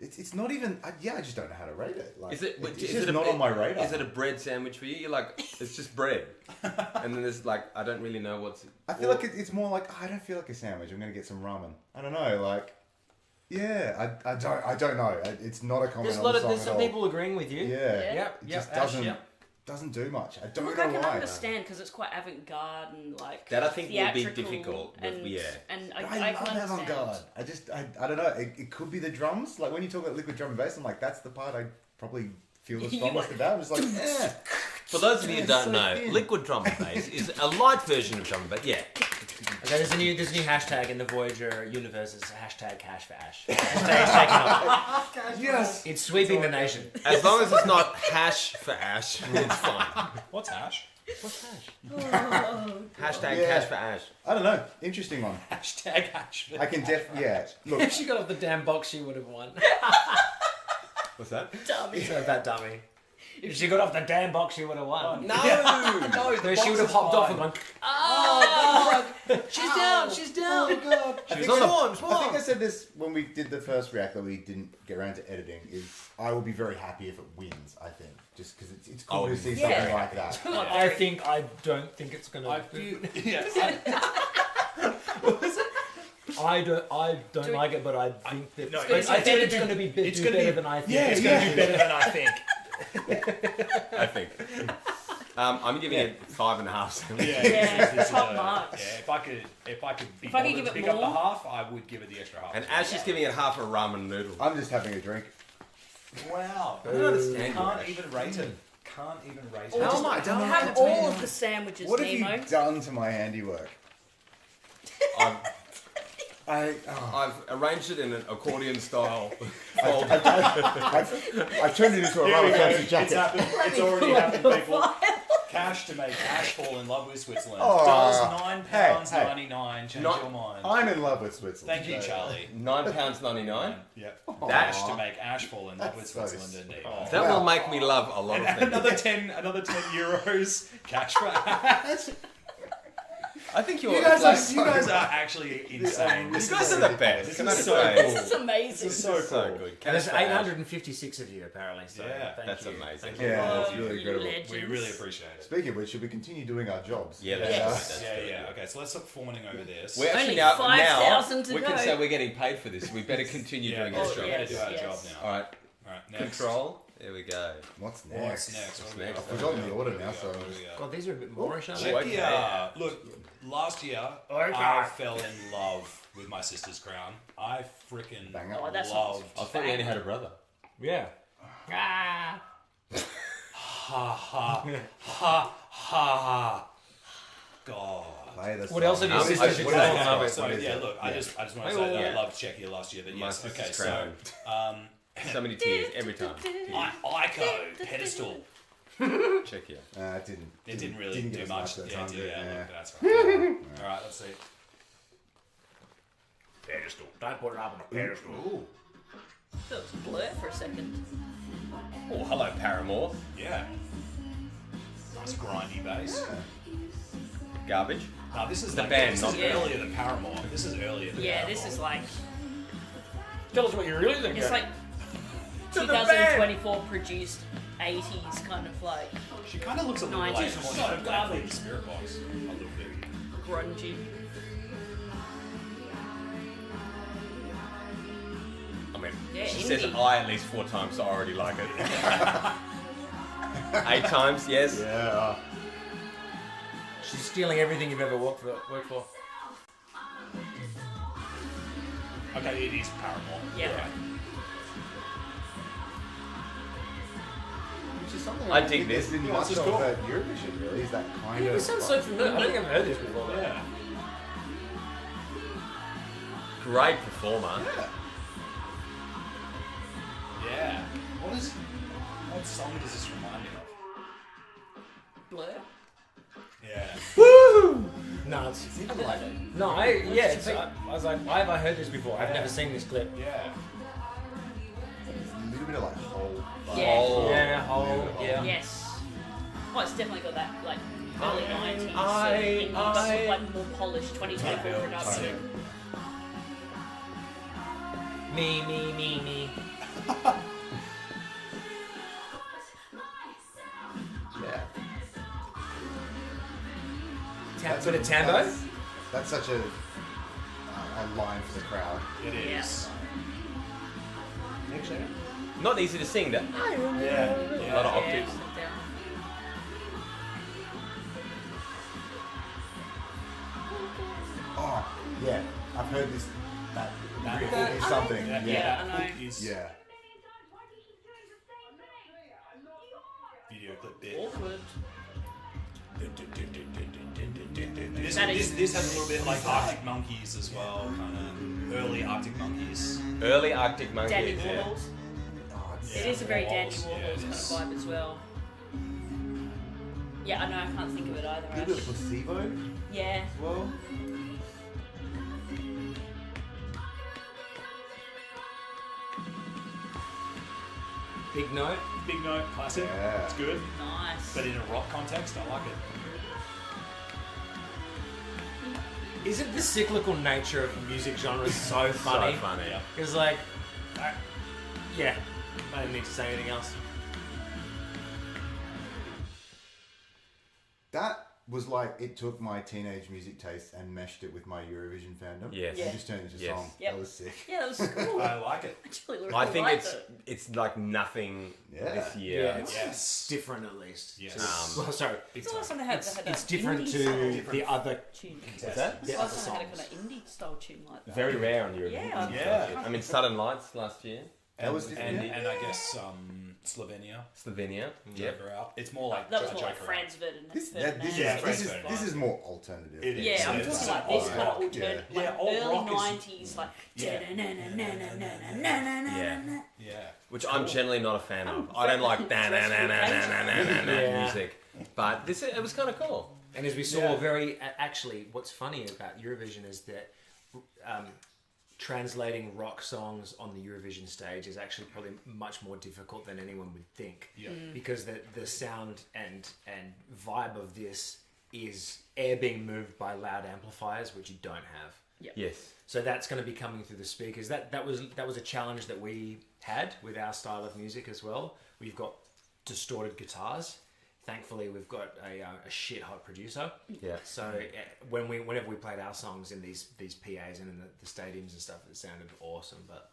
It's not even. I just don't know how to rate it. Like, Is it? It's Is just it not on my radar. Is it a bread sandwich for you? You're like, it's just bread, and then there's like, I don't really know what's. I feel like it's more like I don't feel like a sandwich. I'm gonna get some ramen. I don't know. Like Yeah, I don't know. It's not a comment There's a on lot the of song there's at some all. people agreeing with you. Yeah. Yep. It Yep. just Ash, doesn't do much. I don't Look, know I can why. understand because it's quite avant-garde and like That I think will be theatrical difficult, but and, yeah. and I I love can understand. avant-garde. I don't know. It could be the drums. Like when you talk about liquid drum and bass, I'm like, that's the part I probably feel the You strongest want- about. I'm just like, eh. For those of you who It's don't so know, thin. liquid drum and bass is a light version of drum and bass. Yeah. Okay, there's a new hashtag in the Voyager universe. It's hashtag Cash for Ash. Hashtag's taken off. Yes. It's sweeping the nation. As long as it's not hash for ash, it's fine. What's hash? What's hash? Hashtag Yeah. cash for ash. I don't know. Interesting one. Hashtag hash. I can yeah. Look, If she got off the damn box, she would have won. What's that? Dummy. So that dummy. If she got off the damn box, she would have won. No! No, she would have hopped off and gone. Oh, she's down. She's down. oh god. I was think on the- I think I said this when we did the first react that we didn't get around to editing. Is I will be very happy if it wins. I think just because it's cool to see Yeah. something like that. I don't think it's gonna. I feel. Yeah. I don't like it, but I think that. No, I it's think better it's going to be it's do gonna better be- than I think. Yeah, it's yeah. going to do better than I think. I think. I'm giving it 5.5. Yeah, This is top a- marks. Yeah, if I could be If I could bothered give to it pick up the more- half, I would give it the extra half. And Ash is giving it half a ramen noodle. I'm just having a drink. Wow. I don't understand you, Can't Ash. even rate it. Can't even rate Or it. just I don't know have what to all do. of the sandwiches, What have Nemo. you done to my handiwork? I've, Oh. I've arranged it in an accordion style fold. I've turned it into a Here we rather go. fancy It's jacket. happened. It's already happened, people. Cash to make Ash fall in love with Switzerland. Oh, Does hey, £9.99 change Not- your mind? I'm in love with Switzerland. Thank you, so- Charlie. £9.99. Yep. Aw. Dash to make Ash fall in love with That's so Switzerland indeed. That Wow. will make me love a lot of And things. another 10 euros cash for Ash. I think You guys You guys are actually insane. You guys are the best. This Can is I so say? cool. This is amazing. This is so So cool. good. And Cash there's for Ash. 856 of you apparently. So Yeah, thank That's you. amazing. Thank you. Yeah, that's Oh, really you incredible. legends. We really appreciate it. Speaking of which, should we continue doing our jobs? Yeah, Yeah, that's yeah, very yeah. good. Okay, so let's stop fawning over this. We're actually Only now 5,000 to we go. can say we're getting paid for this. We better continue Yeah, doing we're this Oh, job. going yes, to do our yes. job now. All right, Alright, next. control. There we go. What's next? What's next? What do we next? got? I've forgotten the order now, What do we so- got? What do we got? God, these are a bit Moorish, aren't Oh, they? okay. Czechia. Look, last year Okay. I fell in love with my sister's crown. I freaking Banger. Oh, that's loved. I thought you only had a brother. Yeah. Ah. Ha ha ha ha. God. Play the What else song. have you I sisters should to say fall in that. love with? So What is yeah, it? look, I just want to say Oh, that yeah. I loved Czechia last year, but My yes, okay, sister's so crown. So many tears every time. Ico pedestal. Check here. It didn't. It didn't really get do us much. that Yeah, time, it did did, it? yeah, Yeah. look, that's right. All right, let's see. Pedestal. Don't put it up on a pedestal. Ooh. That was Blur for a second. Oh, hello, Paramore. Yeah. Nice grindy bass. Garbage. Now this is The like band, this not is the- earlier than Paramore. This is earlier than Yeah, Paramore. this is like Tell us what you really think. it's like the 2024 produced 80s kind of like She kind of looks a little 90s like is Connie so from garbage. the Spirit Box. A little bit. grungy. I mean, Yeah, she says indie. I at least 4 times, so I already like it. 8 times, yes. Yeah. She's stealing everything you've ever worked for. Okay, it is Paramore. Yeah. Right. Which is something I don't dig think this. there's been Yeah, much this is of cool. at Eurovision, really. Is that kind of. This sounds so familiar. I don't think I've heard this before. though. Yeah. Great performer. Yeah. Yeah. What song does this remind me of? Blur. Yeah. No, it's Even like I was like, why have I heard this before? I've never seen this clip. Yeah. a little bit of like whole. Yeah. Oh. Yeah. Yes. Well, it's definitely got that like early 90s. I- but like more polished 2024 Type production. Me. Yeah. Bit of tambo. That's such a. I line for the crowd. It is. Not easy to sing that. Yeah. A lot of octaves. Oh, yeah. I've heard this. That That is something. Yeah, Yeah, I that know. hook is Yeah. video clip bit. Awkward. This has a little bit like Arctic Monkeys as well, kind of early Arctic Monkeys. Early Arctic Monkeys. Dandy Yeah. Warhols. Yeah, It is a very Dandy Warhols, Warhols it kind of is. vibe as well. Yeah, I know, I can't think of it either. A little bit Ash. of placebo Yeah. as well. Big note. Big note, classic. Yeah. It's good, Nice. but in a rock context, I like it. Isn't the cyclical nature of music genres so funny? So funny. Yeah. It's like, yeah, I don't need to say anything else. That was like, it took my teenage music taste and meshed it with my Eurovision fandom. Yes. And just turned it into a Yes. song. Yep. That was sick. Yeah, that was cool. I like it. Actually, really I think liked it's it. it's like nothing Yeah. this year. Yeah, it's Yes. different at least. Yes. Well, sorry, It's the last time they had, it's different indie to style the other. tune. What's that? It's the The last other time they had a songs. kind of indie style tune like that. Very rare on Eurovision. Yeah. Yeah. I mean, Southern Lights last year. That was different. and I guess Slovenia. Slovenia. Yep. Joker out. It's more like That was more like Joker Franz Ferdinand. This Yeah, this is more alternative. It is. Yeah, I'm It's talking like like this alt kind of rock. alternative, Yeah. like Yeah, alt early rock is- 90s, like Yeah. Yeah. Yeah. Which I'm generally not a fan of. I don't like music. But this it was kind of cool. And as we saw, actually, what's funny about Eurovision is that translating rock songs on the Eurovision stage is actually probably much more difficult than anyone would think. Yeah. Because the sound and vibe of this is air being moved by loud amplifiers, which you don't have. Yes. So that's going to be coming through the speakers. That was a challenge that we had with our style of music as well. We've got distorted guitars. Thankfully, we've got a shit hot producer. Yeah. So whenever we played our songs in these PAs and in the stadiums and stuff, it sounded awesome. But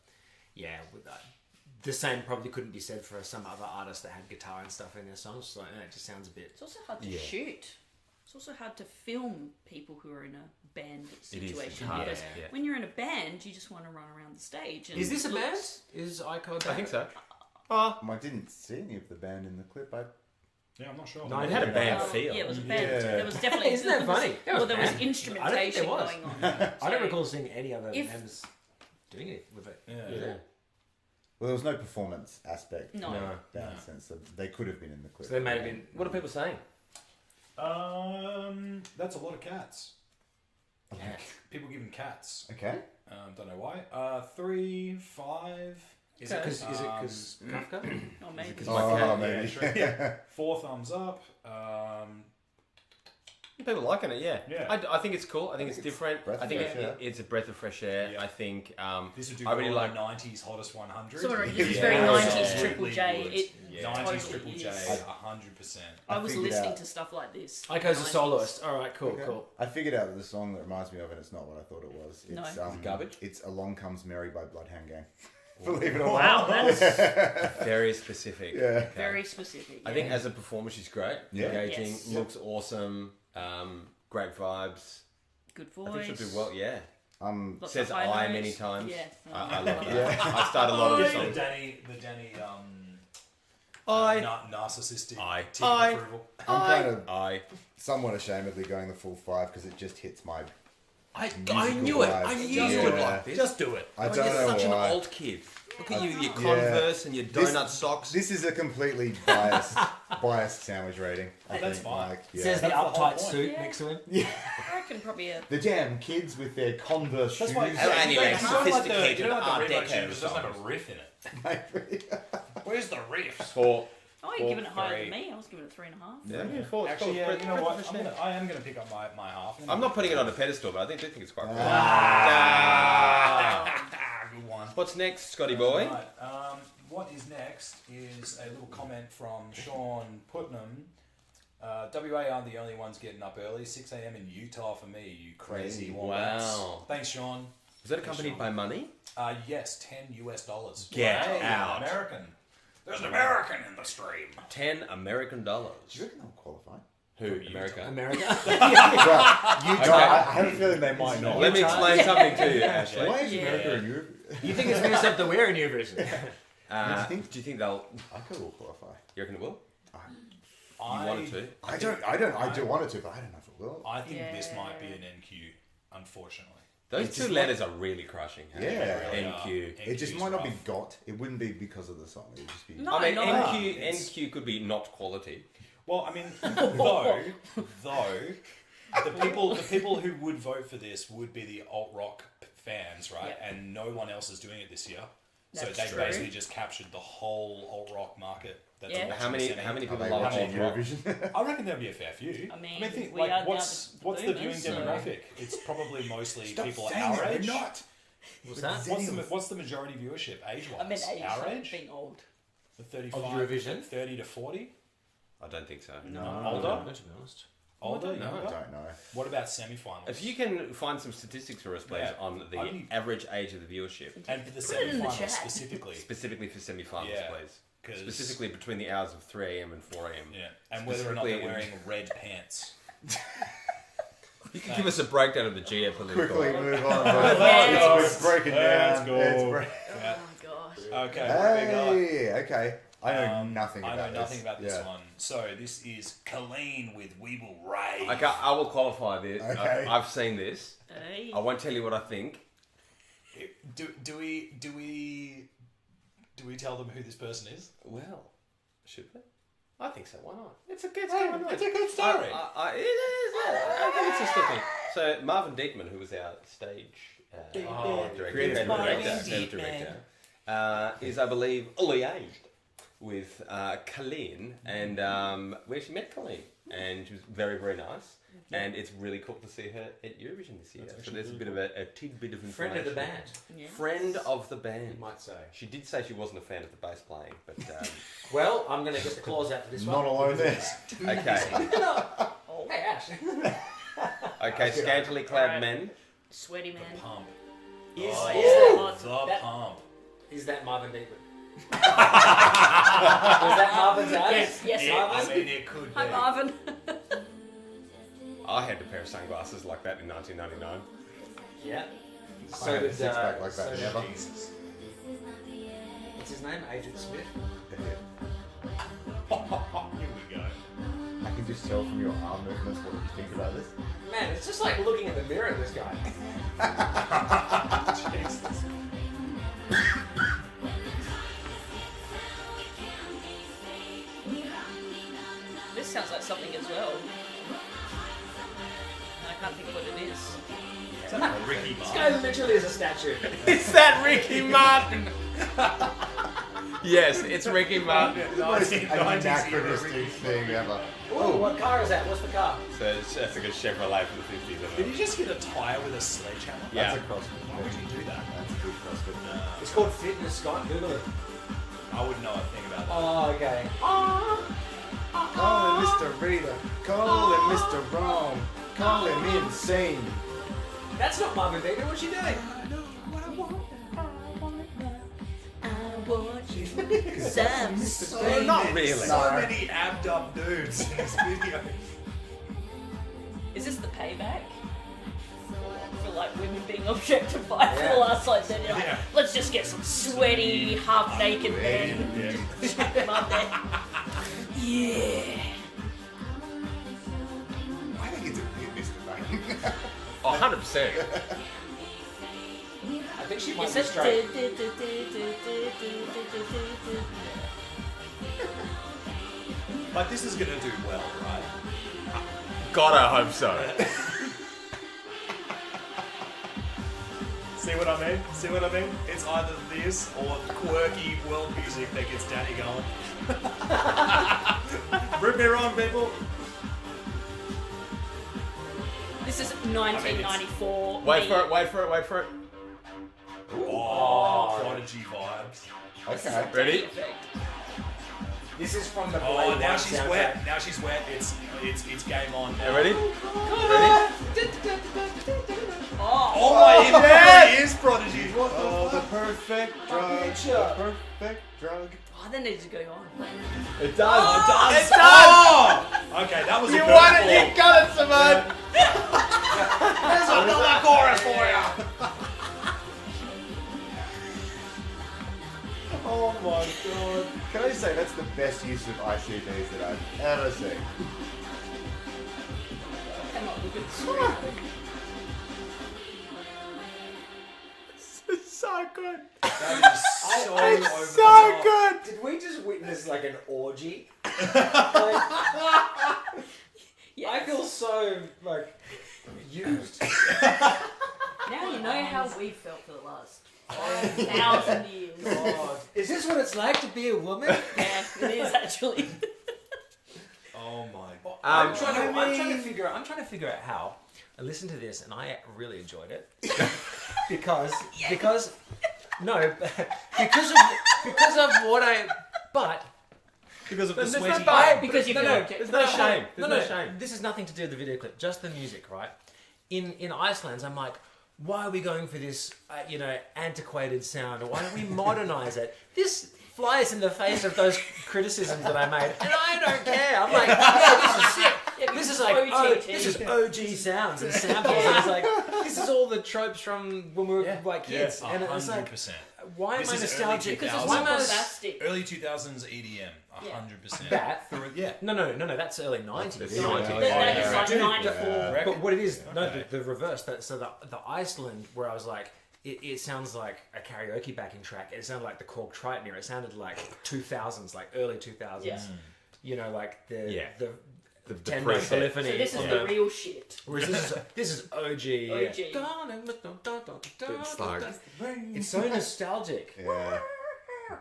yeah, with that, the same probably couldn't be said for some other artists that had guitar and stuff in their songs. So it just sounds a bit. It's also hard to Yeah. shoot. It's also hard to film people who are in a band situation hard, because yeah. when you're in a band, you just want to run around the stage. And Is this a look- band? Is Ico a band? I think so. I didn't see any of the band in the clip. Yeah, I'm not sure. No, It had a band Oh, feel. Yeah, it was a band. Yeah. There was definitely. Isn't that funny? Well, there was band. instrumentation I don't going think on. I don't recall seeing any other If- bands doing it with it. Yeah. Well, there was no performance aspect. No. No. That sense of they could have been in the clip. So they may have been. What are people saying? That's a lot of cats. Yeah. People giving cats. Okay. Don't know why. 3, 5. Is it because Kafka? Or maybe. Because my cat, maybe. Sure. 4 thumbs up. People liking it, yeah. Yeah. I think it's cool. I think it's different. breath I of think fresh air. it's a breath of fresh air. Yeah. I think This would do I really like like. 90s hottest 100. Sort of, this is Yeah. very Yeah. 90s Triple Absolutely J. would. It Yeah. 90s totally Triple J, is. 100%. I was figured listening out- to stuff like this. Ico's a 90s. soloist. All right, cool, Okay. cool. I figured out the song that reminds me of it. It's not what I thought it was. No. It's, Is it garbage? It's "Along Comes Mary" by Bloodhound Gang. Believe it or Wow, not. that's Very specific. Yeah. Okay. very specific. I think as a performer, she's great. Yeah. Engaging, Yes. looks awesome. Great vibes. good voice. I think she'll do well. Yeah. Lots Says of high I notes. many times. Yeah. I love that. I start a lot of the The songs. Danny, I. narcissistic I- tick I- approval. I'm kind of I. somewhat ashamedly going the full 5 because it just hits my. I Musical knew it. vibes. I knew Yeah. you would like this. Just do it. I Oh, don't you're know such why. an old kid. Look at you, your Converse and your donut socks. This is a completely biased sandwich rating. I that's think, fine. Like, yeah. Says the That's the whole uptight point. suit Yeah. next to him. I reckon probably a. The damn kids with their Converse shoes. why- Anyway, sophisticated you don't like Art the remix, Deco it just doesn't have a songs. riff in it. Where's the riffs? Four. Oh, you're Four, giving it higher three. than me. I was giving it 3.5. Yeah, four. Actually, yeah, Breath- you know breath what? of fresh air. I am going to pick up my half. I'm not putting it on a pedestal, but I do think it's quite cool. Good one. What's next, Scotty boy? Right, what is next is a little comment from Sean Putnam. WA aren't the only ones getting up early. 6 a.m. in Utah for me, you crazy wombats. Wow. Thanks, Sean. Was that accompanied by money? Yes, $10 US. Get Hey, out. American. There's an American in the stream. $10 American. Do you reckon they'll qualify? Who? America? America. No, I have a feeling they might not. Let me explain something to you, Ashley. Why is America in Europe? You think it's Minnesota we're in Eurovision? Do you think they'll? I could all qualify. You reckon it will? You wanted to? I do want it to, but I don't know if it will. I think this might be an NQ, unfortunately. Those two letters are really crushing. Hey? Yeah. NQ. It just NQ's might not be rough. got. It wouldn't be because of the song. It would just be. No, I mean, no. NQ could be not quality. Well, I mean, though, the people who would vote for this would be the alt rock fans, right? Yep. And no one else is doing it this year. So That's they true. basically just captured the whole alt rock market. That's Yeah. How many people Are they love watching alt rock? Eurovision? I reckon there'll be a fair few. I mean, think, we like, are now what's the the viewing boomers, so- demographic? It's probably mostly Stop people saying our that, age. they're not. What's that? What's the majority viewership age-wise? I mean, age, our age? being old. The 35, Of Eurovision? 30 to 40? I don't think so. Older? To be honest. Older? No, Younger? I don't know. What about semi-finals? If you can find some statistics for us, please, Yeah. on the Only- average age of the viewership, And for the Put it in the semi-finals chat. specifically. specifically for semi-finals, Yeah, please. 'cause- Specifically between the hours of 3 a.m. and 4 a.m. Yeah, and whether or not Specifically they're in- wearing red pants. You can give us a breakdown of the geopolitical. Quickly move on. Yes. It's broken Let's down. go. It's broken. Yeah. Oh my gosh. Okay, what have we got? Hey, okay. I know nothing about I know this. nothing about this Yeah. one. So this is Colleen with We Will Rave. Okay, I will qualify this. Okay. I've seen this. Hey. I won't tell you what I think. Do we tell them who this person is? Well, should we? I think so. Why not? It's a good story. It's a good story. It is. I think it's a good thing. So Marvin Diekman, who was our stage director, Creative director, is, I believe, liaised with Colleen, and we actually met Colleen, and she was very, very nice. And it's really cool to see her at Eurovision this year. So there's a bit of a tidbit of information. Friend of the band, Yeah. Friend of the band. you might say. She did say she wasn't a fan of the bass playing, but Well, I'm going to get the claws out for this Not one. alone there. okay. Hey, Ash. Okay, scantily clad Alright. men. Sweaty man. Pump. Is, Oh, is, the that, pump. is that Marvin Diekman? Was that Marvin's ass? Yes, yes, Yeah, I Marvin. mean, it could be. Hi, Marvin. I had a pair of sunglasses like that in 1999. Yeah. I So had a did, six-pack like so that, did- never. Jesus. What's his name? Agent Smith? Here we go. I can just tell from your arm movements what you think about this. Man, it's just like looking at the mirror, this guy. Jesus. This sounds like something as well. I can't think of what it is. Ricky This Martin. guy literally is a statue. Is that Ricky Martin? Yes, it's Ricky Martin. Most anachronistic thing ever. Oh, what car is that? What's the car? So it's like a Chevrolet from the 50s. Did he just hit a tire with a sledgehammer? Yeah. That's a CrossFit. Why would you do that? That's a good CrossFit. It's called Fitness, Scott. Google it. I wouldn't know a thing about that. Oh, okay. Call him Mr. Rita. Call him Mr. Wrong. Call him insane. That's not Marvin Diekman. What's she doing? Well, not really. So many abbed up dudes in this video. Is this the payback? For like women being objectified for the last like 30 years. Yeah. Let's just get some sweaty, half naked men. Chuck them up there. Yeah. I think it's a bit Mr. Bang. Oh, 100%. I think she might Is be it? straight. Like, this is gonna do well, right? God, I hope so. See what I mean? See what I mean? It's either this or quirky world music that gets Danny going. Prove me wrong, people. This is 1994. Wait for it, wait for it, wait for it. Oh, Prodigy vibes. Okay. Ready? Effect. This is from the Oh, Blade now One she's soundtrack. wet. Now she's wet. It's game on. You ready? Ready? Oh my! It really is Prodigy. Oh, the perfect drug. The perfect drug. Oh, that needs to go on. It does. It does. Oh! Okay, that was a You good won it. call. You got it, Simone. There's another chorus for you. Oh my god. Can I just say that's the best use of ICDs that I've ever seen. Come on, look at the screen. It's so good. That is so over the So top. good. Did we just witness like an orgy? Yes. I feel so like used. Now you know how we felt for the last 5,000 years. God. Is this what it's like to be a woman? Yeah, it is actually. Oh my god. I'm trying to figure out how. I listened to this and I really enjoyed it because what I but. Because of the There's no sweaty. bite. Because you feel okay. There's no shame. There's no No, shame. this is nothing to do with the video clip, just the music, right? In Iceland, I'm like, why are we going for this, antiquated sound? Why don't we modernize it? This flies in the face of those criticisms that I made, and I don't care. I'm like, yeah, this is sick. Yeah, This is because like, OTT. this is OG sounds and samples, and it's like, this is all the tropes from when we were like kids, and it's like, 100%. why am This I is nostalgic? Because it's Why more am I bombastic. Early 2000s EDM, 100%. That? Yeah. No, that's early 90s. It's Yeah. 90s. That is like Dude, 94. But what it is, Okay. the reverse. So the Iceland, where I was like, it sounds like a karaoke backing track. It sounded like the Cork Tritone. It sounded like 2000s, like early 2000s. Yeah. You know, like the Yeah. the The 10 preset. note polyphony. So this is of the real shit. Whereas this is OG. OG. It's like It's so nostalgic. Yeah.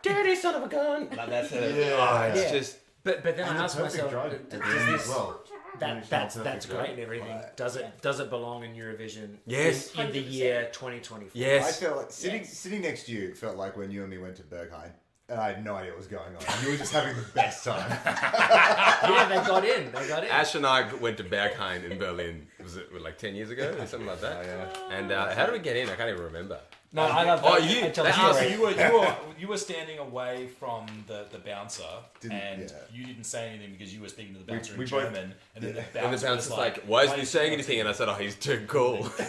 dirty son of a gun. Like that's it. Yeah. Oh, it's Yeah. just But then And I the asked perfect myself, drug at the does end this as well. that's Perfect great drug. and everything. Right. Does it belong in Eurovision? Yes. In the 100%. year 2024. I yes. felt like sitting Yes. sitting next to you felt like when you and me went to Berghain. And I had no idea what was going on. You were just having the best time. Yeah, they got in. Ash and I went to Berghain in Berlin. Was it like 10 years ago or something like that? Oh, yeah. And how did we get in? I can't even remember. No, I love Oh, that. you- I tell the that's So story. you were standing away from the bouncer, and yeah. you didn't say anything because you were speaking to the bouncer we in both- German, and then the And the bouncer bouncer's was like, why isn't he is saying not anything? And I said, oh, he's too cool. He's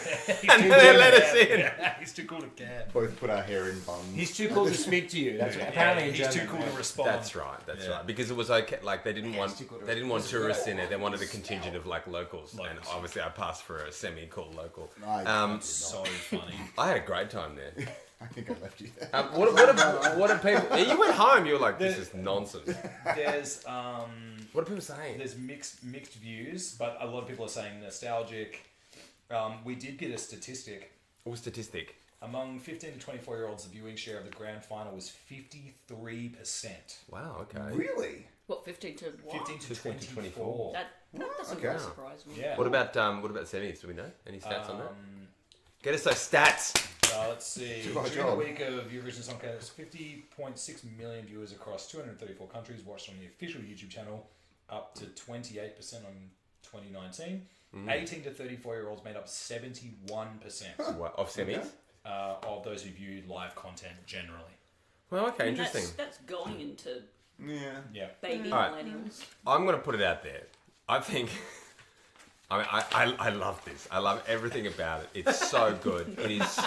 And too then they cool let to us care. in. Yeah, he's too cool to care. Both put our hair in buns. He's too cool to speak to you. That's apparently in he's German. too cool to respond. That's right. That's Yeah. right. Because it was okay. Like they didn't want too good. they didn't want tourists in it. They wanted a contingent of like locals. And obviously, I passed for a semi-cool local. Nice. So funny. I had a great time there. I think I left you there. What are people? You went home. You were like, this is nonsense. There's What are people saying? there's mixed views, but a lot of people are saying nostalgic. We did get a statistic. All statistic. Among 15 to 24-year-olds, the viewing share of the grand final was 53%. Wow. Okay. Really? What, 15 to what? 15 to 15 to 24. That doesn't Okay. really surprise me. Yeah. What about semis? Do we know any stats on that? Get us those stats. Let's see. Good During job. the week of Eurovision Song Contest, 50.6 million viewers across 234 countries watched on the official YouTube channel, up to 28% on 2019. 18 to 34-year-olds made up 71% What, of semis? of those who viewed live content generally. Well, okay, I mean, interesting. that's going into Yeah. Yeah. baby Alright. millennials. I'm gonna put it out there. I think. I mean, I love this. I love everything about it. It's so good. It is.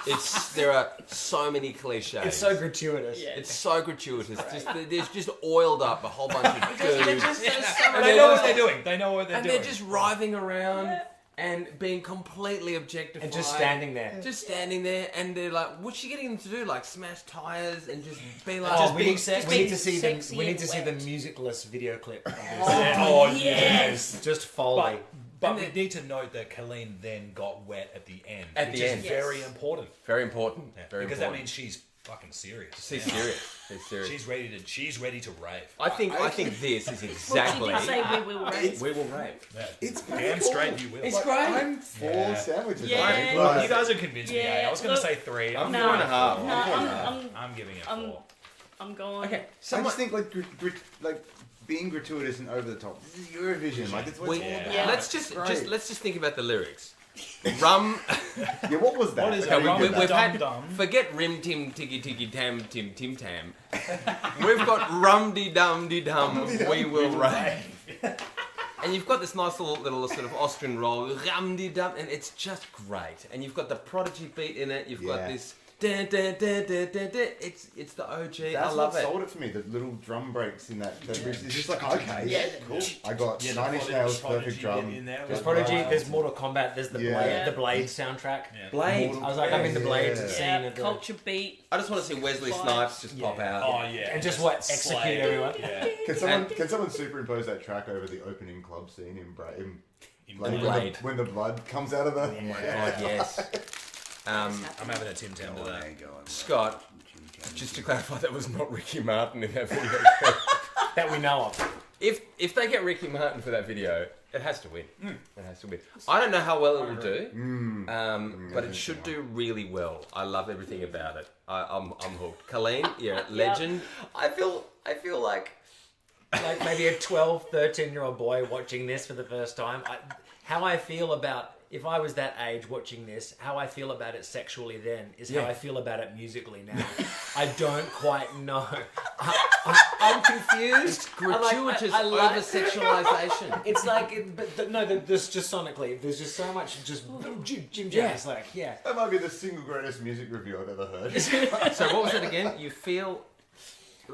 It's. There are so many cliches. It's so gratuitous. Yeah. It's so gratuitous. There's just oiled up a whole bunch of dudes. They they're know what just- they're doing. They know what they're and doing. they're just writhing around and being completely objectified. And just standing there. Just standing there, and they're like, "What's she getting them to do? Like smash tires and just be like, Oh, we need being to see the sexy we need and to see the wet. musicless video clip. Of this. Oh, yes. Just Foley. But we need to note that Colleen then got wet at the end. At which the is end. very Yes. important. very important, Yeah, very because important." that means she's fucking serious. She's serious. She's serious. She's ready to rave. I think this is Well, exactly. she did say we will raise. We will rave. Yeah. It's pretty damn cool. straight you will. It's great. I'm for Yeah. sandwiches. Yeah. I think. Look, Like, you guys have convinced me. Yeah, I was going to look, say 3. I'm No, 4.5. no, I'm I'm giving it 4. I'm going. Okay, I someone. just think like being gratuitous and over the top. This is Eurovision. Like it's what it's all about. Yeah. Let's just think about the lyrics. Rum. Yeah, what was that? What is Okay, that? we did We've that. had Dum. forget rim tim tiggy tiggy tam tim tim tam. We've got rum de dum de dum. We will rave. And you've got this nice little sort of Austrian roll, rum de dum, and it's just great. And you've got the Prodigy beat in it. You've got Yeah. this. Dun, dun, dun, dun, dun, dun. It's the OG. That's I love what it. sold it for me. The little drum breaks in that bridge. It's just like okay, Yeah. cool. I got Yeah, Nine Inch Nails, perfect drum. in there. There's was Prodigy, wild. there's Mortal Kombat, there's the Yeah. Blade soundtrack. Yeah. Blade. I was like, I'm in the Blade Yeah. scene Yeah, of the... culture beat. I just want to see Wesley Vibes. Snipes just pop out. Oh yeah. And just what, execute slay. everyone? Yeah. Can someone superimpose that track over the opening club scene in Blade. Blade. when the blood comes out of the? Oh my god, yes. I'm having a Tim Tam to that. Scott, just to clarify, that was not Ricky Martin in that video. That we know of. If they get Ricky Martin for that video, it has to win. It has to win. I don't know how well it will do, but it should do really well. I love everything about it. I'm hooked. Colleen, you're a legend. I feel like maybe a 12, 13-year-old boy watching this for the first time. How I feel about, if I was that age watching this, how I feel about it sexually then is how I feel about it musically now. I don't quite know. I'm confused. Gratuitous I like- over-sexualization. It's like, there's just sonically, there's just so much just Jim Jazz, like, yeah. That might be the single greatest music review I've ever heard. So what was it again? You feel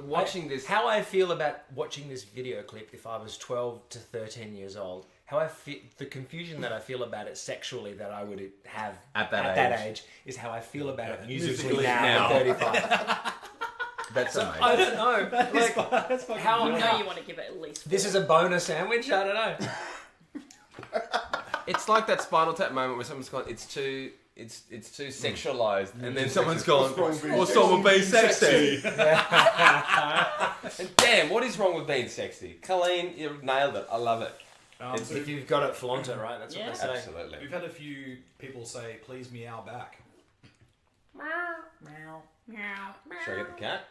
watching this. How I feel about watching this video clip if I was 12 to 13 years old, how I feel, the confusion that I feel about it sexually that I would have At that age is how I feel about it musically Musically now, now. at 35. That's amazing. I don't know. Like, how, You know you want to give it at least. this is a boner sandwich? I don't know. It's like that Spinal Tap moment where someone's gone, it's too sexualized, and then someone's gone, what's wrong with being sexy? And damn, what is wrong with being sexy? Colleen, you nailed it. I love it. If you've got it, flaunt it, right? That's Yeah. what they say. Absolutely. We've had a few people say, "Please meow back." Meow. Should I get the cat?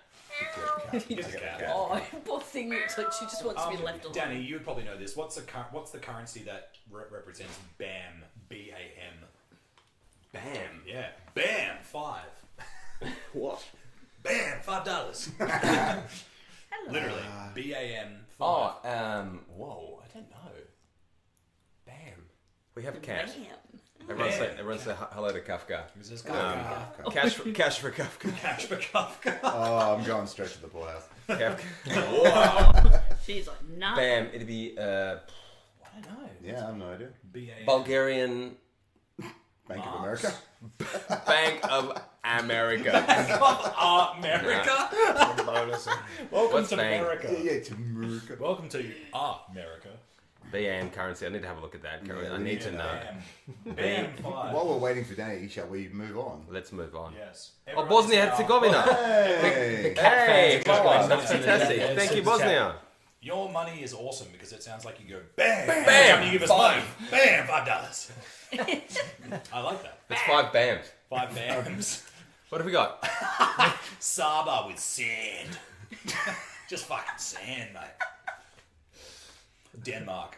Here's a cat. Oh, poor thing looks like she just wants to be left alone. Danny, you would probably know this. What's the currency that represents BAM? BAM. Bam. Yeah. BAM. 5. What? BAM. $5. Hello. Literally. BAM. 5. Oh, whoa, I don't know. Bam. We have a cat. Bam. Everyone say hello to Kafka. Who's this guy? Cash for Kafka. Cash for Kafka. Oh, I'm going straight to the poorhouse. Kafka. She's like, nah. Bam. It'd be I don't know. Yeah, I have no idea. BAM. Bulgarian Bank of America. Bank of America. America. Welcome What's to bang? America. Yeah, to America. Welcome to America. BAM currency. I need to have a look at that. I need to know. BAM. 5. While we're waiting for Danny, shall we move on? Let's move on. Yes. Oh, Bosnia Herzegovina. Hey! Cat Hey, fans just going that's nuts in the fantastic. chat. Thank you, Super chat. Bosnia. Your money is awesome because it sounds like you go BAM. Bam, Every time you give us five. money. BAM. $5. I like that. That's 5 BAMs. 5 BAMs. What have we got? Saba with sand. Just fucking sand, mate. Denmark.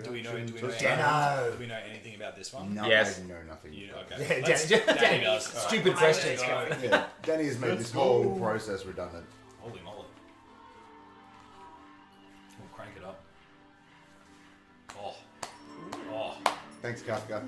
Do we know anything about this one? No, Yes. I know nothing. Okay. Yeah, Danny does. Stupid questions. Yeah, Danny has made this whole process redundant. Holy moly. We'll crank it up. Oh. Oh. Thanks, Kafka.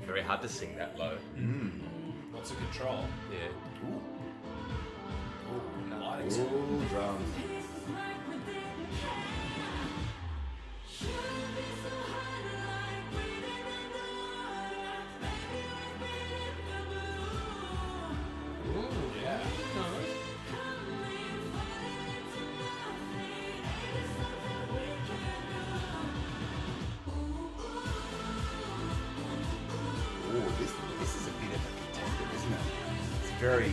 Very hard to sing that low. Lots of control. Yeah. Ooh, lighting's Ooh, drums. yeah. very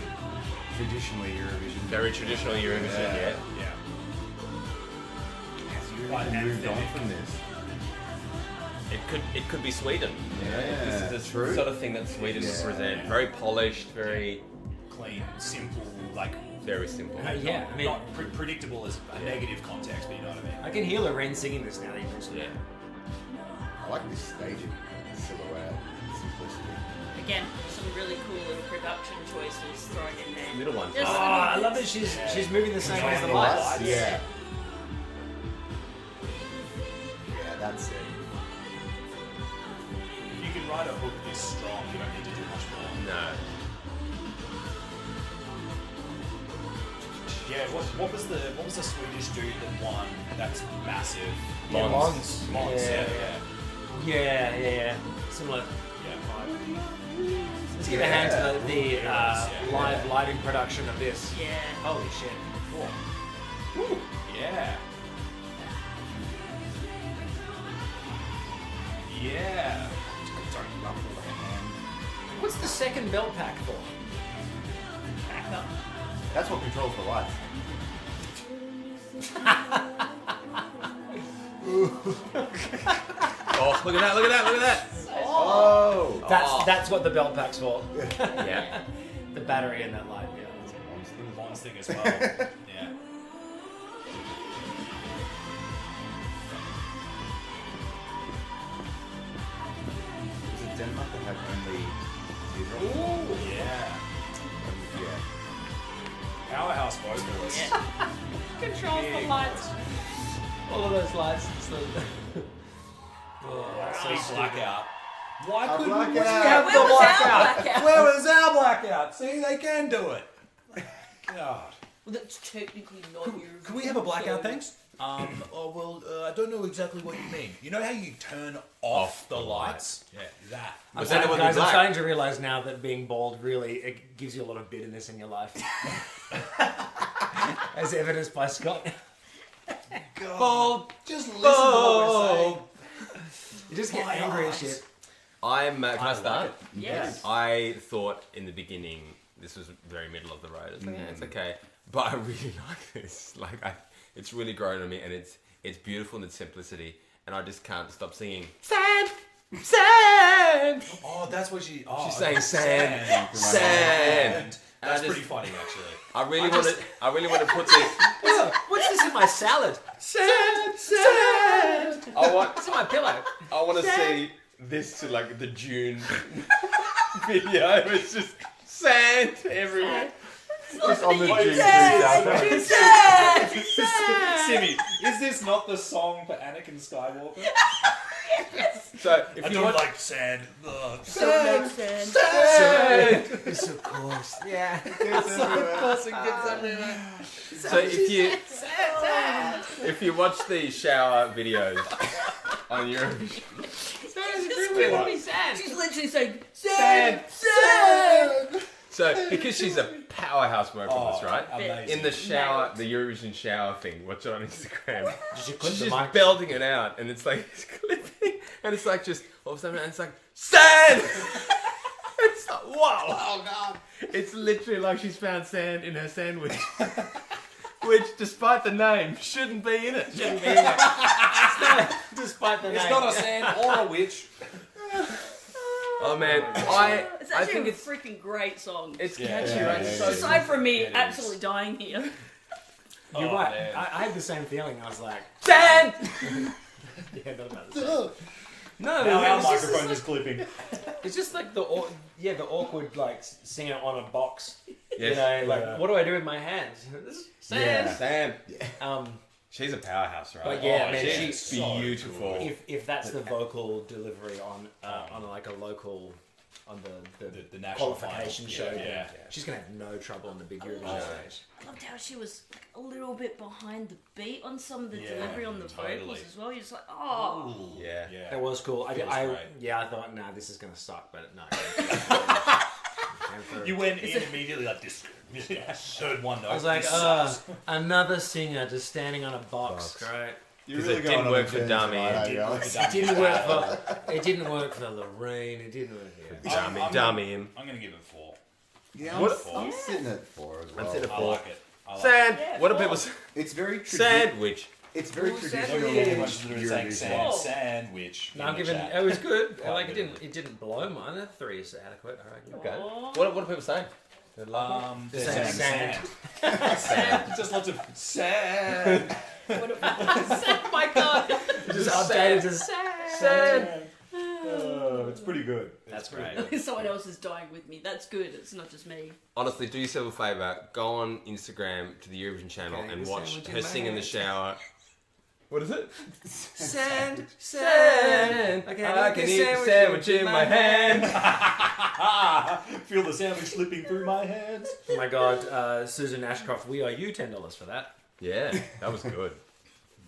traditionally Eurovision. Very traditional Eurovision, yeah. Yeah. Has Quite Eurovision moved on anthemic. from this? It could be Sweden. You know? Yeah, This is the true. sort of thing that Sweden would present. Very polished, very Clean, simple, like very simple. Yeah, I mean, not predictable as a negative context, but you know what I mean. I can hear Lorraine singing this now that you mention it. Yeah. I like this staging, the silhouette, simplicity. Again, some really cool little production choices thrown in there. Little ones. Just Oh, little I love that bits. she's moving the same way as the lights. Yeah. Yeah, that's it. If you can write a hook this strong, you don't need to do much more. No. Yeah, what was the Swedish dude that won? That's massive. Yeah, Mons. Mons, Yeah. yeah. Similar. Yeah. Let's give a hand to the Yeah. live lighting production of this. Yeah. Holy shit. Cool. Woo. Yeah. Yeah. Don't ruffle the hand. What's the second belt pack for? Backup. That's what controls the lights. Oh, look at that! Look at that! Look at that! Oh! That's what the belt pack's for. Yeah. The battery and that light. Yeah. Mons thing as well. Yeah. Was it Denmark that had only zero? Ooh, yeah. Yeah. Powerhouse vocals. Yeah. Control Big the lights. All of those lights. It's the... oh, that's so Big stupid. blackout. Why A couldn't we blackout. have Where the was our blackout? blackout? Where was our blackout? See, they can do it. God. Well, that's technically not Eurovision. Can we have a blackout, so- thanks? I don't know exactly what you mean. You know how you turn off the lights? Yeah, that. Was that what Guys, you I'm like? starting to realize now that being bald really it gives you a lot of bitterness in your life. As evidenced by Scott. Bold. Just listen to what we're saying. You just get angry at shit. Can I start? Yes. I thought in the beginning this was very middle of the road. It's like, yeah, it's okay, but I really like this. It's really grown on me, and it's beautiful in its simplicity, and I just can't stop singing. Sand, sand. Oh, that's what she. Oh, She's okay. saying sand. And That's I just- pretty funny, actually. I really want to put this. What's this in my salad? Sand, sand. It's in my pillow. I want to see this to like the June video. It's just sand everywhere. Just on the June Simi, is this not the song for Anakin Skywalker? So if you want, like sand. Ugh. Sand. It's so coarse. Yeah. so if you watch the shower videos on Eurovision, She's literally saying, Sand, sand. so because she's a powerhouse vocalist, right? Amazing. In the shower, the Eurovision shower thing, watch it on Instagram. Did you clip She's the just mic? belting it out, and it's like it's clipping, and it's like just all of a sudden, and it's like sand. It's like, whoa! Oh god! It's literally like she's found sand in her sandwich, which, despite the name, shouldn't be in it. Shouldn't be in there. Despite the name. It's not a sand or a witch. Oh man, It's I actually think a it's freaking great song. it's Yeah, catchy, yeah, right? yeah, It's yeah. so Aside from me It is. absolutely dying here. You're Oh, right. man. I had the same feeling. I was like, sand. yeah, not about the same. No, Now our it's just, microphone is clipping. it's just like the awkward like singer on a box. Yes. You know, like Yeah. what do I do with my hands? This is sand. Sand. She's a powerhouse, right? But yeah, man, she's she's so beautiful. good. If that's the vocal delivery on like a local on The national qualification final. show, Yeah. she's gonna have no trouble on the big Eurovision stage. I loved how she was like a little bit behind the beat on some of the Yeah, delivery on the totally. vocals as well. You're just like, oh. Yeah. Yeah. That was cool. Feels I great. thought, nah, this is gonna suck, but no. You went in immediately like this. Third one though. I was like, This sucks. another singer just standing on a box, right? You're Because it didn't work for Dummy. It didn't work for Lorraine. It didn't work for Dummy him. I'm gonna give it 4. Yeah, What- I'm sitting at 4 as well. I'm sitting at I 4. like it. I like Sand. Yeah, What do 4. people say? It's very Sandwich. It's very Ooh, traditional. sandwich. it. Much as saying Eurovision. Whoa. sandwich. No, in I'm the giving. chat. It was good. Quite Like good. it didn't blow mine. A 3 is adequate. I reckon. Okay. Aw. What do people say? They love They're Sand. saying Sand. sand. Just lots of sand. Oh my god. Just updated to Sand. Oh, it's pretty good. That's It's pretty great. good. Someone else is dying with me. That's good. It's not just me. Honestly, do yourself a favour. Go on Instagram to the Eurovision channel Okay, and the watch sandwich in her my sing in the hand. shower. What is it? Sand. Sand. I can eat the sandwich in my hand. Feel the sandwich slipping through my hands. Oh my God, Susan Ashcroft, we owe you $10 for that. Yeah, that was good.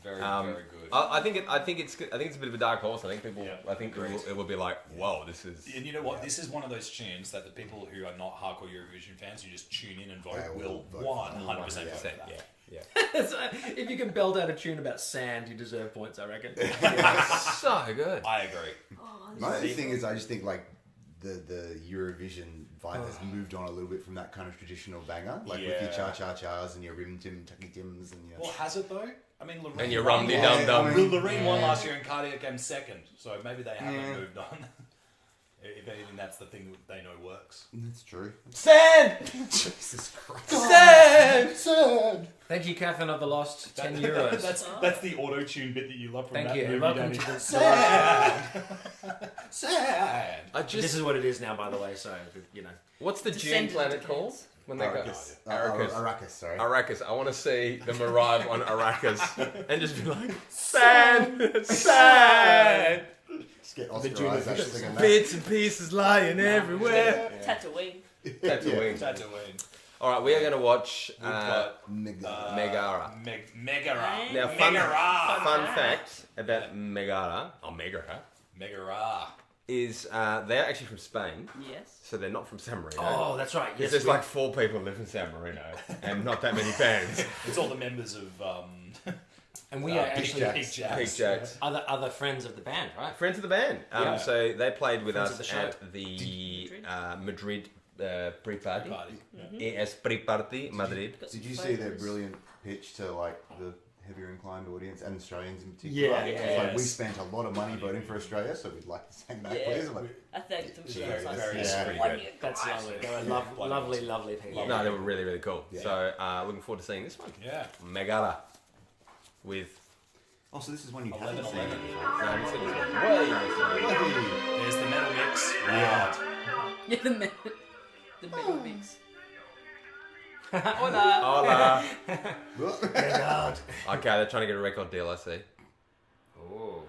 Very, Um, very good. I think it's good. I think it's a bit of a dark horse. I think people. Yeah, I think agreed. it will be like, whoa, this is. And you know what? This is one of those tunes that the people who are not hardcore Eurovision fans who just tune in and vote They will will vote for 100% vote for Yeah, that. yeah. So, if you can belt out a tune about sand, you deserve points, I reckon. So good. I agree. Oh, My only thing is, I just think like the Eurovision vibe has moved on a little bit from that kind of traditional banger, like with your Yeah. cha-cha-chas and your rim tim tucky tims and your. Well, has it though? I mean, Lorraine And your won rum de last- dum dum. Lorraine won last year and Cardiac came second, so maybe they haven't moved on. If anything, that's the thing that they know works. That's true. Sand. Jesus Christ. Sand. Sad. Thank you, Catherine of the Lost, 10 euros. That's the auto tune bit that you love from Thank that you, movie. and welcome don't to you? the Sad. I This just. is what it is now, by the way, so, you know. What's the June Descendant planet to called? Cairns. When they go. Arrakis. Arrakis. Arrakis, sorry. Arrakis. I want to see them arrive on Arrakis and just be like, sand, sand, Just get The June Oscar Isaac officials. singing that. bits and pieces lying everywhere. Tatooine. Tatooine. Tatooine. All right, we are going to watch We've got Mega. Megara. Megara. Now, fun fact about Megara, Megara. is they're actually from Spain, Yes. so they're not from San Marino. Oh, that's right. Yes, There's we- like 4 people live in San Marino, and not that many fans. It's all the members of and we are Big actually Jack. Peak Jacks. Peak Jacks. other friends of the band, right? Friends of the band. Yeah. So they played with Friends us of the show. at the Madrid pre-party. Party. ES pre-party, Madrid. Got some Did you see their photos. brilliant pitch to like the heavier inclined audience and Australians in particular? Yeah, It's like we yes. spent a lot of money voting for Australia, so we'd like to sing that, Yeah. please. I'm like, I thanked them. She Very, was like, very Yeah. pretty "On good. you That's guys." lovely. They were Bloody lovely, awesome. lovely people. No, they were really, really cool. Yeah. So looking forward to seeing this one. Yeah. Megara with. oh, so this is one you 11, haven't seen. 11. No, I haven't seen this one. Way. Hey. There's the metal mix. Yeah. Yeah, the metal mix. Hola. Hola. God. Okay, they're trying to get a record deal, I see. Oh.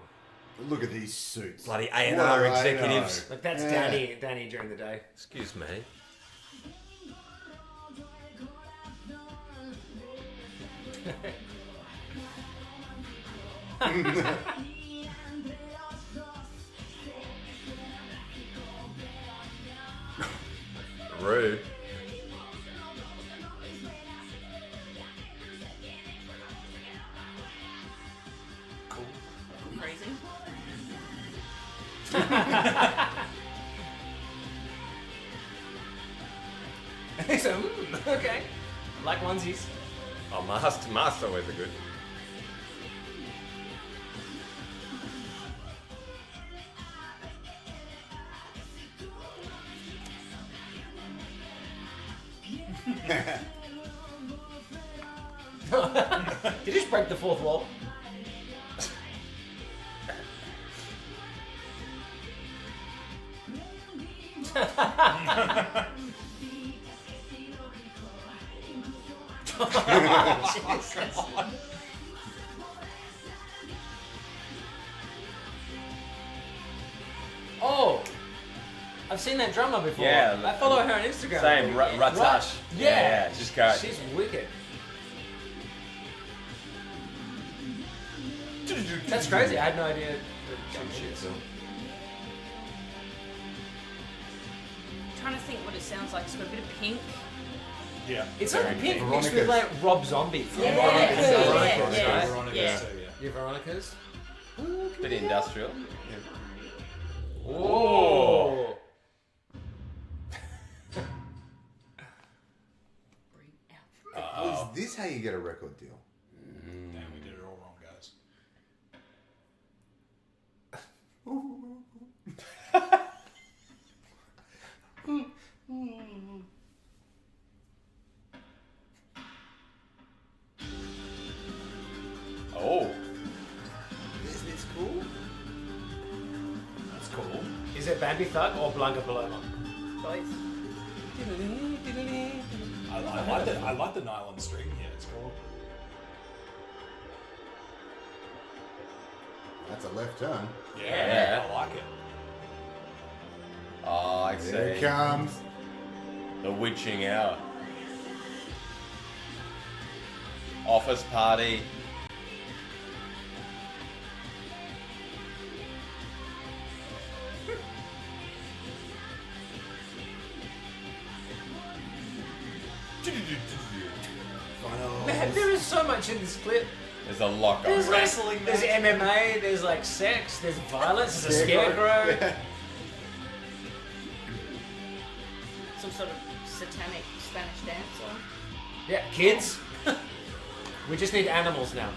Look at these suits. Bloody What A&R do I executives. Look, that's Yeah. Danny during the day. Excuse me. Rude. Crazy. So, okay. Like onesies. Oh, masks always are good. Did you just break the fourth wall? Oh, I've seen that drummer before. Yeah, I follow her on Instagram. Same, Ratash. Yeah, she's great. She's wicked. That's crazy. I had no idea. Trying to think what it sounds like. It's got a bit of pink. Yeah. It's like Very pink cool. mixed with Veronica's. like Rob Zombie. From Yeah, Veronica's. yeah, Veronica's, yeah, right? Veronica's Yeah. too, yeah. Your Veronica's? Bit industrial. Oh. how you get a record deal. Damn, we did it all wrong, guys. Oh. Isn't this cool? That's cool. Is it Bambi Thug or Blanca Paloma? Both. I like the nylon string here. It's cool. That's a left turn. Yeah, I like it. Oh, I Here it see. comes. The witching hour. Office party. Man, there is so much in this clip. There's a lot going There's on. wrestling, there's MMA, there's like sex, there's violence, there's a scarecrow. Yeah. Some sort of satanic Spanish dance on. Yeah, kids. We just need animals now.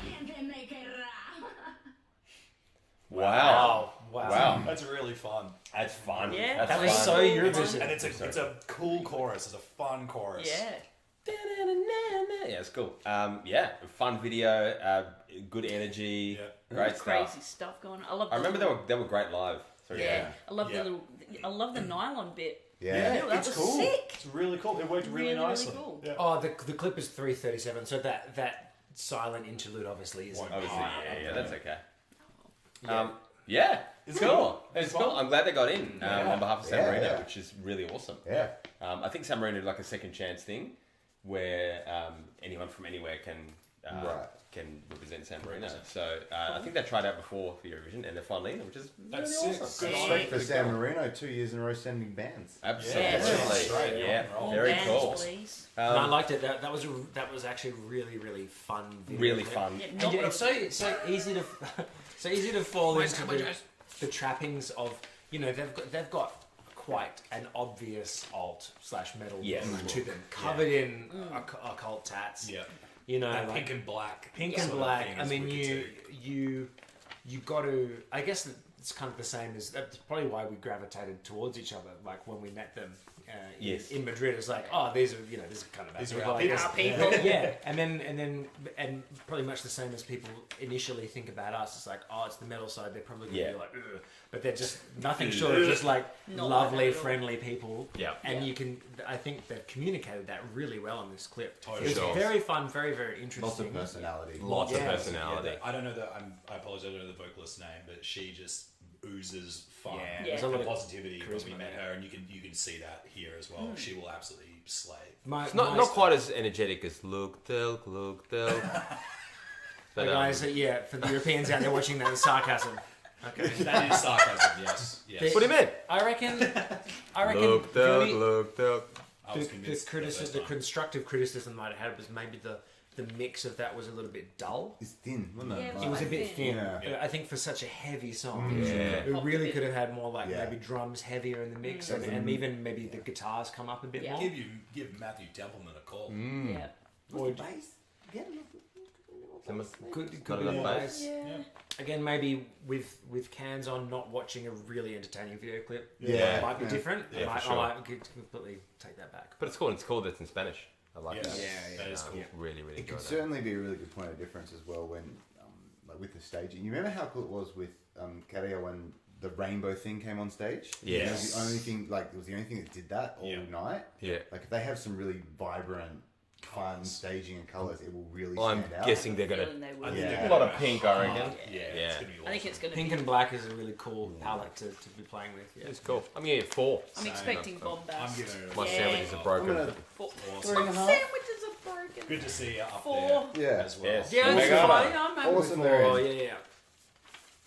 Wow. Wow. That's really fun. That's fun. Yeah. That's That was fun. so Eurovision. And it's a cool chorus. It's a fun chorus. Yeah. Yeah, it's cool. Yeah, fun video, good energy, Yeah. great Crazy stuff. stuff going on. I love. I remember the they were great live. So Yeah. I love Yeah. the little. I love the nylon bit. Yeah. Yeah, that it's was cool. sick. It's really cool. It worked really, Really, really nicely. cool. Yeah. Oh, the clip is 3:37, so that silent interlude obviously is. Obviously, yeah, that's okay. Yeah. Yeah, It's cool. cool. It's It's cool. fun. I'm glad they got in on behalf of San Yeah, Marino, yeah. which is really awesome. Yeah. I think San Marino did like a second chance thing where anyone from anywhere Right. can represent San Marino. So I think they tried out before for Eurovision and they're finally in, which is That's really sick. awesome. Good on Respect you. for San Marino, 2 years in a row sending bands. Absolutely. Yeah, that's right. Yeah, Yeah, roll. very bands, cool. please. No, I liked it. That was actually really fun. Video. Really fun. Yeah, And not it's so easy to so easy to fall into the trappings of they've got quite an obvious alt/metal Yeah. look to them, covered in occult tats. Yeah. Like Pink and black. pink Yeah. and sort of black. thing I is mean, wicked you got to. I guess it's kind of the same as that's probably why we gravitated towards each other. Like when we met them Yes. in Madrid, it's like, oh, these are this is kind of These are people, our I guess. people. Yeah, and probably much the same as people initially think about us. It's like, oh, it's the metal side. They're probably going to be like, ugh. But they're just nothing short of just like Not lovely, like that at all. friendly people. Yeah. And you can, I think they've communicated that really well in this clip. Totally. It's Sure. very fun, very, very interesting. Lots of personality. Lots of Yeah. personality. I don't know I apologize, I don't know the vocalist's name, but she just oozes fun Yeah, Yeah. there's a lot and of positivity when we charisma met there. her, and you can see that here as well. She will absolutely slay. It's not quite as energetic as look, Delk. But guys, yeah, for the Europeans out there watching, that is sarcasm. Okay. That is sarcasm, yes. Yes. What do you mean? I reckon. Look, Johnny, Delk. I was the convinced criticism, the constructive criticism I had was maybe the mix of that was a little bit dull. It's thin, wasn't it? Yeah, It was a bit thin. Yeah. I think for such a heavy song, Yeah. it really could have had more like Yeah. maybe drums heavier in the mix, and even maybe the guitars come up a bit Yeah. more. Give Matthew Templeman a call. Yeah. Or Bass? Get him. could Not be enough more bass. bass. Yeah. Again, maybe with cans on, not watching a really entertaining video clip, Yeah. might be different. Yeah, I for sure. might completely take that back. But it's cool. It's cool that it's in Spanish. I like Yeah. that. Yeah, That is cool. Really, really It good. could certainly be a really good point of difference as well when, like with the staging. You remember how cool it was with Carrillo when the rainbow thing came on stage? Yes. It was the only thing, it was the only thing that did that all Yeah. night. Yeah. Like if they have some really vibrant, fun staging and colours, it will really I'm stand out. guessing they're Feeling gonna they will. I think Yeah. they're a lot of gonna pink, go I hard. reckon. Yeah, Yeah. it's gonna be awesome. I think it's going to Pink be. and black is a really cool palette to be playing with. Yeah. It's cool. I'm gonna get 4. I'm expecting bombast. I'm giving it a My Yeah. sandwiches are broken. I'm gonna- Four. Awesome. Three and a half. Sandwiches are broken. Good to see you up Four. there Yeah. as well. Yes. Yeah, Mega it's fine. Man. I'm happy Awesome with there four. is. Yeah.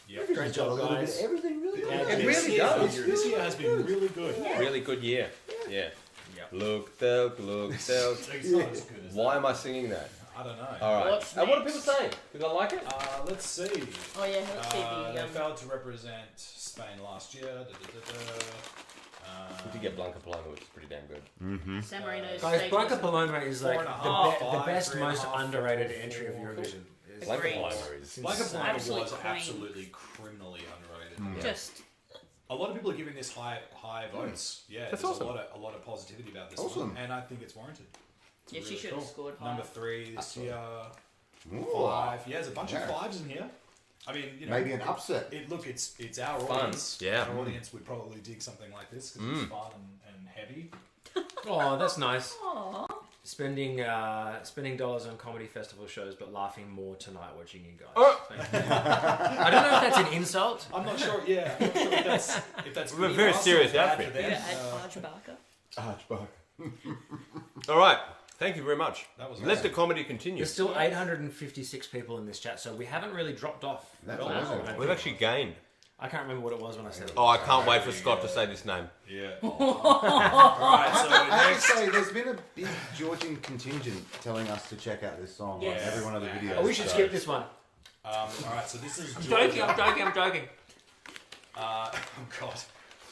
Yeah. Great job, guys. Everything really Yeah, good. it really This year- does. This year has been really good. Really good year. Yeah. Yeah. Look, Delk. It's not as good as Why am I singing that? I don't know. All right. What's What are next? people saying? Do they like it? Let's see. Oh yeah, let's see They the. failed to represent Spain last year. We did get Blanca Paloma, which is pretty damn good. San Marino's Guys, stage Blanca was- Paloma is like 4.5, the best, 5, most 3.5, underrated 4, entry of 4. Eurovision. It's Blanca Agreed. Paloma is. Blanca Paloma Absolute was queen. absolutely criminally underrated. Just A lot of people are giving this high votes. Yeah, That's there's awesome. a lot of positivity about this Awesome. one, and I think it's warranted. It's yeah, she really should cool. have scored higher. Number 3 this year. Ooh. 5. Yeah, there's a bunch Yeah. of 5s in here. I mean, you know, Maybe an upset. It's our Fun. audience. Yeah. Our audience would probably dig something like this because it's fun and heavy. Oh, that's nice. Aw. Spending dollars on comedy festival shows, but laughing more tonight watching you guys. Thank you. I don't know if that's an insult. I'm not sure. Yeah, I'm not sure if that's We're good very for us serious or bad outfit. for them. Yeah, add Arch Barker. Archbach. All right. Thank you very much. That was Let the awesome. comedy continue. There's still 856 people in this chat, so we haven't really dropped off. That's Wow. amazing. We've actually gained. I can't remember what it was when I said it. Oh, I can't wait for Scott to say this name. Yeah. Alright, so I have next. to say, there's been a big Georgian contingent telling us to check out this song Yes. on every one of the videos. Oh, we should so- skip this one. Alright, so this is I'm joking. oh god.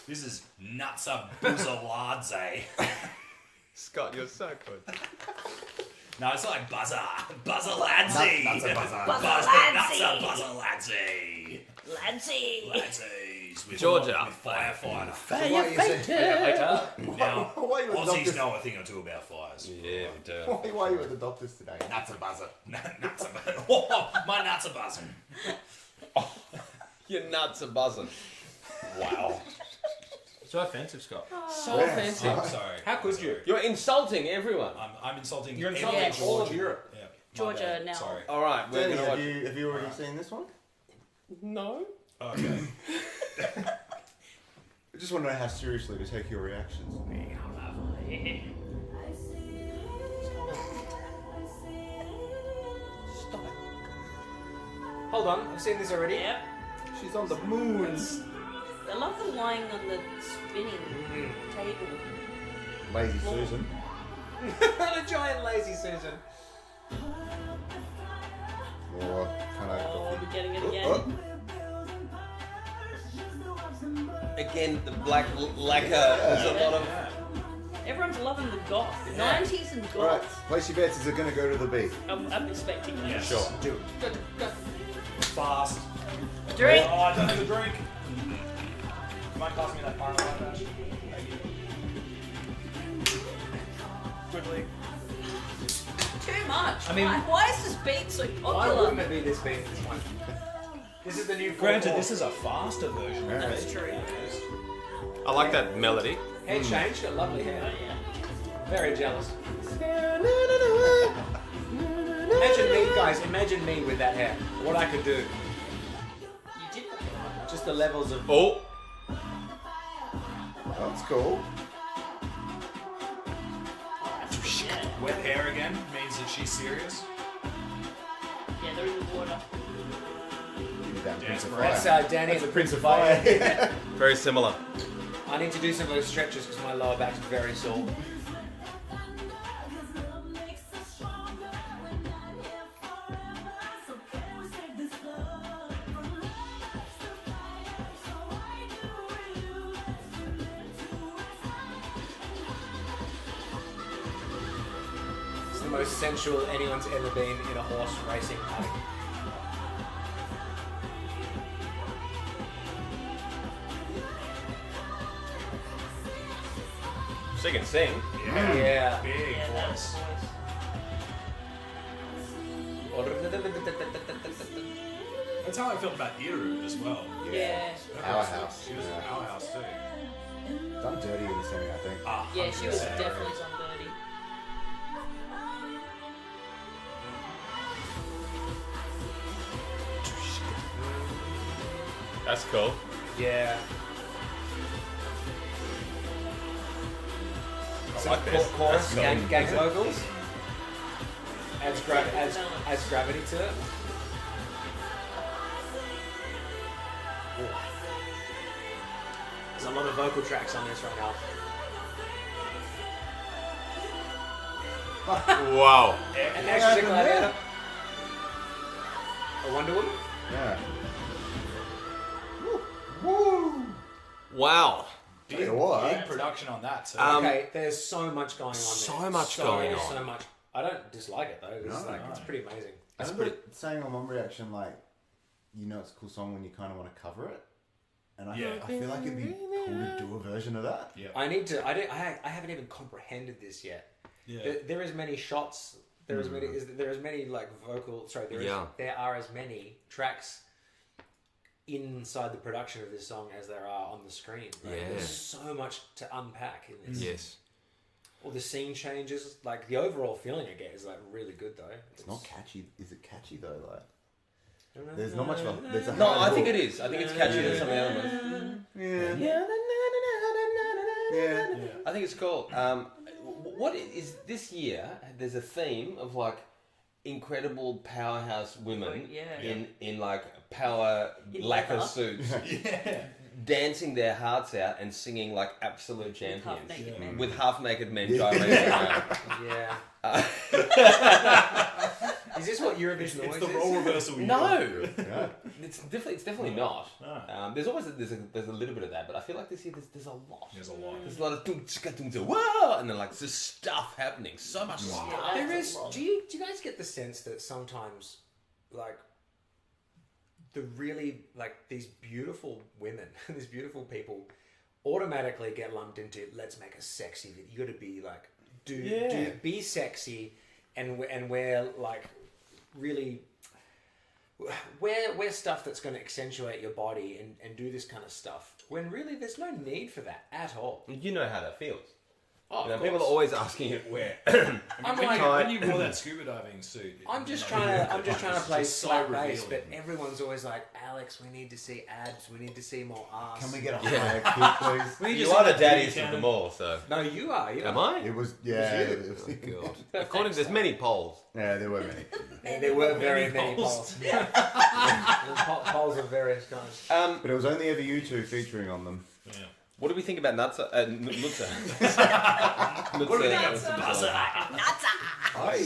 This is Natsa Buzaladze. Scott, you're so good. No, it's like Buzaladze. Natsa Buzzer. Natsa Buzaladze. Ladsy. Ladses with Georgia. with firefighter. So why you say- Now, why you with Aussies doctors? know a thing or two about fires. Yeah, we do. Why are you with the doctors today? That's a buzzer. Nuts are oh, my nuts are buzzing. Your nuts are buzzing. Wow. So offensive, Scott. So Yeah. offensive. I'm sorry. How could you? You're insulting everyone. I'm insulting. You're every insulting all of Georgian. Europe. Yeah, my Georgia bad. now. Sorry. All right, we're Danny, going to have watch. you already seen this one? No. Okay. I just want to know how seriously to take your reactions. Stop it. Hold on, I've seen this already. Yep. She's on the moon. I love the lying on the spinning table. Lazy Susan. The giant lazy Susan. Or can I Oh, we're getting it Oh, again. oh. Again, the black lacquer. There's a lot of. Everyone's loving the goth. 90s and All right, goth. place your bets. Is it going to go to the beat? I'm expecting that. Yes. Sure. Do it. Fast. Drink. Oh, I don't have a drink. You mind passing me that fire like that? Thank you. Quickly. Too much. I mean- why is this beat so Why popular? wouldn't it be this big? This one. This is the new. Granted, this is a faster version. Yeah. That's true. I like that melody. hair change. Got lovely hair. Oh, yeah. Very jealous. Imagine me, guys. Imagine me with that hair. What I could do. You did that. Just the levels of. Oh, That's cool. Yeah. Wet hair again means that she's serious. Yeah, they're in the water. That Prince of That's Fire. Danny and the Prince of Fire. very similar. I need to do some of those stretches because my lower back's very sore. It's the most sensual anyone's ever been in a horse racing paddock. She can sing. Yeah. Big Yeah, that voice. voice. That's how I felt about Iru as well. Yeah. Our house. She was Yeah. in our house too. Done dirty in the singing, I think. Yeah, she was 100%. definitely some dirty. That's cool. Yeah. I like this. Chorus, That's cool. gang vocals. Adds gravity to it. There's a lot of vocal tracks on this right now. Wow. And now she's like a Wonder Woman? Yeah. Woo! Wow. Tell you what. Big production on that. So. Okay, there's so much going on there. So much going on. So much. I don't dislike it though. It's it's pretty amazing. I remember saying on one reaction, like, you know, it's a cool song when you kind of want to cover it, and I feel like it'd be cool to do a version of that. Yeah. I need to. I haven't even comprehended this yet. Yeah. There is many shots. There is many like vocal. Sorry. There are as many tracks inside the production of this song as there are on the screen. Right? Yeah. There's so much to unpack in this. Yes. All the scene changes, like the overall feeling I get is like really good though. It's not catchy. Is it catchy though? Like, I don't know. there's not much of a. There's a No, I hard think hook. it is. I think it's catchier than some of the other ones. Yeah. Yeah. I think it's cool. What is this year? There's a theme of like incredible powerhouse women in like power lacquer suits, dancing their hearts out and singing like absolute champions half-naked men. with half-naked men gyrating around. Yeah. Is this what Eurovision It's always the is? role reversal. No, Yeah. it's definitely not. There's always there's a little bit of that, but I feel like this year there's a lot. There's a lot. There's a lot of dum chika dum cha, whoa, and then like just stuff happening. So much stuff. There is. Do you guys get the sense that sometimes, like, the really like these beautiful women, these beautiful people, automatically get lumped into let's make a sexy video. You got to be like, be sexy, and wear like really wear stuff that's going to accentuate your body and do this kind of stuff. When really there's no need for that at all. You know how that feels. Oh, You know, of people are course. always asking it where. I'm like, when you wore that scuba diving suit, I'm just trying to play just so flat bass, revealing. but everyone's always like, Alex, we need to see abs, we need to see more ass. Can we get a higher kick, please? You are the daddies of them all, so. No, you are. Am I? It was God. According to there's many polls. Yeah, there were many. There were very many polls. Yeah. Polls of various kinds. But it was only ever you two featuring on them. Yeah. What do we think about Nutsa? Nutsa. What do we think of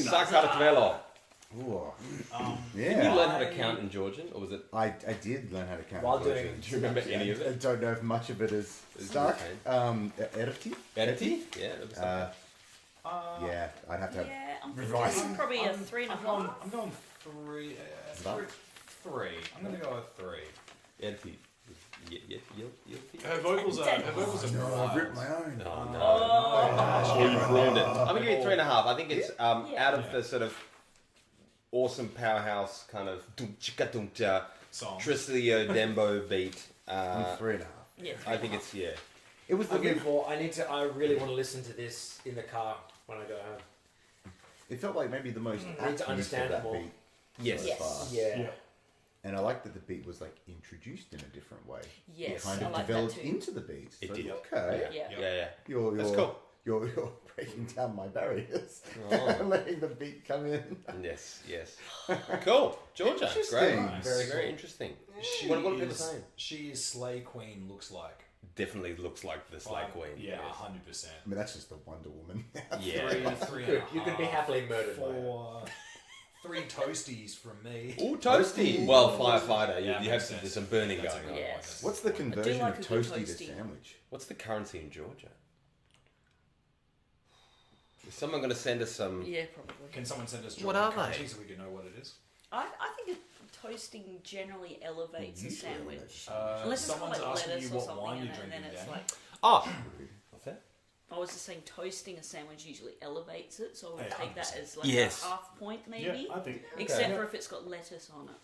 Sakartvelo. Ooh. Did you Yeah. learn how to count in Georgian, or was it? I did learn how to count. While Georgian. doing- Do you remember any of I it? don't know if much of it is stuck. Erti? Erti? Yeah. It was Yeah, I'd have to have. Yeah, Revise. I'm probably a 3.5. I'm going three. Three. I'm going to go with three. Erti. Her vocals are No, I've ripped my own. Oh no! You've ruined it. I'm gonna give it 3.5. I think it's out of the sort of awesome powerhouse kind of dum chika dum cha song. Trisio Dembo beat. I'm 3.5. Yeah, I think it's It was the I'll give 4. I really want to listen to this in the car when I go home. It felt like maybe the most I need apt to use understand of that it more. beat. yes. so far. Yeah. And I like that the beat was like introduced in a different way. Yes, it kind I of like that developed too. into the beat. It So, did. Okay. Yeah. You're That's cool. You're breaking down my barriers. Oh. Letting the beat come in. Yes. Cool. Georgia. Interesting. Great. Nice. Very interesting. What are people saying? She is Slay Queen looks like. Definitely looks like the Slay Queen. Yeah, Yes. 100%. I mean, that's just the Wonder Woman. Yeah. Three Good. You could be happily murdered by it. 4. 3 toasties from me. Ooh, toasty. Well, firefighter. Yeah, You have makes to. sense. There's some burning That's going a on. good Yes. What's the conversion like of a good toasty to toasty. sandwich? What's the currency in Georgia? Is someone going to send us some? Yeah, probably. Can someone send us What Georgian are they? currency so we can know what it is? I think toasting generally elevates a sandwich. Unless Unless it's got someone's like asking lettuce you or what something wine in you're it, and then drinking, it's Danny. like. Oh. What's that? I was just saying toasting a sandwich usually elevates it, so I would Yeah, take that 100%. as like Yes. a half point maybe. I think. Except for if it's got lettuce on it.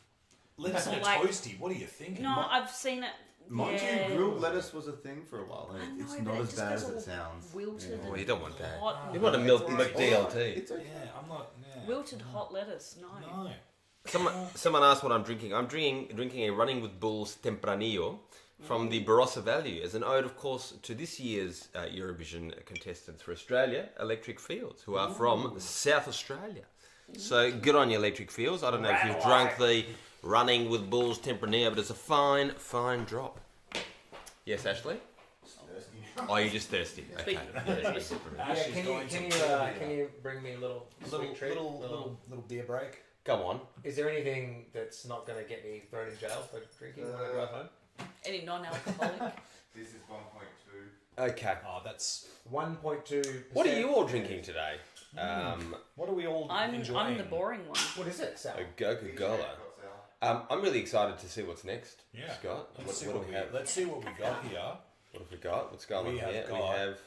Lettuce and a Like- toasty. What are you thinking? No, I've seen it. Mind yeah. you, grilled lettuce was a thing for a while, I and know, it's but not it as just bad goes as it all sounds. wilted Yeah. Oh, you don't want that. hot. You want a milk It's McDLT. It's okay. Yeah, I'm not. Yeah. Wilted hot lettuce, no. No. Someone asked what I'm drinking. I'm drinking a Running with Bulls Tempranillo from the Barossa Valley as an ode, of course, to this year's Eurovision contestants for Australia, Electric Fields, who are from South Australia. So good on you, Electric Fields. I don't know if you've drunk the Running with Bulls Tempranillo, but it's a fine drop. Yes, Ashley? Oh, you're just thirsty. Okay. Ash is going to can you bring me a little sweet treat? little beer break. Go on. Is there anything that's not going to get me thrown in jail for drinking when I drive home? Any non-alcoholic? This is 1.2. Okay. Oh, that's 1.2%. What are you all drinking today? what are we all enjoying? I'm the boring one. What is it, Sal? A Coca-Cola. I'm really excited to see what's next. Yeah. Scott, Let's see what what do we have? Let's see what we got here. What have we got? What's going on We have here? got- We have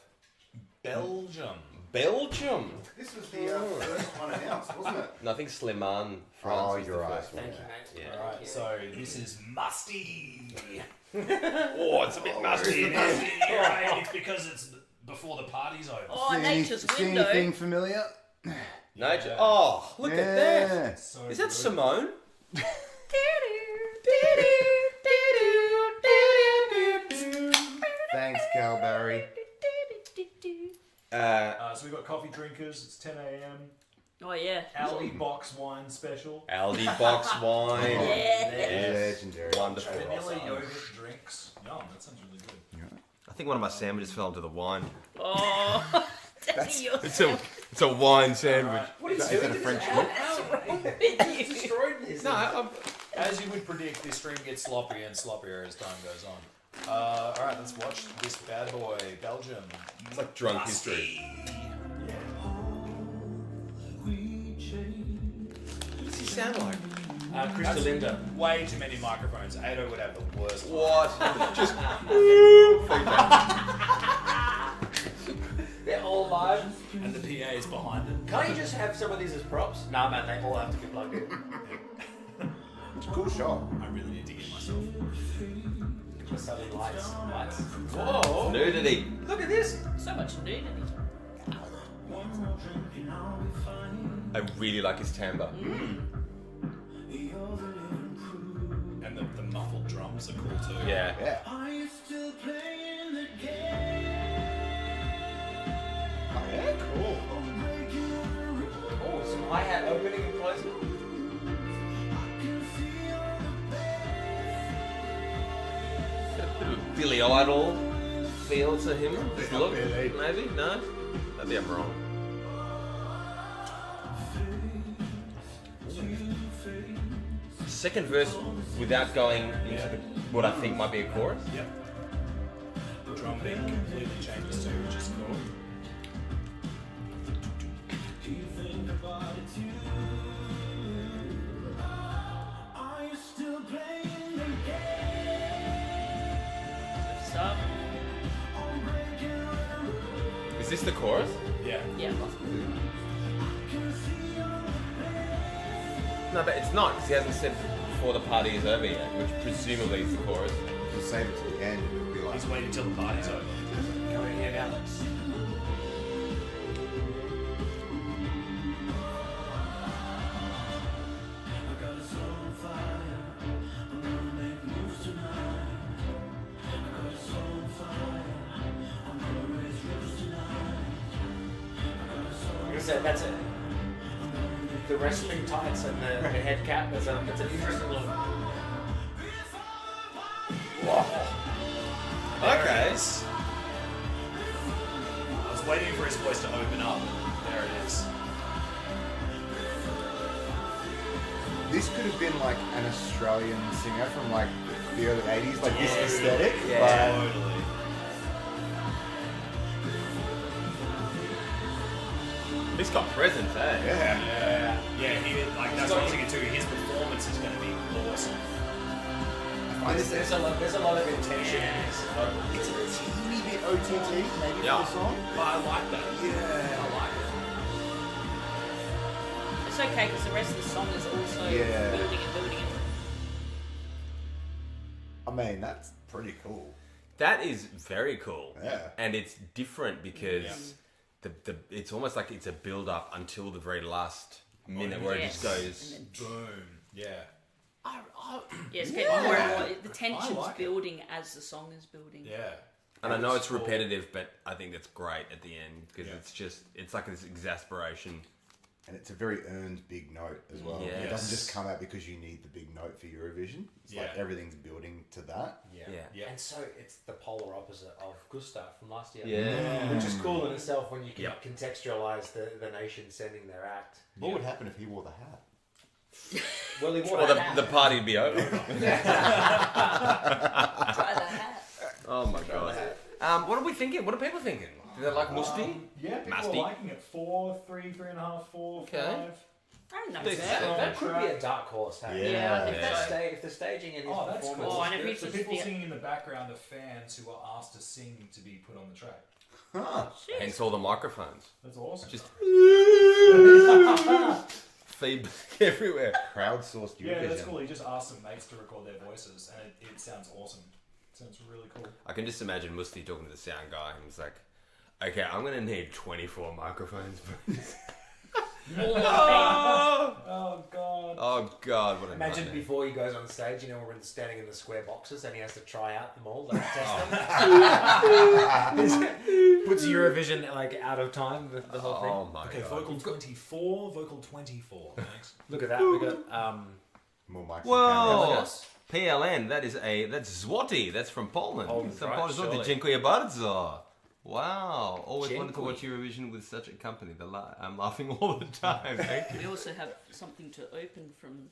Belgium. Belgium. This was the first one announced, wasn't it? Nothing Slimane. France Oh, was you're the right. first one. Thank you, mate. Yeah. All right, so this is musty. Oh, it's a bit musty. Musty, right? It's because it's before the party's over. Oh, nature's See window. anything familiar? Nature. Oh, look at that. So Is that good. Simone? Thanks, Cal Barry. So we've got coffee drinkers. It's 10 a.m. Oh yeah. Aldi box wine special. Aldi box wine. Yeah. Yes. Legendary. Wonderful. Vanilla yogurt drinks. Yum, that sounds really good. I think one of my sandwiches fell into the wine. Oh. It's a wine sandwich. What are you Is doing? that a to French this? You Destroyed this. No, As you would predict, this stream gets sloppier and sloppier as time goes on. Alright, let's watch this bad boy. Belgium. it's like drunk history. What does he sound like? Crystal Linda. Way too many microphones. Ado would have the worst one. What? Just They're all live. And the PA is behind it. Can't you just have some of these as props? Nah, man, they all have to be plugged in. It's a cool shot. I really need to get myself. Just suddenly lights. whoa, nudity. Look at this. So much nudity. I really like his timbre. And the muffled drums are cool too. Yeah. Yeah. Oh, yeah, cool. Oh, some hi-hat opening and closing. A bit of a Billy Idol feel to him. His look, Billy. maybe? No? Maybe I'm wrong. Second verse without going into what I think might be a chorus. Yep. The drum beat completely changes too, which is cool. Stop. Is this the chorus? Yeah. Yeah. No, but it's not, because he hasn't said before the party is over yet, which presumably is the chorus. We'll save it to the end. It'll be like, He's waiting till the party's over. Coming in here now. That's it. The wrestling tights and the head cap. It's an interesting look. Okay. I was waiting for his voice to open up. There it is. this could have been like an Australian singer from like the early 80s, like this Yeah. aesthetic. Yeah. Totally. He's got presence, eh? Yeah. Yeah, that's what I'm thinking too. His performance is going to be awesome. There's a lot of intention in this. It's a teeny bit OTT, maybe, Yeah. for the song. But I like that. Yeah. I like it. It's okay because the rest of the song is also Yeah. building and building. I mean, that's pretty cool. That is very cool. Yeah. And it's different because the it's almost like it's a build up until the very last minute where Yes. it just goes. And then, Boom. Yeah. yeah, it's getting more and more. The tension's like it. building as the song is building. Yeah. And I know it's repetitive, but I think that's great at the end because it's like this exasperation and it's a very earned big note as well. Yes. It doesn't just come out because you need the big note for Eurovision. It's like Yeah. everything's building to that. Yeah. And so it's the polar opposite of Gustav from last year. Yeah. Which is cool in itself when you can Yep. contextualize the nation sending their act. What would happen if he wore the hat? Well, he wore Or a hat. the party'd be over. Try the hat. Oh my god. What are we thinking? What are people thinking? Do they like Musti? Yeah, people Musty. are liking it. 4, 3, 3.5, 4, Okay. 5. I don't know. Decent. That could be a dark horse. Hey? Yeah, I think Yeah. If the staging and his Oh, that's performance. cool. Oh, and if he's The just people the- singing in the background are fans who are asked to sing to be put on the track. Huh. Hence all the microphones. That's awesome. Just feedback everywhere. Crowdsourced Eurovision. Yeah, that's cool. He just asked some mates to record their voices, and it sounds awesome. It sounds really cool. I can just imagine Musti talking to the sound guy and he's like, okay, I'm going to need 24 microphones. oh, Oh, God. oh, God. What a Imagine nightmare. before he goes on stage, you know, we're standing in the square boxes and he has to try out them all, like test them. Puts Eurovision like out of time, the whole thing. Oh, my Okay, God. vocal 24, vocal 24. Thanks. Look at that, we got More mics. Whoa! Yes. PLN, that's Złoty, that's from Poland. Oh, From right, Poland, Złoty. surely. Dziękuję bardzo. Wow, always wanted to Dziękuję. watch Eurovision with such a company. I'm laughing all the time. Thank you. We also have something to open from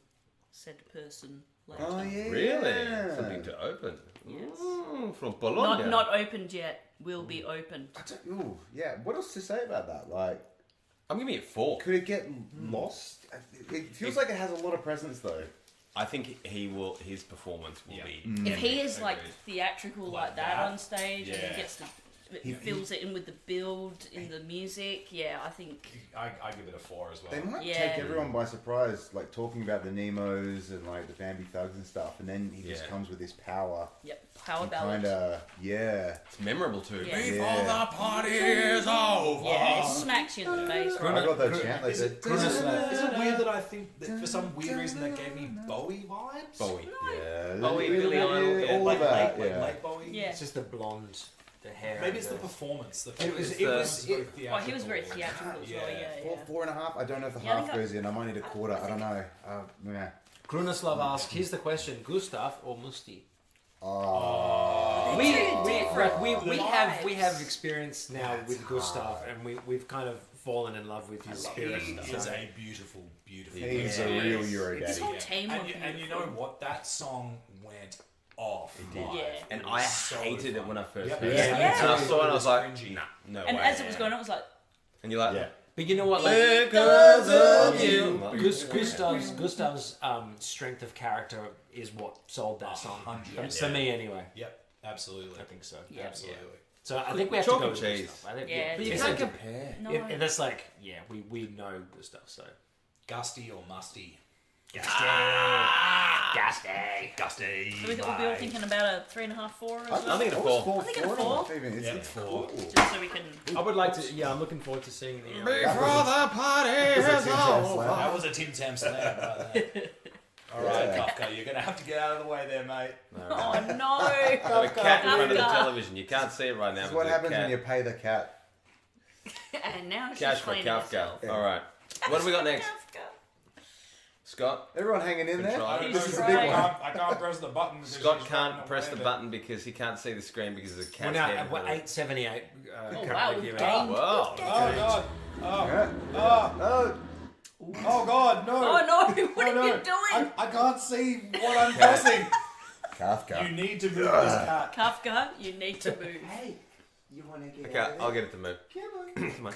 said person later. Oh, yeah. Really? Something to open. Yes. From Poland. Not opened yet. Will be opened. Ooh, yeah. What else to say about that? Like, I'm giving it 4. could it get lost? It feels like it has a lot of presence, though. I think his performance will be. If he epic. is like theatrical like that on stage and Yeah. he gets fills it in with the build in the music, yeah, I think I give it a 4 as well. They might Yeah. take everyone by surprise, like talking about the Nemos and like the Bambi Thugs and stuff, and then he just Yeah. comes with this power. power ballad. Kind of, yeah. It's memorable too. Yeah. Before the party is over. Yeah, it smacks you in the face. I got that chant. They Is said, it weird that I think that for some weird reason that gave me Bowie vibes? Bowie. yeah, Bowie, yeah, Billy Idol, yeah, yeah, all like of that. late, Yeah. late Bowie. Yeah. it's just the blonde, the hair. Maybe it's the and performance. It was very Oh, he was very theatrical. theatrical as well, yeah. 4.5. I don't know if the Yeah, I half think goes in. I might need a quarter. I don't know. Yeah. Krunoslav asks, here's the question: Gustav or Musti? Oh. We vibes. have experience now with Gustav, and we've kind of fallen in love with his spirit. He So- is a beautiful, beautiful. He's a Yeah. real Euro This daddy. whole team And was you know what? That song went off. It did. Yeah. And It I was so hated it fun. when I first Yep. heard it. Yeah. And I saw it and I was like, Cringy. no And way. as it was going on, it was like, And you're like, Yeah. But you know what? Like, because of you. Gustav's strength of character is what sold that song. 100. For me, anyway. Yep, absolutely. I think so. Yeah. Absolutely. So I think we have to Chalk go and with cheese. Gustav. I think, Yeah, But you it's can't like- compare. no. that's like, yeah, we know Gustav, so. Gusty or musty? Gusty. so we'll be all thinking about a 3.5, 4 as well. I think it's a 4. I think it's a 4. Even. Yeah, It's 4. cool. Just so we can. I would like to, yeah, I'm looking forward to seeing the. Before the party Is that is Tim Tam over. Slam? That was a Tim Tam slam. Alright, Yeah. Kafka, you're going to have to get out of the way there, mate. Oh no! Got a cat in front of the Kafka. television. You can't see it right now. This is but what there's a happens cat. when you pay the cat. And now she's Cash for playing Kafka. herself. Yeah. All right. What have we got next? Kafka. Scott? Everyone hanging in there? Control. This is a Right. big one. I can't press the button. because Scott she's can't running press away, the but- button because he can't see the screen because there's a Well, cat's now, head. in we're front of it. 878. Oh currently wow, we've viewing. gained. Wow. Oh, God. Yeah. Oh, oh, God, no. Oh no! What No, are you no. doing? I can't see what I'm pressing. Kafka. You need to move this cat. Kafka, you need to move. Hey, you want to get Okay, out of I'll there? get it to move. Come on.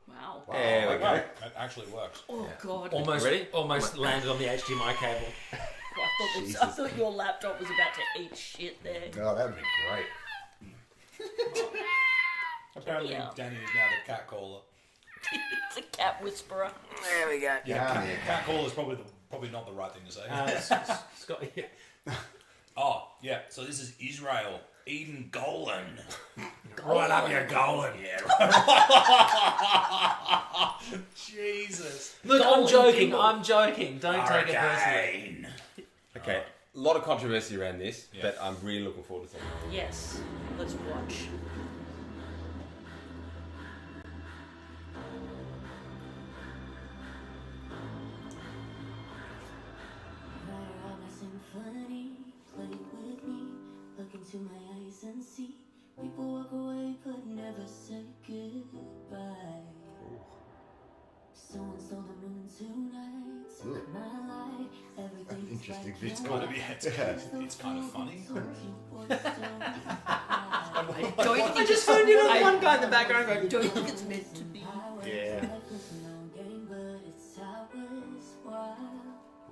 Wow. There we go. That actually works. Oh god. Almost landed on the HDMI cable. I thought your laptop was about to eat shit there. Oh, that would be great. Apparently, Yeah. Danny is now the cat caller. It's a cat whisperer. There we go. Yeah. Cat caller is probably not the right thing to say. Scott, yeah. Oh, yeah. So this is Israel. Eden Golan. Right up your Golan. Yeah. Jesus. Look, I'm joking. I'm joking. Don't take it personally. Hurricane. Okay, a lot of controversy around this, Yeah. but I'm really looking forward to it. Yes. Let's watch. into my eyes and see. People walk away but never say goodbye. Someone stole the moon tonight, took my light, everything is Interesting like video. It's kind of it's kind of funny. I just found you on one guy in the background going, don't think it's meant to be. Yeah.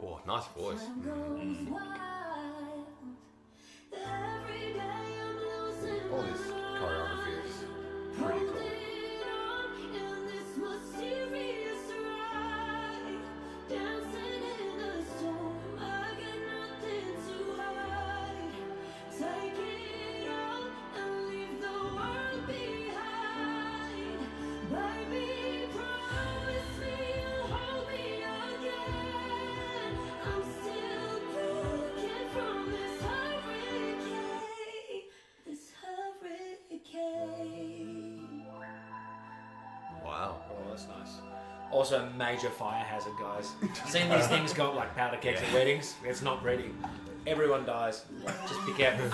Oh, nice voice. All this choreography is pretty cool. Wow. Oh, that's nice. Also, major fire hazard, guys. Seen these things go up like powder kegs at weddings? It's not ready. Everyone dies. Just be careful.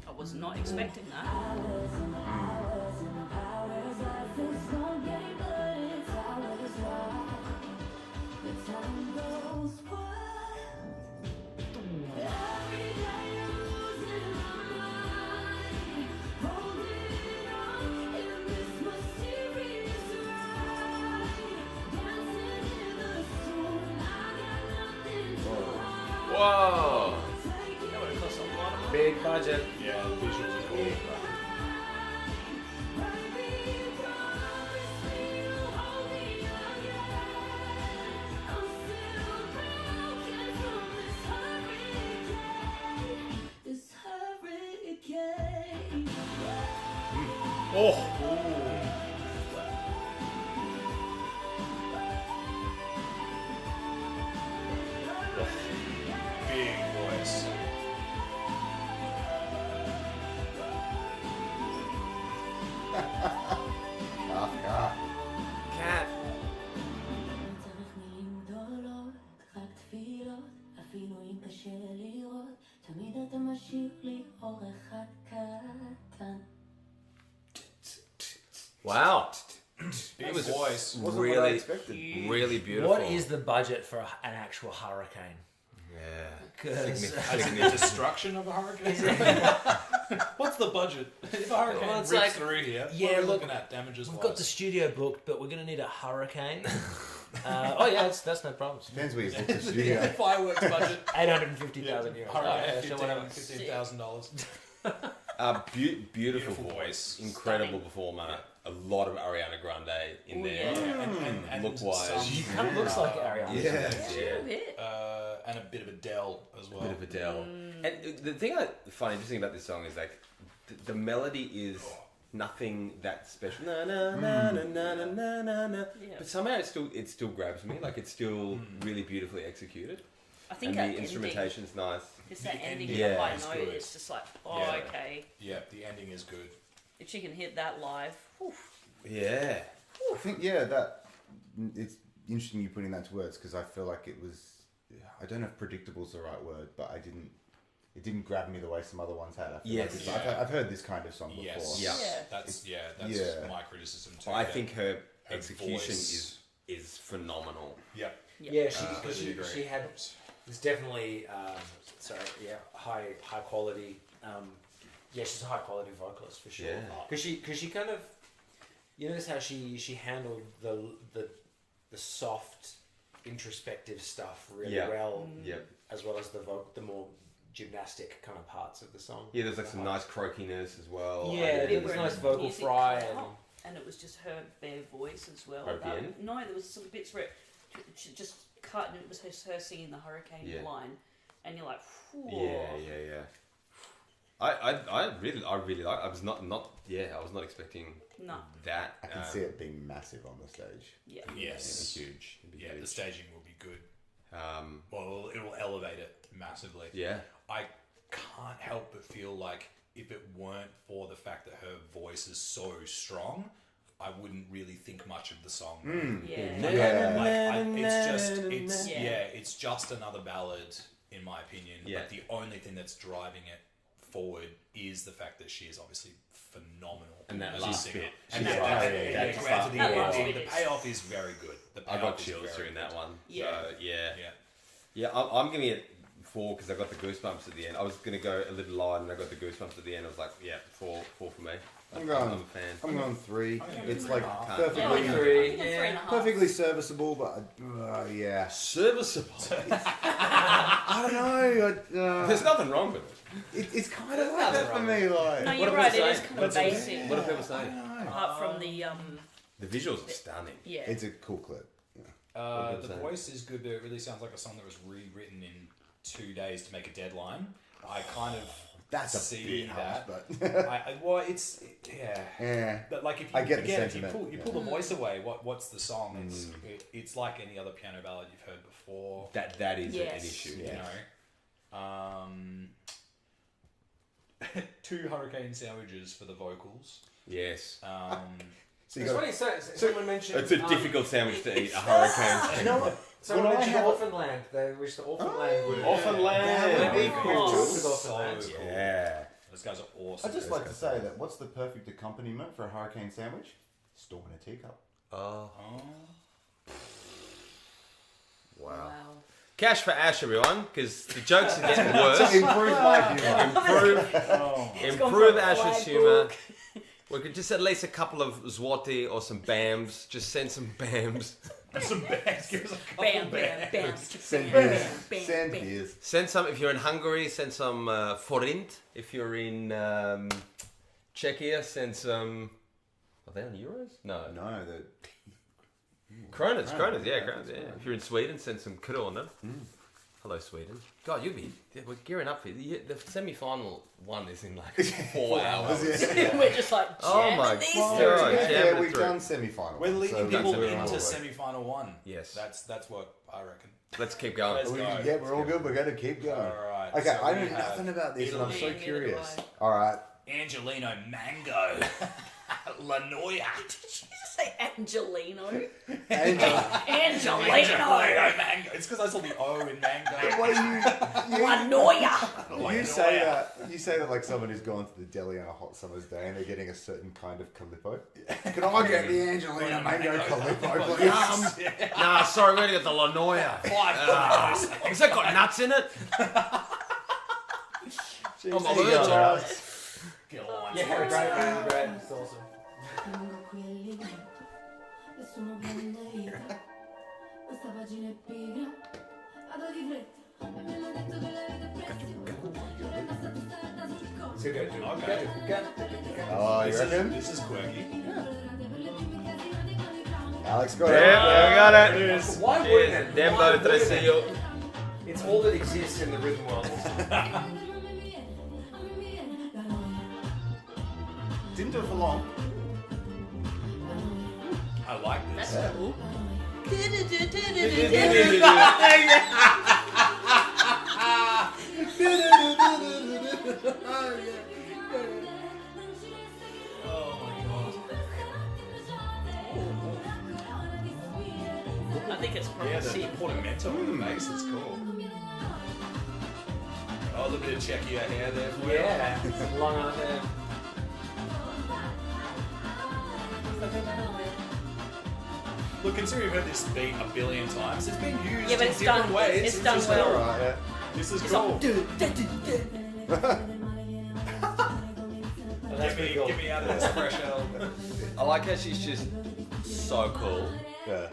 I was not expecting that. Whoa. That would have cost a lot of money. Big budget. Yeah, the visuals are cool. Big voice. Cat. Wow. Big voice. Wasn't what I Really, expected. really beautiful. What is the budget for an actual hurricane? Yeah. 'Cause- The destruction of a hurricane? What's the budget? If a hurricane Well, it's rips like- through here, yeah, what are we look, looking at damages We've wise? got the studio booked, but we're going to need a hurricane. Oh yeah, that's no problem. Depends where you book the studio. Fireworks budget. 850,000 euros. Oh, yeah, sure, whatever. $15,000. Beautiful Beautiful voice. voice. Incredible performer. A lot of Ariana Grande in Oh, there. yeah. And Look-wise. She kind of looks like Ariana. Yeah. A little bit. and a bit of Adele as well. Bit of Adele. And the thing I find interesting about this song is like the melody is nothing that special. Na na na na na na na na na. Yeah. But somehow it still grabs me. Like it's still really beautifully executed. I think And that the ending, instrumentation's nice. just that The ending ending, of yeah, high is note, good. it's just like, oh, Yeah. okay. Yeah, the ending is good. If she can hit that live, whew. Yeah. I think that it's interesting you putting that to words because I feel like it was. I don't know if predictable's the right word, but it didn't grab me the way some other ones had. I feel Yes. like I've heard this kind of song before. Yes. Yeah. Yeah. That's Yeah. my criticism too. Well, I that think her her execution voice- is phenomenal. Yeah. Yeah, completely she agree. had. It's definitely high quality. Yeah, she's a high quality vocalist for sure. Yeah. Because she kind of, you notice how she handled the soft introspective stuff really Yeah. well, Yep. as well as the more gymnastic kind of parts of the song. Yeah, there's like some nice croakiness as well. Yeah, Bit there's where nice the vocal music fry cut and out, and it was just her bare voice as well. At the end? No, there was some bits where she just cut and it was her singing the hurricane Yeah. line, and you're like, whew. Yeah. I really like. I was not. I was not expecting No. that. I can see it being massive on the stage. Yeah. Yes. It'd be huge. It'd be Yeah, the huge. staging will be good. Um, Well, it'll elevate it massively. yeah. I can't help but feel like if it weren't for the fact that her voice is so strong, I wouldn't really think much of the song. It's just another ballad in my opinion. Yeah. But the only thing that's driving it forward is the fact that she is obviously phenomenal. And that as a last singer. bit. And She's granted, That last bit the is- payoff is very good. The I payoff got is chills very during that good. one. Yeah. So, yeah. Yeah. Yeah, I'm giving it 4 because I got the goosebumps at the end. I was going to go a little lower and I got the goosebumps at the end. I was like, yeah, 4 for me. I'm going. I'm a fan. I'm going 3. It's like Yeah, I perfectly, think a 3.5. perfectly serviceable, but yeah. Serviceable. I don't know. There's nothing wrong with it. It's kind of like that for me. Like, No, What you're are right. people It is saying? kind of basic. What are people saying? Apart from the The visuals are stunning. yeah. it's a cool clip. Yeah. What The was that? voice is good, but it really sounds like a song that was rewritten in 2 days to make a deadline. I kind of That's a see bit harsh, that. but Yeah. yeah. But like if I you get the again, if sentiment, you pull the voice away, what's the song? It's like any other piano ballad you've heard before. That is Yes. an issue. You know. 2 hurricane sandwiches for the vocals. Yes. So you It's got, funny, someone mentioned... It's a difficult sandwich to eat, a hurricane. you know what? Someone When I mentioned have- Orphanland. They wish the Orphanland would... Orphanland. That would be cool. With Orphanland. So cool. Yeah. Those guys are awesome. I'd just like to say that what's the perfect accompaniment for a hurricane sandwich? Storm in a teacup. Oh. Wow. Wow. Cash for Ash, everyone, because the jokes are getting worse. Improve my humour. Improve Ash's humour. We could just at least a couple of Zwati or some Bams. Just send some Bams. Some bands. Give us a couple Bam, bands. bam, bam. Send Bam, beers. bam, Send bam. beers. Send some if you're in Hungary. Send some forint. If you're in Czechia, send some. Are they on euros? No. No, the Kronas, yeah. If you're in Sweden, send some kroner. Hello, Sweden. God, we're gearing up here. The semi-final one is in like 4 hours. We're just like Oh jamming my these God. through. Jamming yeah, it we've through. done semi-final. We're leading people we're on into our way. semi-final 1. Yes. That's what I reckon. Let's keep going. Let's We- go. Yeah, we're all good. We're going to keep going. Alright, Okay, so I we know have nothing about this, and I'm so Italy. curious. Neither do All right. Angelino Mango. Lanoia. Say Angelino. Angel. Angelino. Mango. It's because I saw the O in mango. What do Lanoia. you say that? You say that like someone who's gone to the deli on a hot summer's day and they're getting a certain kind of Calippo. Can I get the Angelina Mango Calippo, please? Nah, sorry, we're going to get the Lanoia. 5 Has that got nuts in it? Jeez, I'm there you allergic. go. Yeah, great. It's awesome. Lungo quelli e sono prendere questa pagina è pigra vado di fretta e me l'ha detto che la vita è prezzi è passato strada sul collo So good. Okay. Oh, you reckon? This is quirky. Alex got Yeah, we got it. is. Why wouldn't it? Dembo Why wouldn't it? Tresillo. It's all that exists in the rhythm world. Didn't do it for long. I like this. That's cool. I think it's Yeah, the progressive. portamento in the bass, it's cool. Oh, a little bit of Czechia hair there for you. Yeah, long on there. Look, considering we've heard this beat a billion times, it's been used Yeah, but in it's different done- ways. it's done just well. cool. Alright, yeah. This is It's cool. like, Get me out of this fresh hell. I like how she's just so cool. Yeah.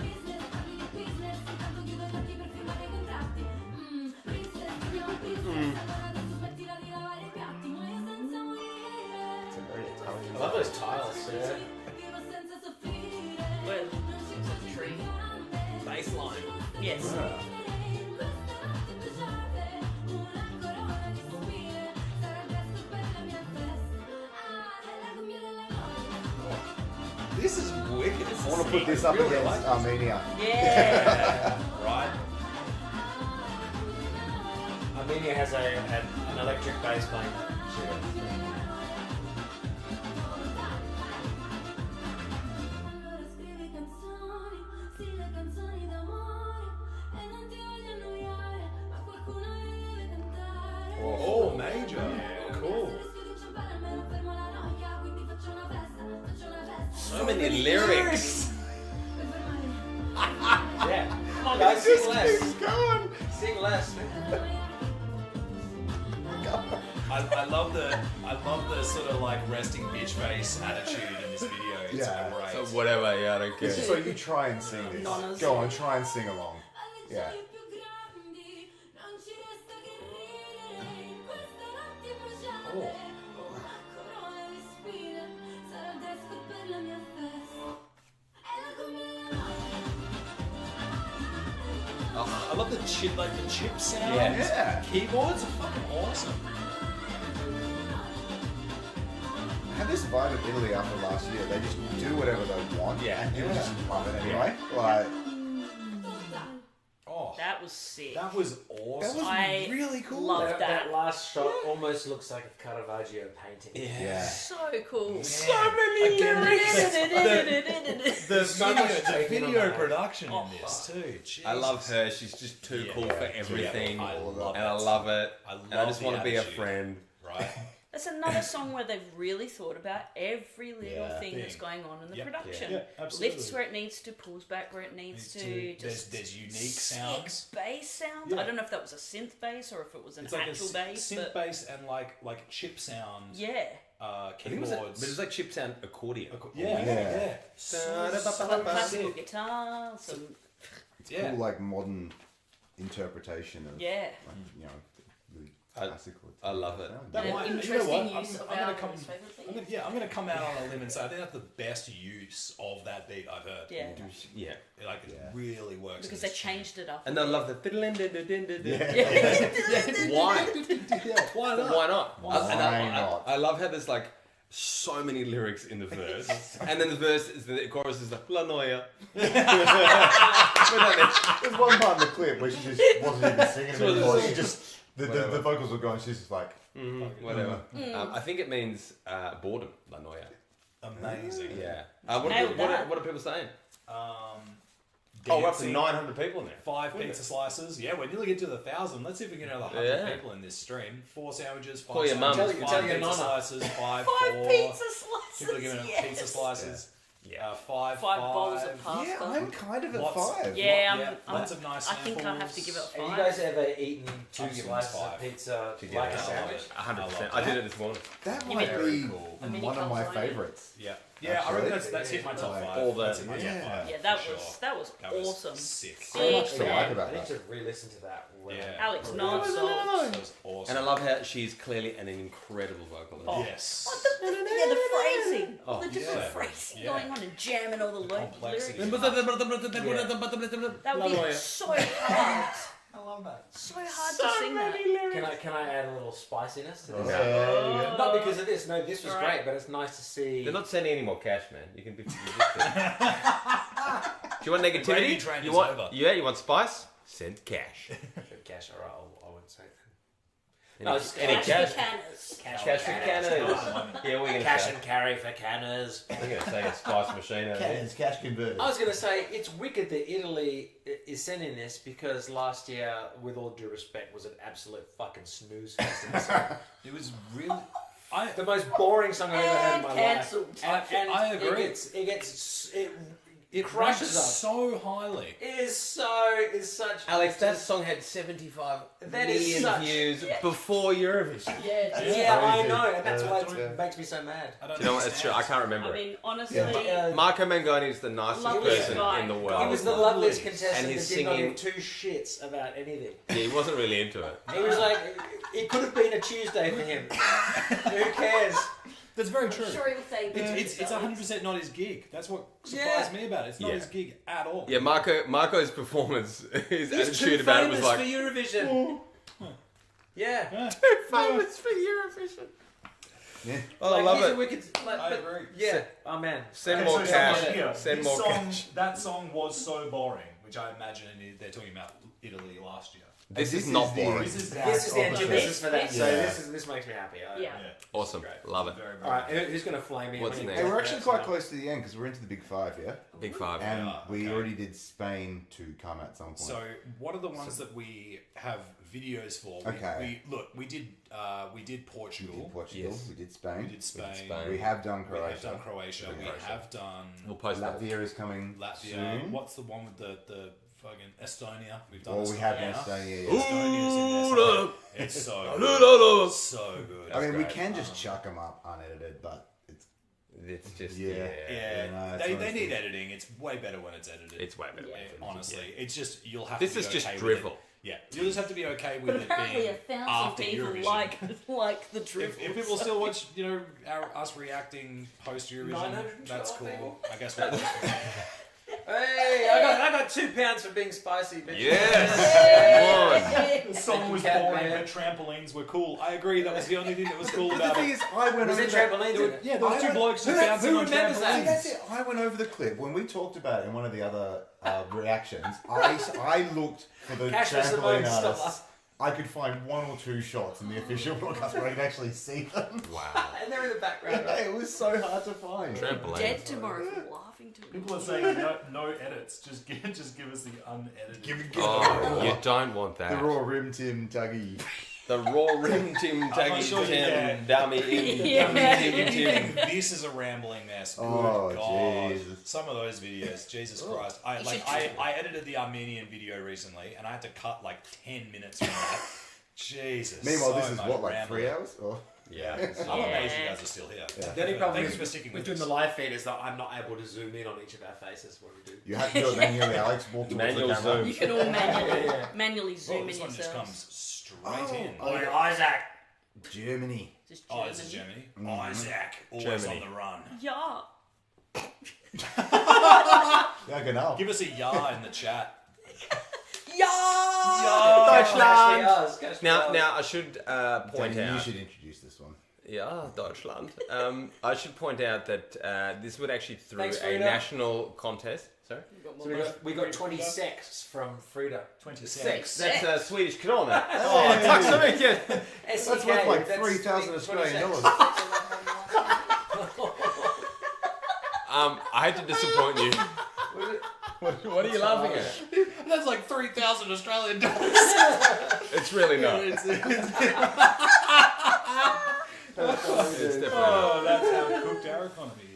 It's a very Italian. I love those tiles. Yeah. well, it's a tree. Baseline. Yes. This is wicked. I want to put this up Really against like this. Armenia. Yeah. Right? Armenia has an electric bass playing. So many lyrics. Yeah. Come on, guys, sing less. Going. Sing less. I love the sort of like resting bitch face attitude in this video. It's Yeah. great. So whatever, yeah, I don't care. It's just like you try and sing this. Nonas. Go on, try and sing along. Yeah. Oh. I love the chip sound. Yeah. Keyboards are fucking awesome. I had this vibe of Italy after last year. They just do whatever they want. Yeah. And you just love it anyway. Like, Oh, That was sick. that was awesome. that was I really cool. love That, that. last shot almost looks like a Caravaggio painting. Yeah. So cool. So many lyrics. The so much video, taken on that. production Oh, in this too. Jesus. I love her. She's just too Yeah. cool Yeah. for everything. I love and I it. love it. I love and I just the want to be a attitude. friend. Right? That's another song where they've really thought about every little Yeah. thing that's going on in the Yep. production. Yeah, absolutely. Lifts where it needs to, pulls back where it needs to. Just There's unique sick sounds. bass sounds. Yeah. I don't know if that was a synth bass or if it was an It's like actual a bass, synth but bass and like chip sound. yeah. I think it was Keyboards. but it was like chip sound accordion. Yeah, Yeah. Some classical guitar, some It's Yeah. cool, like modern interpretation of, yeah. like, you know, really classical. I love it. That An might- you know interesting what? use of I'm gonna our come. most favourite thing. I'm gonna come out on a limb and say I think that's the best use of that beat I've heard. Yeah. Yeah. Like it really works. Because in they this changed it up. And I love the. Yeah. Why? Why not? Why not? Why And not? I love how there's like so many lyrics in the verse, and then the chorus is like La Noia. There's one part in the clip where she just wasn't even singing She wasn't anymore. She singing. just the Whatever. vocals were going. She's just like, Whatever. I think it means boredom. La Noia. Amazing. Yeah. Nailed that. What are people saying? Oh, we're up to dancing, 900 people in there. 5 pizza slices. Yeah, we're nearly get to the 1,000. Let's see if we can get another 100 Yeah. people in this stream. 4 sandwiches, 5 Call your mum. sandwiches, Tell 5 your pizza nonna. slices, 5, 5 4. pizza People are giving slices. them pizza slices. Yeah. 5 5 bowls of pasta. yeah, I'm kind of at Lots. 5. Yeah, lots of nice I think I have to samples. give it a 5. Have you guys ever eaten two I'm giving slices five. of pizza Together. like a I love sandwich? 100%. I did it this morning. That You might mean- be Very cool. A mini one of my calzone. favourites. Yeah, yeah. I reckon Actually, that's hit my top like, 5. all the- That's hit my top yeah. 5. Yeah, that for was sure. that was That was awesome. sick. So much to Sick. like about I need that. to re-listen to that. When Yeah. Alex, I'm- not That sold. was awesome. And I love how she's clearly an incredible vocalist. Oh. Yes. Yeah, the phrasing. All the Oh, different yeah. phrasing Yeah. going on and jamming all the complexity. lyrics. That would be so hard. I love that. So hard to sing that. Can I add a little spiciness to this? Yeah. Not because of this. No, this was Right. great, but it's nice to see. They're not sending any more cash, man. You can be. Do you want gravy negativity? train You is want? over. Yeah, you want spice? Send cash. Cash, alright, I would say. Any, No, it's any Cash cash? for canners. Cash for canners. Yeah, we're gonna Cash say. and carry for canners. We're gonna say a spice machine. Out there. Cash converters. I was going to say, it's wicked that Italy is sending this because last year, with all due respect, was an absolute fucking snooze fest in the song. It was really. The most boring song I've ever heard in my Cancelled. life. And I agree. It It crushes ranks us. so highly. It is such. Alex, that song had 75 That is million such- views before Eurovision. Yeah, Yeah, I crazy. know, and that's why Yeah. it makes me so mad. I don't Do you know what? It's true. I understand. can't remember I it. mean, honestly, Marco Mangoni is the nicest Lovely person guy. in the He world. was the loveliest contestant And that he's did not singing- give two shits about anything. Yeah, he wasn't really into it. He was like, it could have been a Tuesday for him. Who cares? That's very I'm true. sure he'll say It's 100% not his gig. That's what surprised me about it. It's not Yeah. his gig at all. Yeah, Marco's performance, his He's too attitude about it famous was like, for Eurovision. Yeah. Yeah. famous for Eurovision. Yeah. Oh, I love he's a it. wicked. I agree. Yeah. Oh man. Send Okay, more so cash. someone here, Send this more song, cash. That song was so boring. Which I imagine they're talking about Italy last year. This is not boring. This is the antithesis for that. So Yeah. this makes me happy. Yeah. Awesome. Love it. Very, very All right, who's going to flame in? What's When you next? Hey, go we're first? actually quite close to the end because we're into the big 5, yeah? Big 5. And Yeah, we okay. already did Spain to come at some point. So, what are the ones that we have videos for? Okay. We did Portugal. we did Portugal, Yes. we did Spain. We did Spain. Spain. We have done We Croatia. have done Croatia. We have done We'll post that. Latvia is coming Latvia. soon. What's the one with the fucking Estonia? We've done Well, Estonia. we have Estonia, yeah. Estonia's in there. So it's so good. So good. I mean, we great. can just chuck them up unedited, but it's... It's just Yeah. Yeah, no, it's they honestly- need editing. It's way better when it's edited. It's way better. Yeah. Honestly, it's just you'll have This to be is just okay with drivel. it. Yeah, you'll just have to be okay with But it apparently being 1,000 after people Eurovision. like the drivel. If people still watch, us reacting post Eurovision, 912 that's cool. people. I guess we'll Hey, I got £2 for being spicy. Bitch. Yes! The song was Cat boring, Man. but trampolines were cool. I agree. That was the only thing that was cool The about thing it. is, I went Was over there that- trampolines in it? Yeah, there were two blokes just bouncing on remembers trampolines. that? That's it. I went over the clip when we talked about it in one of the other reactions. I looked for the Cash for trampoline Simone, stop artists. I could find 1 or 2 shots in the official broadcast where I could actually see them. Wow. And they're in the background. Yeah, it was so hard to find. Trampoline. Dead tomorrow for laughing too People are much. saying no edits. Just give us the unedited. Oh, you don't want The that. raw rim Tim Tuggy. The raw rim Tim not Taggy sure you Tim can. Dummy in Yeah. Dummy Tim Tim. This is a rambling mess. Good Oh, God. Jesus. Some of those videos, Jesus Christ. I edited the Armenian video recently, and I had to cut like 10 minutes from that. Jesus. Meanwhile, so this is much what, like rambling. 3 hours? Or? Yeah. I'm amazed you guys are still here. Yeah. The only problem Thanks is for sticking with with doing us. the live feed is that I'm not able to zoom in on each of our faces when we do. You have to do it manually. Alex, walk towards Manual the camera. zoom. You can all manually Oh, zoom this in one just yourselves. comes straight in. Oh, yeah. Isaac! Germany. Just Oh, this is Germany. Isaac, always Germany. on the run. Yeah. Yeah, genau. Give us a ya in the chat. Deutschland! Now I should point Danny, out. you should introduce this one. Yeah, Deutschland. I should point out that this would actually through Thanks, a Frida. national contest. Sorry? So we got 26 from Frida. 26. That's Swedish krona. Oh, tack så mycket. That's worth like 3,000 Australian dollars. I hate to disappoint you. What are you laughing at? That's like 3,000 Australian dollars. It's really not. It's definitely not. Oh, that's how cooked our economy is.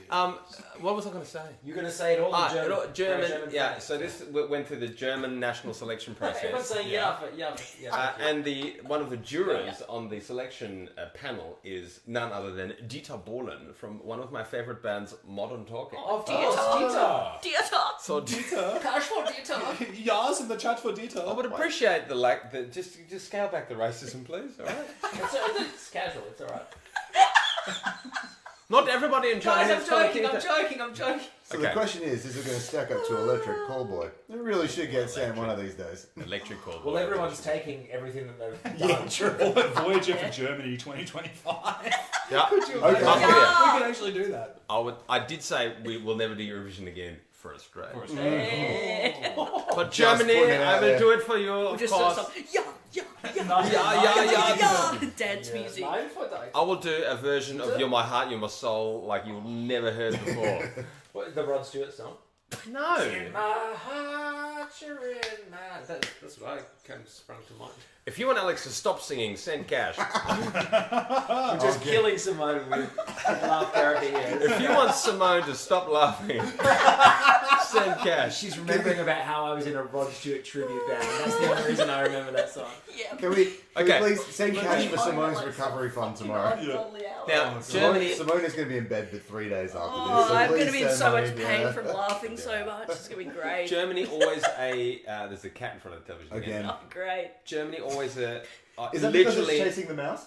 What was I going to say? You're going to say it all in German. German. Yeah. So this went through the German national selection Everyone's process. saying yeah. And one of the jurors on the selection panel is none other than Dieter Bohlen from one of my favorite bands, Modern Talking. Of Dieter. Theater. So Cash for Dieter. Yas in the chat for Dieter. I would appreciate just scale back the racism, please. All right. It's casual, it's alright. Not everybody in China. Guys, is I'm joking. So Okay. the question is it going to stack up to Electric Callboy? It really should get sent one of these days. Electric call. Well, everyone's taking everything that they've done. Yeah, true. Voyager for Germany 2025. Yeah. Okay. We can actually do that. I did say we will never do Eurovision again for Australia. But Just Germany, putting it I out will there. do it for you, of Just course. some yeah. Dance music. Nine for Dieter. I will do a version of You're My Heart, You're My Soul like you've never heard before. What, the Rod Stewart song? No. In my heart, you're in my... That's what I sprung to mind. If you want Alex to stop singing, send cash. I'm just killing Simone with laugh therapy here. If you want Simone to stop laughing, send cash. She's remembering about how I was in a Rod Stewart tribute band. That's the only reason I remember that song. Yeah. Can we Okay. please send cash for Like, Simone's like, recovery fund tomorrow? Now, Germany, Simone is going to be in bed for 3 days after Oh, this. So I'm please going to be in send so money, much pain yeah. from laughing so much. It's going to be great. Germany always there's a cat in front of the television Again. Oh, great. Germany always Is that because it's literally chasing the mouse?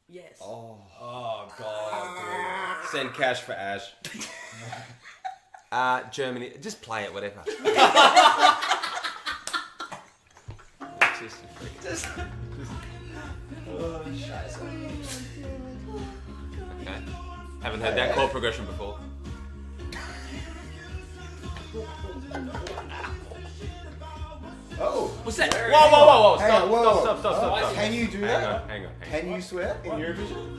Yes. Oh, God. send cash for Ash. Germany, just play it, whatever. Okay. Haven't heard that chord progression before. Oh. What's that? Whoa! Hang on, whoa. Stop. Can you do that? Hang on. Can you swear in Eurovision?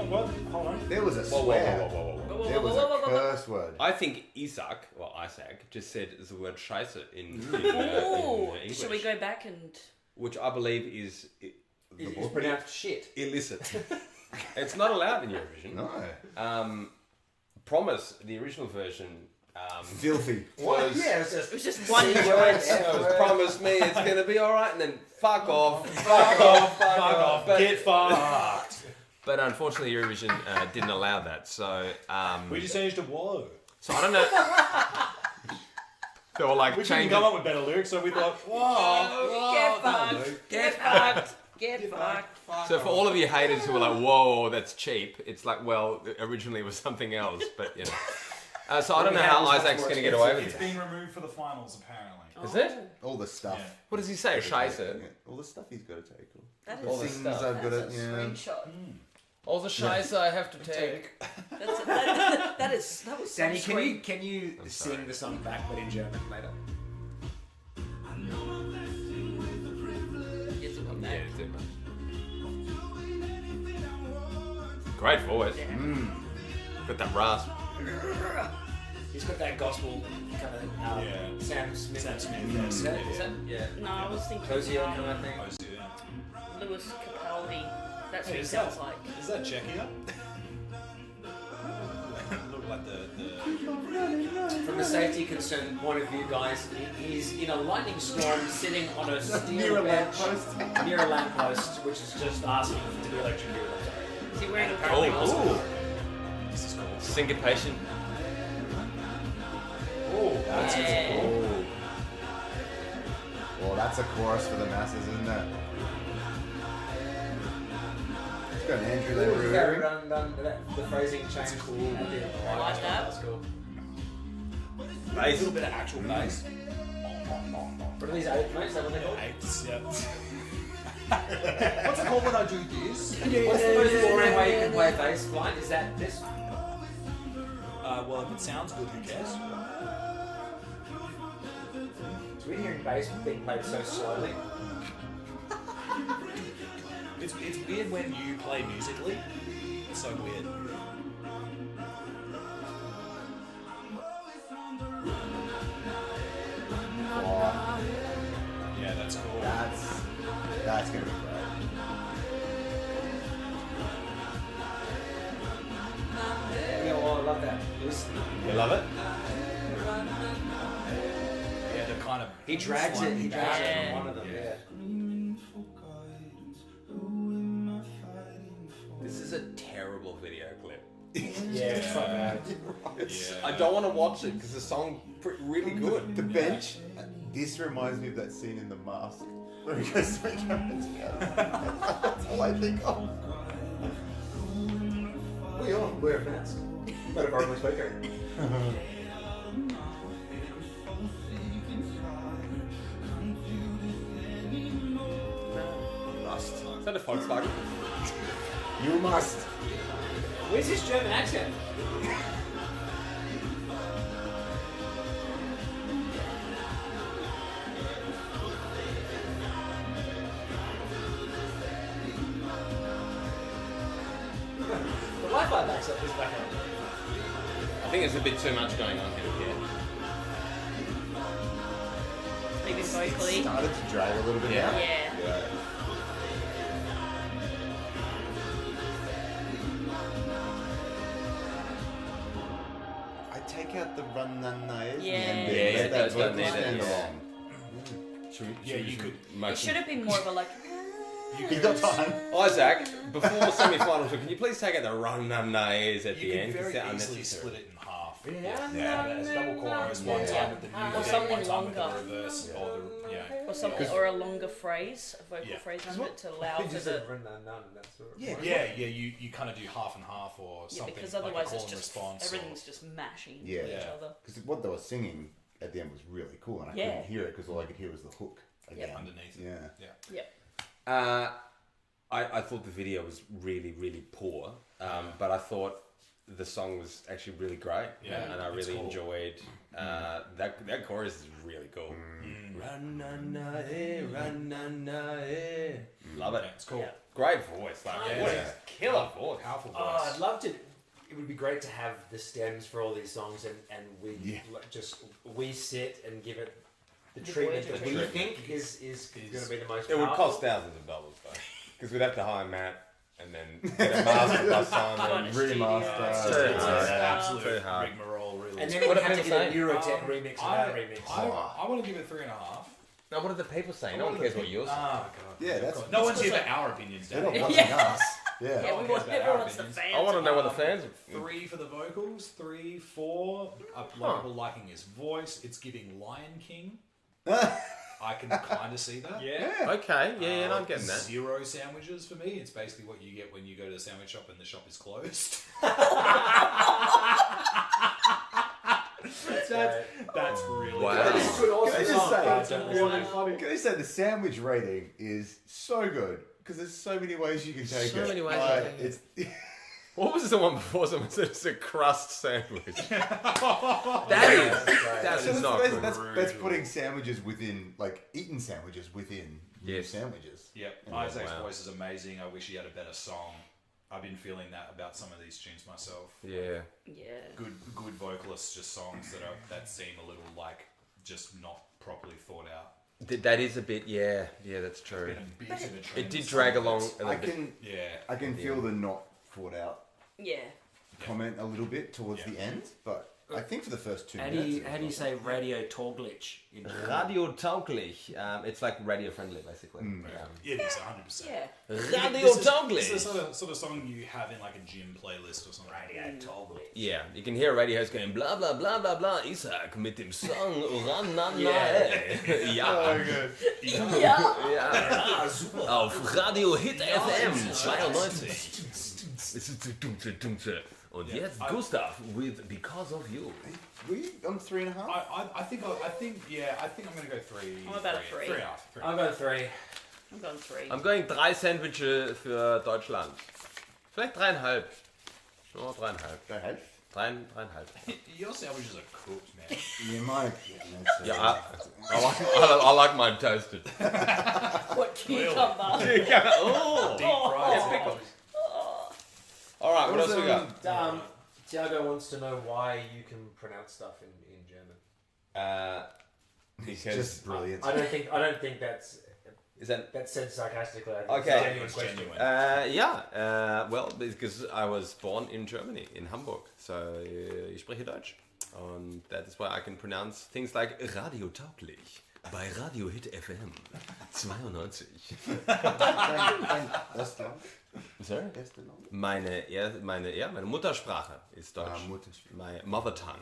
What? Hold on. There was a Whoa. There was a curse word. I think Isaac just said the word scheiße in Ooh, English. should we go back and... Which I believe is It's pronounced shit. illicit. It's not allowed in Eurovision. No. Promise, the original version... Filthy. was, Yeah, It was just one it word. was promise me it's going to be alright, and then fuck off. Get fucked. But unfortunately, Eurovision didn't allow that. So We just changed to whoa. so I don't know. They were like We couldn't changing. come up with better lyrics, so we thought, whoa. Get fucked. Get fucked. Get fucked. So for all of you haters who were like, "Whoa, that's cheap," it's like, well, originally it was something else, but you know. So I don't know how Isaac's going to get away with It's it. being removed for the finals, apparently. Is it? All the stuff. Yeah. What does he say? Scheiße. Yeah, all the stuff he's got to take. That All the is, stuff. I've got that's to, a yeah. screenshot. All the Scheiße I have to take. That was some Danny, screen. can you sorry. sing the song back but in German later? Yes, it got that. Yeah, it's it, man. Great voice. Got that rasp. He's got that gospel kind of Yeah. Sam Smith. Sam Smith, Is that, is that? Yeah. No, I was thinking Hosier kind of thing. Oh, yeah. Lewis Capaldi. That's what Hey, he is sounds that- like. Is that Czechia? Look like the From a safety concern point of view, guys, he's in a lightning storm sitting on a steel bench near a lamppost, which is just asking to be electrocuted. Is he wearing a Oh, This is cool. syncopation. Oh, that's Yeah. Oh. Well, that's a chorus for the masses, isn't it? It's got an Andrew Leroux. the phrasing change. Cool. I like that. That's cool. A little bit of actual bass. What are these eight notes? Is that what they're called? Eights, yeah. What's it called when I do this? What's the most boring way you can play bass blind? Is that this? Well, if it sounds good, who cares? It's weird hearing bass being played so slowly. It's weird when you play musically. It's so weird. Oh, Yeah, that's cool. that's gonna be great. Yeah, well, I love that. You love it? Yeah, the kind of He drags it. He drags it Yeah. from one of them. Yeah. This is a terrible video clip. Yeah, it's so bad. I don't want to watch it because the song's really good. The bench. This reminds me of that scene in The Mask where he goes to make up together. That's all I think of. What are you on? We're advanced. Metaphorically speaking. Must. Is that a Volkswagen? You must. Where's his German accent? The Wi-Fi backs up this back up. I think there's a bit too much going on here. Maybe vocally. Started to drag a little bit Yeah. now. Yeah. I take out the run none nays Yeah. and Yeah, let it that does vocal need it, stand yeah. along. Yeah, you could. It should have been more of a like. He's got time. Isaac, before semi-finals, can you please take out the run num nays at You the could end? very It's easily unnecessary. split it in half. Yeah. As double chorus, one time with the new Or something one time with the longer. reverse, or the Or something, or a longer phrase, a vocal Yeah. phrase under it to allow for the. yeah. You kind of do half and half or Yeah, something. because like a otherwise call it's and just response. everything's just mashing Yeah. each Yeah. other. Because what they were singing at the end was really cool, and I Yeah. couldn't hear it because all I could hear was the hook again. Yep. underneath. Yeah. Yep. I thought the video was really, really poor, but I thought the song was actually really great. Yeah, and I it's really cool. enjoyed that chorus is really cool. Ra-na-na-eh, ra-na-na-eh. Love it. It's cool. Great voice. Like, Yeah. what a killer voice. Powerful voice. Oh, I'd love to. It would be great to have the stems for all these songs, and we we sit and give it the treatment that we think is going to be the most. It would powerful. cost thousands of dollars though, because we'd have to hire Matt and then get a master by Simon. Remaster. Too hard. Absolute Too hard. rigmarole, really. And then What we'd do have to people get a say? Eurotech remix of that remix. I want to give it 3.5. Now, what are the people saying? No one cares what yours. Oh god. Yeah, that's No one's here for our opinions, they're Dan. not watching us. Yeah. Yeah, we want everyone wants the fans. I want to know what the fans. 3 for the vocals, 3, 4. A lot of people liking his voice. It's giving Lion King. I can kind of see that. Yeah. Okay, yeah, no, I'm getting that. 0 sandwiches for me. It's basically what you get when you go to the sandwich shop and the shop is closed. That's really Wow. good. This is an awesome Can I just song. say, That's it's really funny. Can I say the sandwich rating is so good because there's so many ways you can take it. So many ways Like, you can take it's What was the one before? Someone said it's a crust sandwich. That's So not good. that's putting sandwiches within, like, eaten sandwiches within Yes. sandwiches. Yep, Yeah, Isaac's wow. voice is amazing. I wish he had a better song. I've been feeling that about some of these tunes myself. Yeah. Yeah. Good vocalists, just songs that seem a little like just not properly thought out. That is a bit, yeah, that's true. Been a bit of a trend It did in drag some along bits. a I little bit. can Yeah, I can feel the not thought out Yeah. comment a little bit towards Yeah. the end, but I think for the first 2 How do minutes. you, how do you say radio tauglich in German? Radio tauglich. It's like radio friendly, basically. it is 100%. Yeah. Radio This is tauglich. the sort of song you have in like a gym playlist or something. Radio tauglich. Yeah, you can hear a radio host going blah blah blah blah blah. Isaac mit dem Song Ranana. Ja. Yeah. Ja. Auf Radio Hit FM 92. Es ist dunkle, dunkle. Und jetzt Gustav with Because of You. Were you on 3.5? I think I'm gonna go 3. I'm about a 3. 3.5. I'll go 3. I'm going 3. I'm going 3 Sandwiches für Deutschland. Vielleicht 3,5. Oh, 3,5. Go ahead. 3,5. Your sandwiches are cooked, man. Yeah, my. Yeah, I like mine toasted. What cucumber? Oh. Deep fried. pickles. All right, what else we got? Tiago wants to know why you can pronounce stuff in German. Because Just brilliant. I don't think that's said sarcastically. I think Okay. it's a genuine It's question. genuine. well, because I was born in Germany, in Hamburg, so ich spreche Deutsch. Und that is why I can pronounce things like Radio tauglich bei Radio Hit FM 92. That's the Sorry? That's the long. Meine Muttersprache ist Deutsch. Muttersprache. My mother tongue.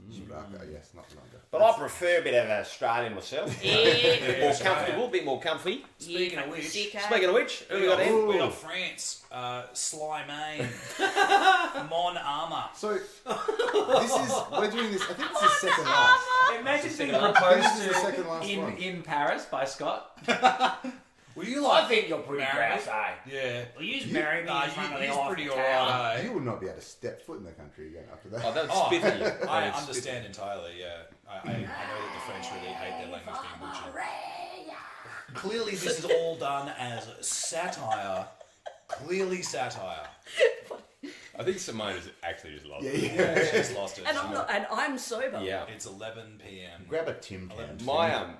Yes, not longer. But I prefer a bit of Australian myself. More comfortable, a bit more comfy. Speaking of which, Speaking of which, who we got in? we got France, Sly Main, Mon Armour. So, we're doing this, I think this is second last. Imagine being This proposed is the second last one. in Paris by Scott. Were you I like? think you're pretty married? gross, eh? Yeah. Will you marry me in front of the He's Eiffel pretty Tower? alright, eh? You will not be able to step foot in the country again after that. Oh, that's Oh, spiffy. I That's understand entirely, yeah. I know that the French really hate their language being butchered. Clearly this is all done as satire. Clearly satire. I think Simone is actually just lost. Yeah. She's lost it. And I'm sober. Yeah. It's 11 p.m. Grab a Tim Tam.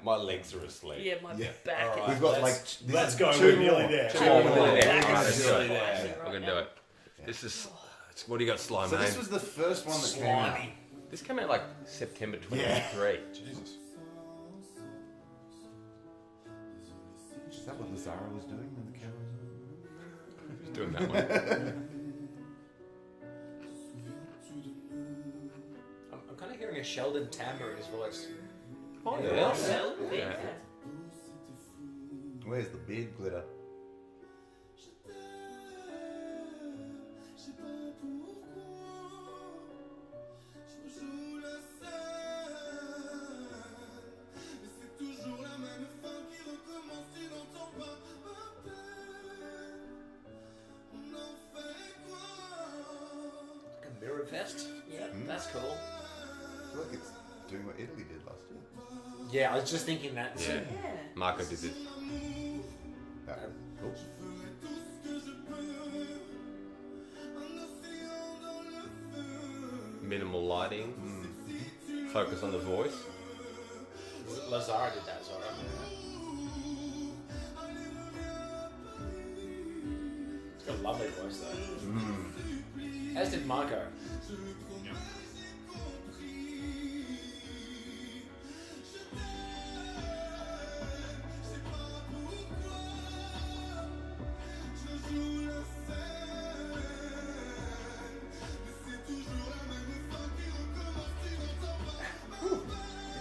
My legs are asleep. Yeah, my Yeah. back. Alright. We've got Let's- like. let's this go, is we're two nearly more. there. Two We're more. nearly there. Back Alright, is let's do really it. there. We're gonna do it. This is. What do you got, Sly So Man? this was the first one that came out. Slimy. This came out like September 2023. Jesus. Is that what Lazaro was doing when the camera was He's doing that one. I'm kind of hearing a Sheldon timbre in his voice. Oh, Yeah. yeah. Yeah. Where's the beard glitter? Like a mirror Fest. Yeah, that's cool. I feel like it's doing what Italy did last year. Yeah, I was just thinking that. Yeah. Marco did it. Yeah. Cool. Minimal lighting. Focus on the voice. Lazar did that, Zara. It's got a lovely voice though. As did Marco.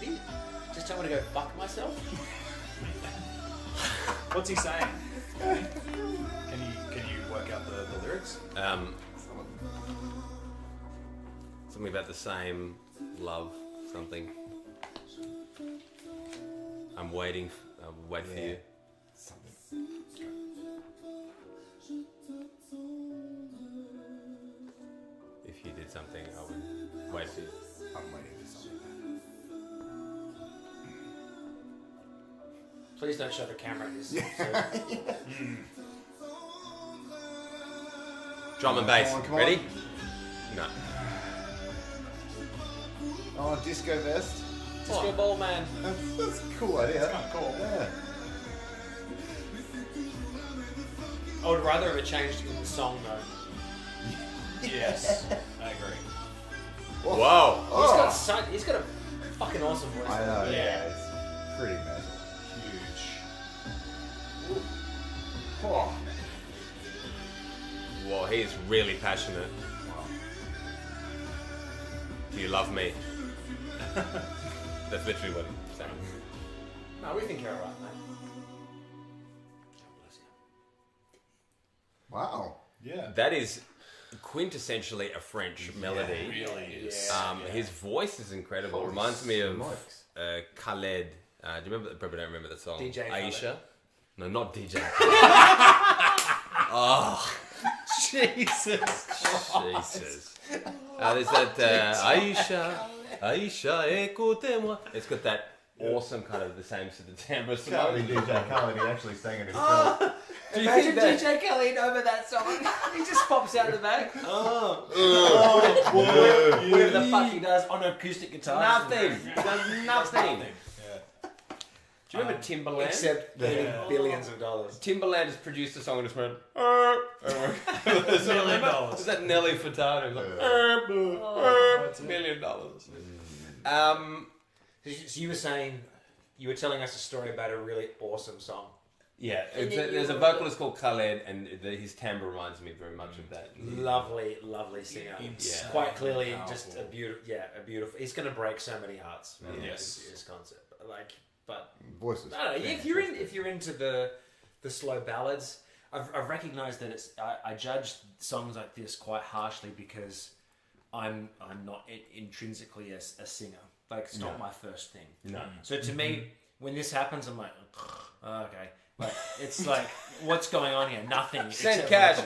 Did he just tell me to go fuck myself? What's he saying? Can you work out the lyrics? Something about the same love, something. I'm waiting. I'll wait for you. Something. If you did something, I would wait for you. I'm waiting for something. Please don't show the camera this. Drum and bass. Come on, come Ready? on. No. Oh, disco vest. Disco ball man. That's a cool idea. Kind of cool. Yeah. I would rather have it changed in the song though. Yes, I agree. Whoa. He's got a fucking awesome voice. I know. Yeah. Yeah. It's pretty metal. Huge. Oh. Whoa, he is really passionate. Wow. Do you love me? That's literally what he's saying. No, we think you're alright, mate. Wow. Yeah. That is quintessentially a French melody. It really is. His voice is incredible. It Holy reminds me of smokes. Khaled. Do you remember? Probably don't remember that song. DJ Khaled. Aisha. No, not DJ. Oh, Jesus. Jesus. There's that Aisha, écoutez-moi. It's got that awesome kind of the same sort of timbre. Can't be DJ Khaled. He actually sang it himself. Do you Imagine think that? DJ Khaled over that song. He just pops out of the back. Whatever the fuck he does on an acoustic guitar. Nothing. Does nothing. Yeah. Do you remember Timberland? Except getting billions of dollars. Timberland has produced a song and just went. $1 million. Is that Nelly Furtado? He's like, $1 $1 million. So you were saying, you were telling us a story about a really awesome song. Yeah, And then there's you a were- vocalist called Khaled, and his timbre reminds me very much of that. Lovely, lovely singer. Insane. Quite clearly, Powerful. just a beautiful. He's going to break so many hearts. Yes. his concept. But Voice was I don't know. fantastic. If you're into the slow ballads, I've recognised that I judge songs like this quite harshly because I'm not intrinsically a singer. Like it's not my first thing. No. So to me, when this happens, I'm like, oh, okay. Like it's like, what's going on here? Nothing. Send except cash.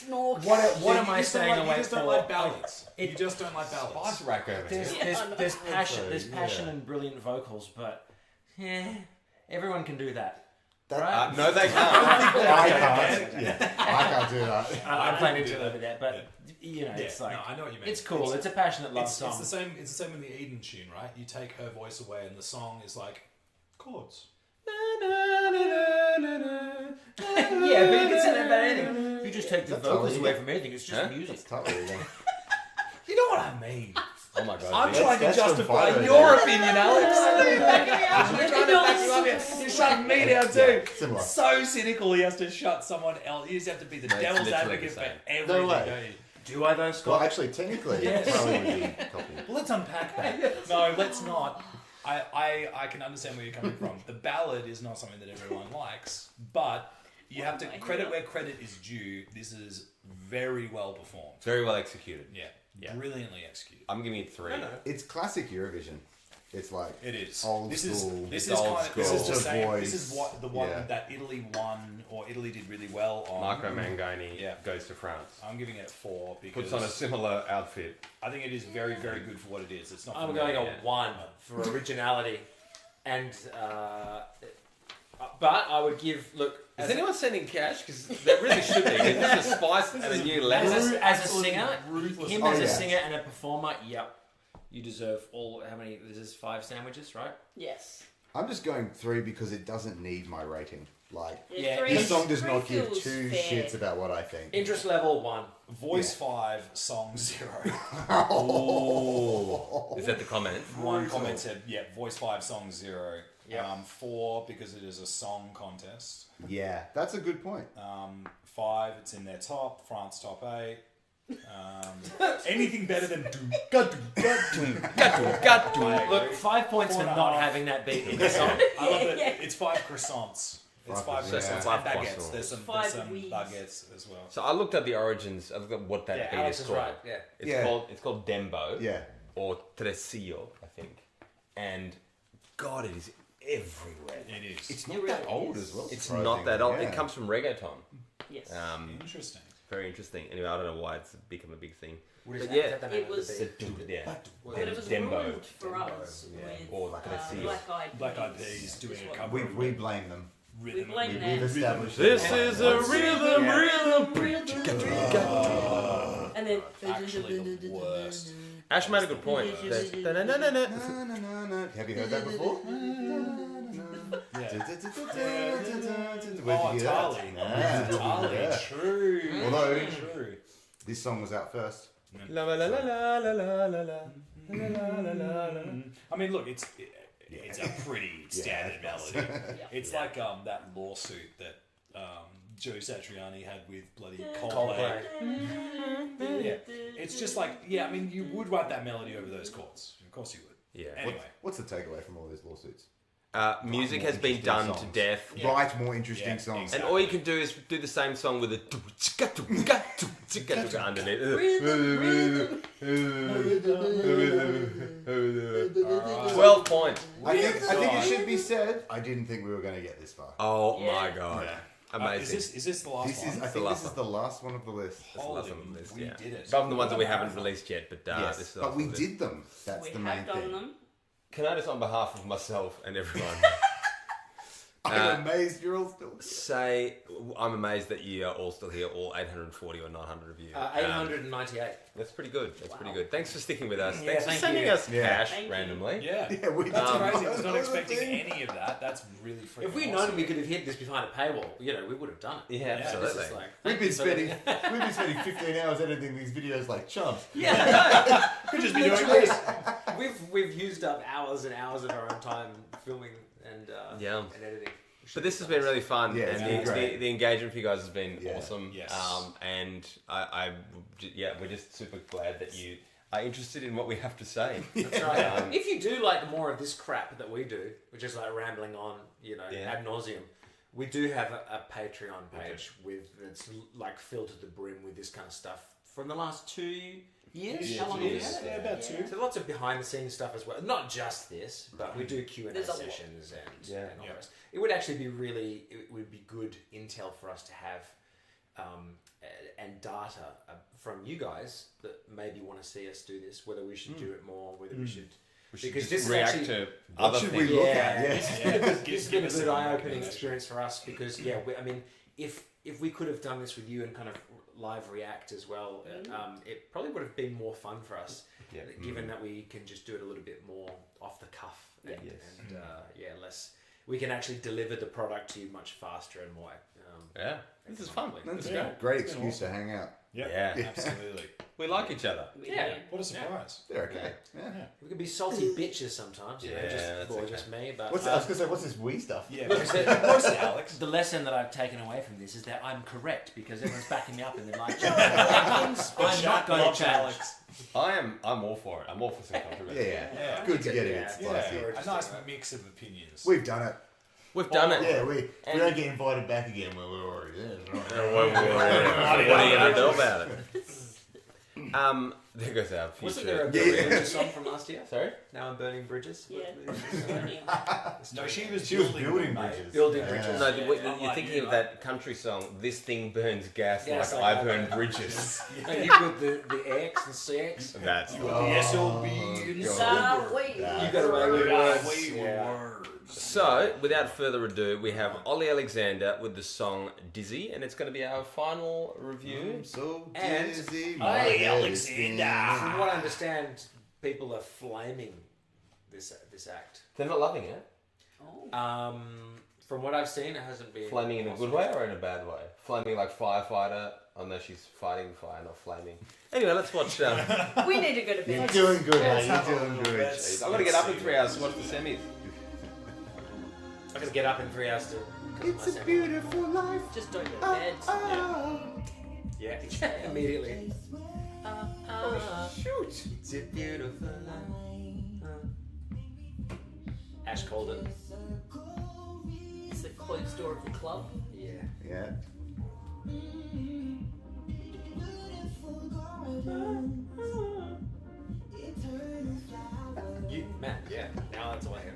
vocals. What am I staying away You just for? don't like ballads. It- You just don't like ballads. Spice rack over here. There's passion. There's yeah. passion and brilliant vocals, but everyone can do that. That- Right? No, they can't. I can't. Yeah, I can't do that. I'm playing do into that. over there, but you know, it's like no, I know what you mean. it's cool. It's a passionate love It's song. the same. It's the same in the Eden tune, right? You take her voice away, and the song is like chords. Yeah, but you can say that about anything. If you just take the That's vocals totally- away from anything, it's just Huh? music. It's totally wrong. You know what I mean? Oh my god. I'm dude. trying to that's from justify Voyager. your opinion, Alex. I'm trying to back you up here. You're shutting me down too. Similar. So cynical, he has to shut someone else. He just have to be the No, it's devil's literally advocate the for same. everything. No way. don't you? Do I though, Well, Scott? actually, technically, Yes. it probably would be copied. Well, let's unpack that. No, let's not. I can understand where you're coming from. The ballad is not something that everyone likes, but you have to credit where credit is due. This is very well performed. Very well executed. Yeah. Brilliantly executed. I'm giving it 3. It's classic Eurovision. It's like It is. old This school. This It's is old kind of. This school. is the The same. voice. This is what the one Yeah. that Italy won, or Italy did really well on. Marco Mangoni Yeah. goes to France. I'm giving it 4 because Puts on a similar outfit. I think it is very, very good for what it is. It's not. I'm for going me. a 1 for originality, and but I would give Is anyone sending cash? Because they really should be. This is a spice and a new level. as a Absolutely singer, ruthless. him Oh, as a yeah. singer and a performer. Yep, you deserve all. How many? This is 5 sandwiches, right? Yes. I'm just going 3 because it doesn't need my rating. Like, Yeah, three- this song does three not give feels 2 fair. shits about what I think. Interest level 1. Voice 5, song 0. Is that the comment? One comment said, "Yeah, voice 5, song 0." Yeah. 4 because it is a song contest. Yeah, that's a good point. 5, it's in their top. France top 8. Anything better than do ga do ga do. Look, 5 points for 4.5. not having that beat in the song. I love it. It's 5 croissants. It's 5 Yeah. croissants Five and baguettes. croissants. There's some Five wheats. baguettes as well. So I looked at the origins. I looked at what that Yeah, beat Alex is is called. right. Yeah. It's Yeah. called Dembo. Yeah. Or Tresillo, I think. And God, it is everywhere. It is. It's not that old as well. It's not that old. Yeah. It comes from reggaeton. Yes. Interesting. Very interesting. Anyway, I don't know why it's become a big thing. What is But that? yeah. Is that the name It of the was- beat? Yeah. But it was Dembo. ruined for us Yeah. with Or like a seal. Black Eyed Black Eyed Peas doing is a what- cover. We blame them. Rhythm. blame We've them. established This that. is a rhythm, And then Actually the worst. Ash made a good point. Da-na-na-na-na. Na, na, na, na. Have you heard that before? Oh, Tali. Tali. True. Although True. this song was out first. La la la la la la la la la. La la la la la. I mean, look, it's a pretty standard melody. It's like that lawsuit that Joe Satriani had with bloody Coldplay. Yeah, it's just like I mean, you would write that melody over those chords. Of course you would. Yeah. Anyway, What's the takeaway from all these lawsuits? Music has been done to death. Write more interesting Yeah, songs. And all you can do is do the same song with a underneath. 12 points. I think it should be said. I didn't think we were going to get this far. Oh my Yeah. god. is Amazing. this the last This one? is. I the think last this is one. the last one of the list. That's the last Holy, one on the list, we yeah. did it. From the ones that we haven't released yet, but Yes, this is the but last we one. did them. That's we the main have done thing. them. Can I just, on behalf of myself and everyone, I'm amazed you're all still. say I'm amazed that you are all still here, all 840 or 900 of you. 898. That's pretty good. That's pretty Wow. good. Thanks for sticking with us. Yeah, Thanks for thank sending you. us Yeah. cash Thank you. randomly. Yeah. Yeah, we That's did. crazy. I was not Another expecting thing. any of that. That's really freaking If we'd known awesome. we could have hid this behind a paywall, we would have done it. Yeah, This absolutely. is like, We've thank you been for that. spending 15 hours editing these videos like chumps. Yeah, Could just be doing literally. this. We've used up hours and hours of our own time filming and Yeah. and editing. But this has been really fun, Yeah, it's and been great. the engagement for you guys has been Yeah. awesome. Yes. And we're just super glad that you are interested in what we have to say. That's right. If you do like more of this crap that we do, which is like rambling on, Yeah. ad nauseum, we do have a Patreon page that's like filled to the brim with this kind of stuff from the last 2 years. Yeah, How long 2 have we years. had it? Yeah, about 2. So lots of behind the scenes stuff as well. Not just this, but we do Q&A There's a lot. sessions and all Yeah. the rest. It would actually be it would be good intel for us to have and data from you guys that maybe want to see us do this, whether we should do it more, whether we should... Because this is react actually... to What other should things. we look Yeah. at? Yes. This has been a good eye-opening experience for us because, I mean, if we could have done this with you and kind of live react as well, it probably would have been more fun for us, given that we can just do it a little bit more off the cuff and less. We can actually deliver the product to you much faster and more. Yeah, this is fun. That's This is a great excuse to hang out. Yeah, Yeah. absolutely. We like each other. Yeah. What a surprise. They're okay. Yeah. We can be salty bitches sometimes, Yeah, that's okay. just me. But I was going to say, what's this wee stuff? Yeah, Look, mostly Alex. the lesson that I've taken away from this is that I'm correct because everyone's backing me up in their live chat. I'm not going to change. I'm all for it. I'm all for some controversy. Yeah. Good to get it. It's spicy. Yeah, a nice mix of opinions. We've done it. We've done it. Yeah, we don't get invited back again when we're already there. What are you going to do about it? There goes our future. Wasn't there a Burning Bridges song from last year? Sorry? Now I'm burning bridges. Yeah. No, she was building mate. bridges. Building Yeah. bridges. No, Yeah. you're thinking of that country song, This Thing Burns Gas Gas Like Like I I Burn Burn Bridges. And you put the X and CX. That's The SLB and You got away with words. Yeah. So, without further ado, we have Ollie Alexander with the song Dizzy, and it's going to be our final review. So And dizzy, Ollie my head Alexander. From what I understand, people are flaming this act. They're not loving it. From what I've seen, it hasn't been Flaming in a good way or in a bad way? Flaming like firefighter, unless she's fighting fire, not flaming. Anyway, let's watch. We need to go to You're bed. doing good, Let's mate. have a You're doing little good. bit. I've got to get up in 3 hours to watch the semis. I'm gonna get up in 3 hours to. It's a beautiful life. Just don't go to bed. Yeah, immediately. Shoot! It's a beautiful life. Ash called it. It's the closed door of the club. Yeah. Yeah. Man, yeah. Now that's all I have.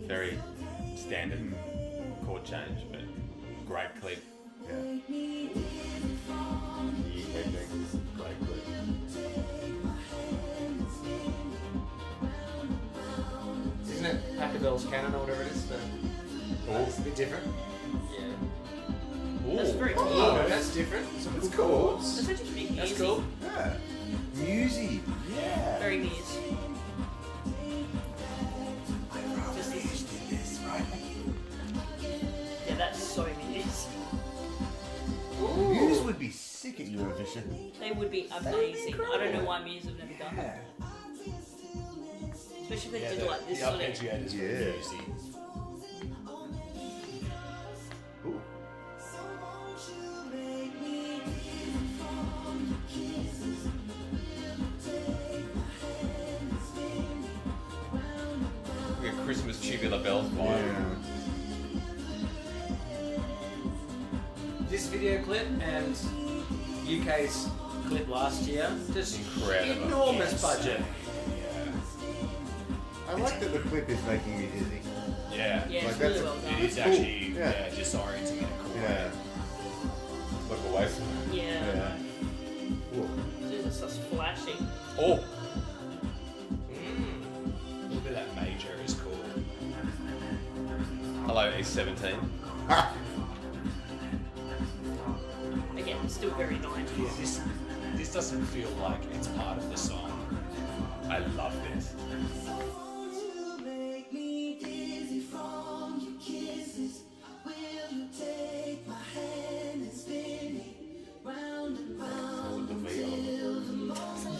Very standard chord change, but great clip. Yeah. Great clip. Isn't it Pachelbel's Canon or whatever it is? It's a bit different. Yeah. That's very cool. Oh, that's different. It's cool. That's actually pretty That's easy. cool. Yeah. Musy. Yeah. Very muse. Yeah, that's so muse. Muse would be sick at Eurovision. They would be amazing. I don't know why Muse have never done it. Especially if they did like this the sort of. arpeggiators Yeah. were easy. Ooh. We got Christmas tubular bells vibe. This video clip and UK's clip last year, just Incredible. enormous budget. I like that the clip is making me dizzy. Yeah. Yeah, Like, it's really that's- well It done. is Cool. actually Yeah. disorienting in a cool Yeah. way. Look away from it. Yeah. Yeah. Ooh. It's just flashing. Oh! A little bit of that major is cool. Hello, E17. Again, still very 90s. Yeah, this doesn't feel like it's part of the song. I love this.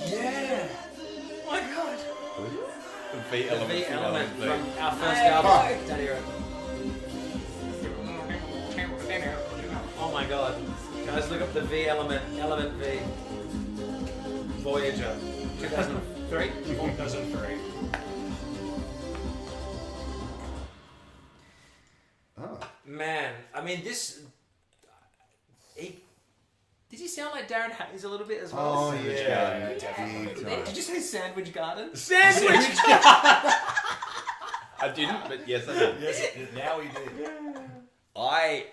Yeah. Oh my god. The V element. V element V. from our first album. Danny wrote. Oh my god. Guys, look up the V element. Element V. Voyager. 2003. 2003. Oh. Man, I mean this. Did you sound like Darren Hayes a little bit as well? Oh, Sandwich yeah. Garden, definitely. Big Did time. you say Sandwich Garden? Sandwich! I didn't, but yes, I did. Yes, now we did. I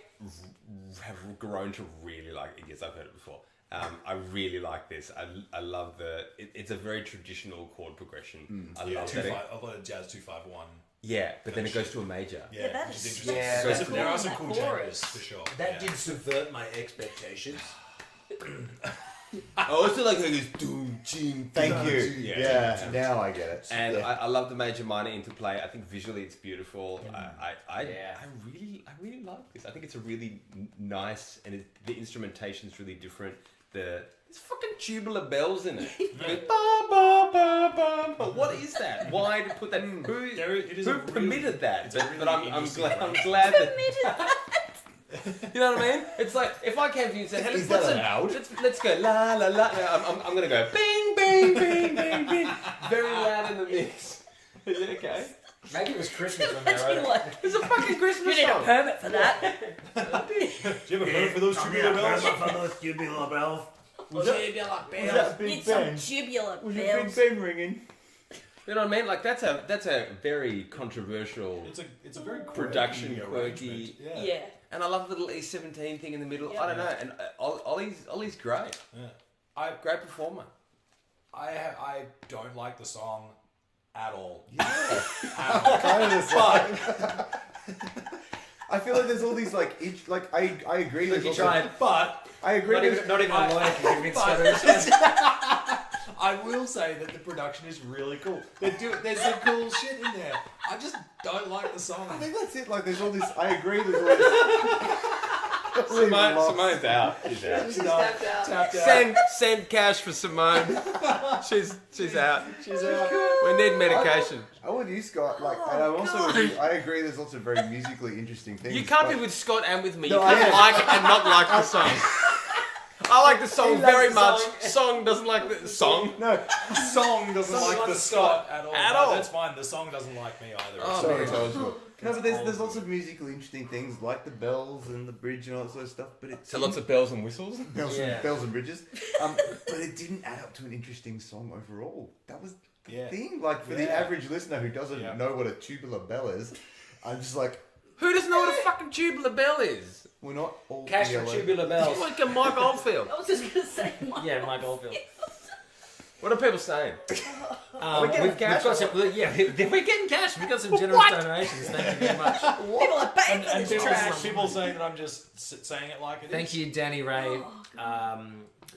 have grown to really like it. Yes, I've heard it before. I really like this. I love it's a very traditional chord progression. I Yeah, love that. a lot of jazz 251. Yeah, but then it goes to a major. Yeah, that which is is interesting. Yeah, There's that's there are cool. some cool That changes chorus. for sure. That yeah. did subvert my expectations. I also like how it goes doom, ching, Thank dum, you. ching. Yeah. Now I get it. And Yeah. I love the major minor interplay. I think visually it's beautiful. I Yeah. really like this. I think it's a really nice, and the instrumentation's really different. There's fucking tubular bells in it. It goes, ba, ba, ba, ba, ba. What is that? Why did put that? It is Who a really- permitted that? it's a But, really but I'm interesting glad. I'm thing. glad that. You know what I mean? It's like if I came to you and said, "Hey, Is let's that listen. allowed? Let's go la la la." No, I'm gonna go bing bing bing bing bing, very loud in the mix. Is it okay? Maybe it was Christmas when they wrote Imagine it. like, It's a fucking you Christmas need a song. permit for that. Do you have a permit for those tubular bells? for those tubular bells. Tubular Was that Big It's some Ben? tubular Was it bells. Big Ben ringing? You know what I mean? Like that's a very controversial It's a very production quirky quirky. Yeah. And I love the little E17 thing in the middle. Yeah. I don't know. And Ollie's great. Yeah. Great performer. I don't like the song at all. Yeah. Kind of the same. I feel like there's all these I agree. Look, you tried. But I agree. Not even a lawyer can convince Scott. I will say that the production is really cool. There's some cool shit in there. I just don't like the song. I think that's it. Like, there's all this. I agree. There's all this. Simone's out. She's out. She's tapped out. Send cash for Simone. She's out. She's out. We need medication. I'm with you, Scott. Like, and I'm also with you. I agree. There's lots of very musically interesting things. You can't but- be with Scott and with me. No, You I can't am. like it and not like the song. I like the song loves very the much. song. Song doesn't like the song. No. Song doesn't Someone like the likes Scott at all. At No, all. That's fine. The song doesn't like me either. Oh, Sorry, man. intelligible. No, but there's lots of musically interesting things like the bells and the bridge and all that sort of stuff. But it's So lots of bells and whistles. bells, Yeah. bells and bridges. But it didn't add up to an interesting song overall. That was the Yeah. thing. Like for the Yeah. average listener who doesn't know what a tubular bell is, I'm just like, Who doesn't know what a fucking tubular bell is? we're not all Cash for yellow. tubular bells. Like a Mike Oldfield. I was just going to say Mike. Yeah, Mike Oldfield. What are people saying? We're getting cash? Got some, we're getting cash. We've got some generous donations. Thank you very much. People are paying for And this trash. people saying that I'm just saying it like it is. Thank you, Danny Ray,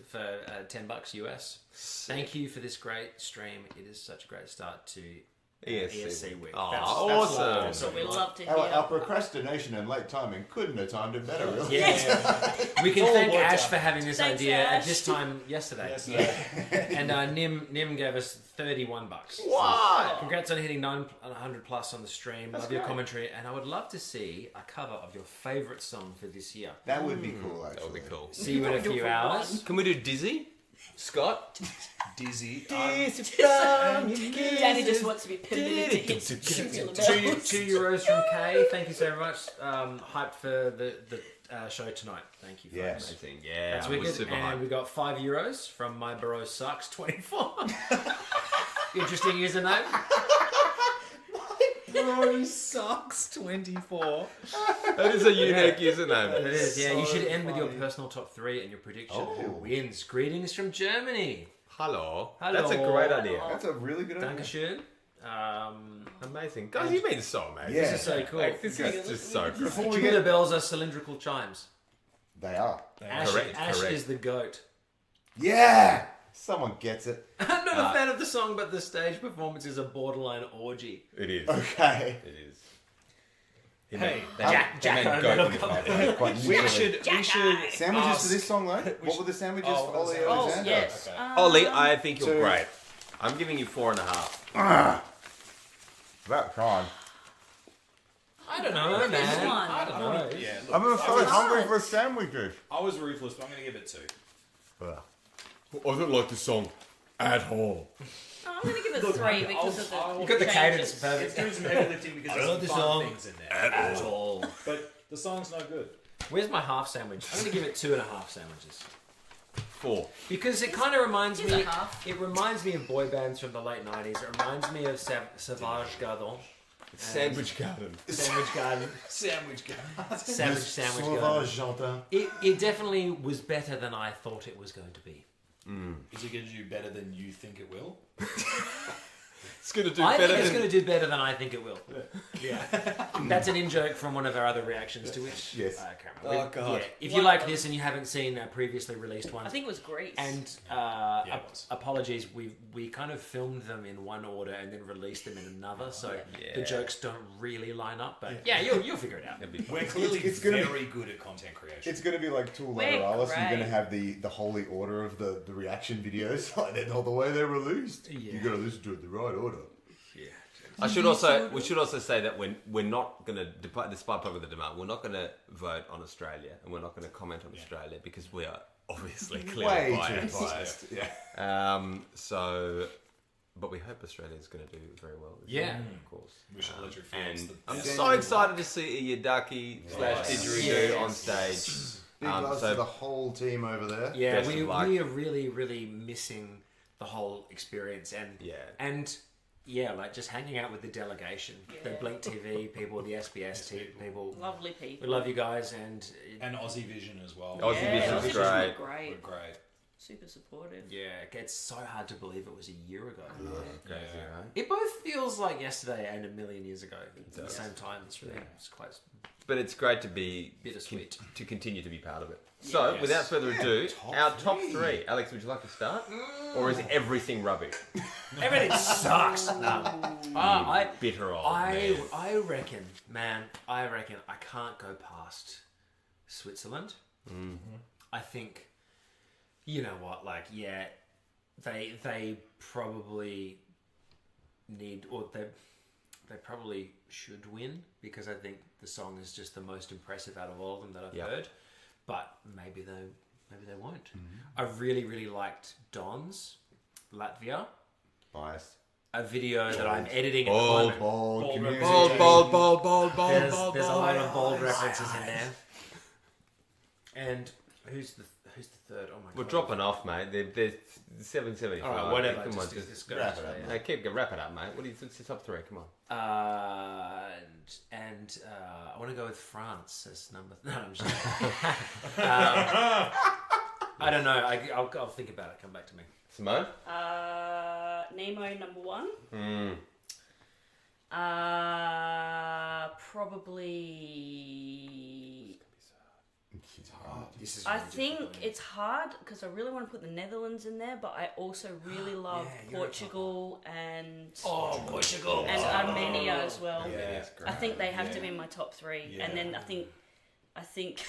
for $10 US. Thank you for this great stream. It is such a great start to ESC week. Oh, That's awesome. That's what We we love. love to Our hear. procrastination and late timing couldn't have timed it better, really. Yeah. We can all thank worked Ash out. for having this Thanks, idea at Ash. this time yesterday. Yes, And Nim gave us $31. What? Congrats on hitting 900 plus on the stream. Love your commentary, and I would love to see a cover of your favourite song for this year. That would be cool, actually. That would be cool. See you in a Do it few for hours. Can we do Dizzy? Scott? Dizzy. Danny just wants to be pivoted to hit some tubular bells. €2 from Kay. Thank you so much. Hyped for the show tonight. Thank you. Yes. Amazing. Yeah, That's we're wicked. super And hyped. we got €5 from My Bro Sucks 24. Interesting username. Bro sucks 24. That is a unique username. It is, yeah. You So should end with your funny. personal top 3 and your prediction of who Oh. wins. Greetings from Germany. Hello. Hello. That's a great idea. That's a really good idea. Dankeschön. Amazing. Guys, you mean so amazing. Yeah. This is so cool. Like, this is just so cool. Before we Tubular get... bells are cylindrical chimes. They are. Ash, Correct, Ash correct. is the goat. Yeah! Someone gets it. I'm not a fan of the song, but the stage performance is a borderline orgy. It is. Okay. It is. Hey, Jack Quite we literally. should Sandwiches ask- for this song, though? What were the sandwiches Oh, for Ollie oh, Alexander? Yes. Okay. Ollie, I think you're Two. great. I'm giving you 4.5. About time. I don't know, man. This one. I don't know. Yeah, look, I'm so was- hungry for sandwiches. I was ruthless, but I'm going to give it 2. I don't like the song at all. I'm going to give it 3 because of the You got the cadence changes. perfect. It's doing some heavy lifting because I there's love some this fun song. things in there. At all. But the song's no good. Where's my half sandwich? I'm going to give it 2.5 sandwiches. 4. Because it kind of reminds Here's me. a half. It reminds me of boy bands from the late 90s. It reminds me of Savage Garden. Sandwich Garden. Sandwich Garden. Sandwich guy. Sandwich Garden. Jardin. It definitely was better than I thought it was going to be. Is it going to do better than you think it will? It's going to do I better think it's than... going to do better than I think it will. Yeah. That's an in-joke from one of our other reactions to which... Yes. I can't remember. Oh, God. Yeah. If you like this and you haven't seen a previously released one... I think it was Greece. And it was. apologies, we kind of filmed them in one order and then released them in another, so the jokes don't really line up. But yeah, you'll figure it out. We're clearly It's gonna be- very good at content creation. It's going to be like Tool We're Lateralis. You're going to great. have the holy order of the reaction videos, and then all the way they're released. Yeah. You got to listen to it in the right order. We should also say that we're not going to, despite popular demand, we're not going to vote on Australia, and we're not going to comment on Australia because we are obviously clearly Way biased. too biased. Yeah. So But we hope Australia's going to do very well. This Yeah. year, of course. We should let your fans. And the I'm best. so excited to see Yadaki / Didgeridoo on stage. Big loves to the whole team over there. Yeah, Best we of luck. are really, really missing the whole experience and like just hanging out with the delegation, the Blink TV people, the SBS people. Lovely people. We love you guys and Aussie Vision as well. Aussie Vision's Aussie great. were great. We're great. Super supportive. yeah, it's so hard to believe it was a year ago. Crazy, right? It both feels like yesterday and a million years ago at the same time. It's really it's quite But it's great to be bittersweet. to continue to be part of it. So, Yes. without further ado, our top three. Alex, would you like to start, or is everything rubbish? Everything sucks. No. I Bitter old man. I reckon I can't go past Switzerland. I think, you know what, like, yeah, they probably need, or they probably should win, because I think the song is just the most impressive out of all of them that I've heard. But maybe they won't. I really, really liked Don's Latvia. Biased. A video that I'm editing at the Bold, moment. Bold, community. Bold. There's a lot of bold references in there. And who's the third? Oh my god. We're dropping off, mate. They're 775. All right, whatever. Come on, Just go. wrap it up, no, wrap it up, mate. What do you think? Top three. Come on. And I want to go with France as number. No, I'm just. I don't know. I'll think about it. Come back to me. Simone. Nemo number one. Probably. This is I really think difficult. it's hard because I really want to put the Netherlands in there, but I also really love Portugal and Portugal and Armenia as well. Yeah. I think they have to be in my top three, and then I think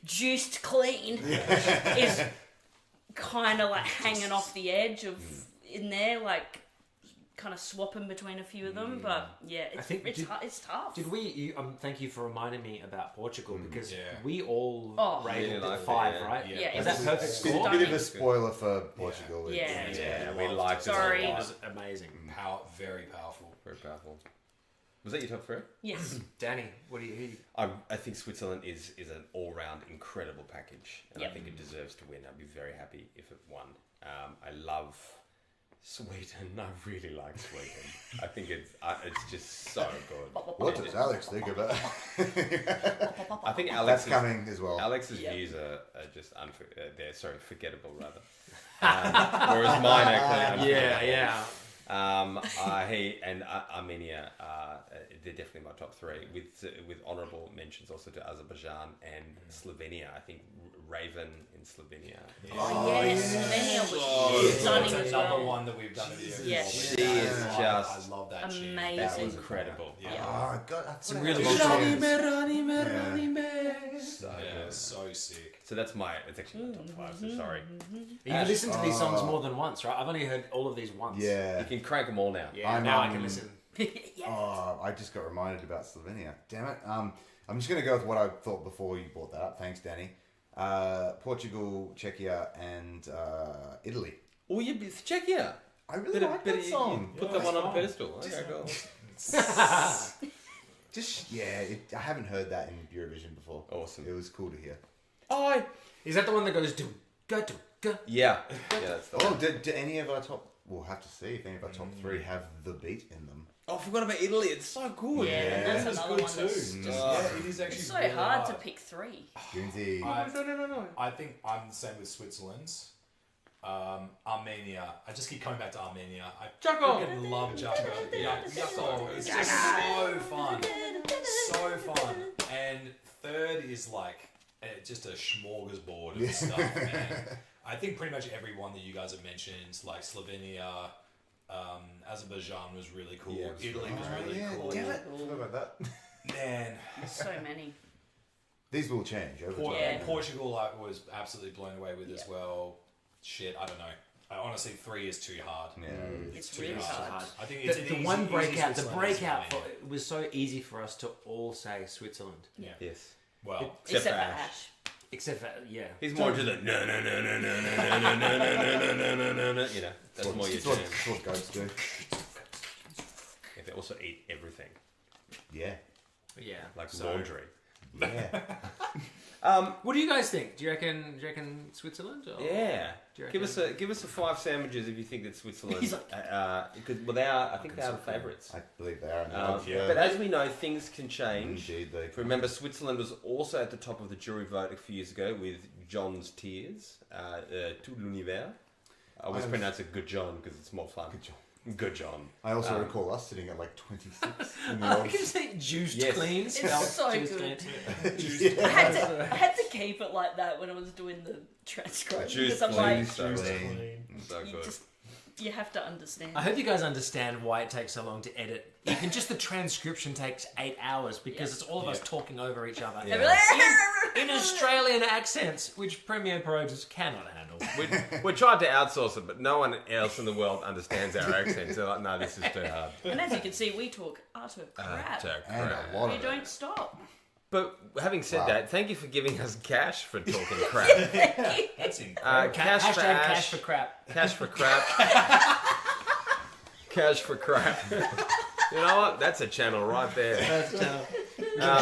Juiced Clean is kind of like hanging off the edge of in there, like kind of swapping between a few of them. But yeah, it's tough. Did we? Thank you for reminding me about Portugal, because we all rated Really it liked 5, it, yeah. right? Yeah, Was that perfect score? Bit of a spoiler for Portugal. Yeah. We liked it. Sorry. It was amazing. Very powerful. Very powerful. Was that your top three? Yes. Danny, what do you? I think Switzerland is an all-round incredible package, and I think it deserves to win. I'd be very happy if it won. I love Sweden. I really like Sweden. I think it's just so good. What does Alex think about I think That's Alex's coming as well. Alex's views are just forgettable rather. Whereas mine are clearly Yeah. He and Armenia, they're definitely my top three, with honourable mentions also to Azerbaijan and Slovenia. I think Raven in Slovenia. Oh yes, Slovenia was stunning That's as another well. one that we've done a video. Yes. She is I just love that shit. Amazing. that was incredible. Oh, God. That's a really long time. So Yeah, good. so sick. So that's it's actually my top five. So sorry. You listen to these songs more than once, right? I've only heard all of these once. Yeah. You can crank them all now. Yeah. I'm, Now I can listen. Oh, I just got reminded about Slovenia. Damn it. I'm just going to go with what I thought before you brought that up. Thanks, Danny. Portugal, Czechia, and Italy. Oh, you Czechia. I really like that song. Put that one on a pedestal. Okay, cool. I haven't heard that in Eurovision before. Awesome. It was cool to hear. Oh, Is that the one that goes do go? yeah. That's the Oh, one. do any of our top... We'll have to see if any of our top three have the beat in them. Oh, I forgot about Italy. It's so good. Yeah, that's That's another good one. too. That's It is actually it's so really hard to pick three. Guernsey. No. I think I'm the same with Switzerland's. Armenia. I just keep coming back to Armenia. I freaking love Jaco. It's just so fun. So fun. And third is like just a smorgasbord of stuff, man. I think pretty much every one that you guys have mentioned, like Slovenia, Azerbaijan was really cool. Yeah, Italy was really cool. Damn it. Forgot about that. Man, There's so many. These will change over time. Yeah. Portugal I was absolutely blown away with as well. Shit, I don't know. Honestly, 3 is too hard. Yeah. It's too really hard. I think it's The an one easy breakout, the Switzerland breakout, is mine. it was so easy for us to all say Switzerland. Yes. Well, Except for Ash. Ash. Except for, He's more into the no. You know, that's more your jam. That's what goats do. Yeah, they also eat everything, Yeah. like laundry. Yeah. What do you guys think? Do you reckon Switzerland? Or Yeah. do you Give us a 5 sandwiches if you think that Switzerland. He's like- Because I think they are the favourites. I believe they are. But as we know, things can change. Indeed, they can. Remember, Switzerland was also at the top of the jury vote a few years ago with John's Tears, Tout l'univers. I always pronounce it Good John because it's more fun. Good John. Good John. I also recall us sitting at like 26 in the I old... can say juiced Yes. clean. It's spelled so juiced good. clean. I had to keep it like that when I was doing the transcript Juice because I'm like, so Clean. So good. you have to understand. I hope you guys understand why it takes so long to edit. Even just the transcription takes 8 hours because it's all of us talking over each other. In Australian accents, which Premiere Pro just cannot handle. We tried to outsource it, but no one else in the world understands our accents. They're like, no, this is too hard. And as you can see, we talk utter crap. And a lot We of don't it. stop. But having said Wow. that, thank you for giving us cash for talking crap. That's incredible. Cash for Hashtag ash. cash for crap. Cash for crap. Cash for crap. You know what? That's a channel right there.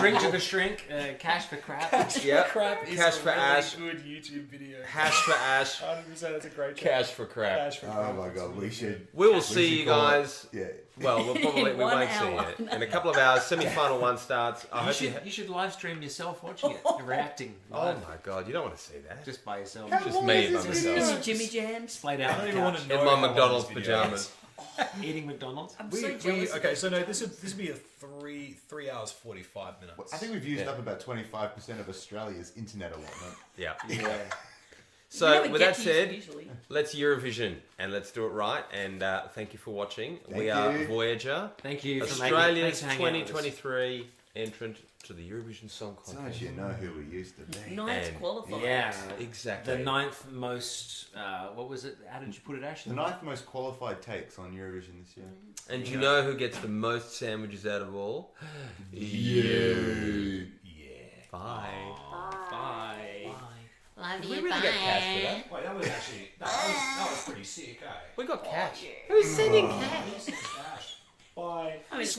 Drink to the shrink. Cash for crap. Yeah. Crap is Cash a for really ash. good YouTube video. Hash for ash. 100%, that's a great Cash for crap. Cash for Oh crap. my god, we should... We will we see should you call it- guys. Yeah. Well, we 1 won't hour. see it. In a couple of hours, semi-final one starts. I hope You should live stream yourself watching it, reacting Oh live, my god, you don't want to see that. just by yourself. Just me by Is myself. it Jimmy Jams? Splayed I out don't on even the want couch, to know In my how long McDonald's this video pajamas. is. eating McDonald's. I'm so jealous. Okay, so no, this would be a 3 hours 45 minutes. I think we've used up about 25% of Australia's internet allotment. Yeah. Yeah. We So, never with get that to use it said, usually. let's Eurovision and let's do it right. And thank you for watching. We Thank are you. Voyager, Thank you for Australia's making, thanks for hanging out with us. 2023 entrant to the Eurovision Song So Contest. as you know who we used to be. Ninth And- qualifier. Yeah. Exactly. The 9th most. What was it? How did you put it, Ash? The 9th most qualified takes on Eurovision this year. And do you know who gets the most sandwiches out of all? You. Bye. Bye. Love Did we really get cash for that? Wait, that was actually that was pretty sick, eh? We got cash. Who's sending Cash. Bye. I mean, it's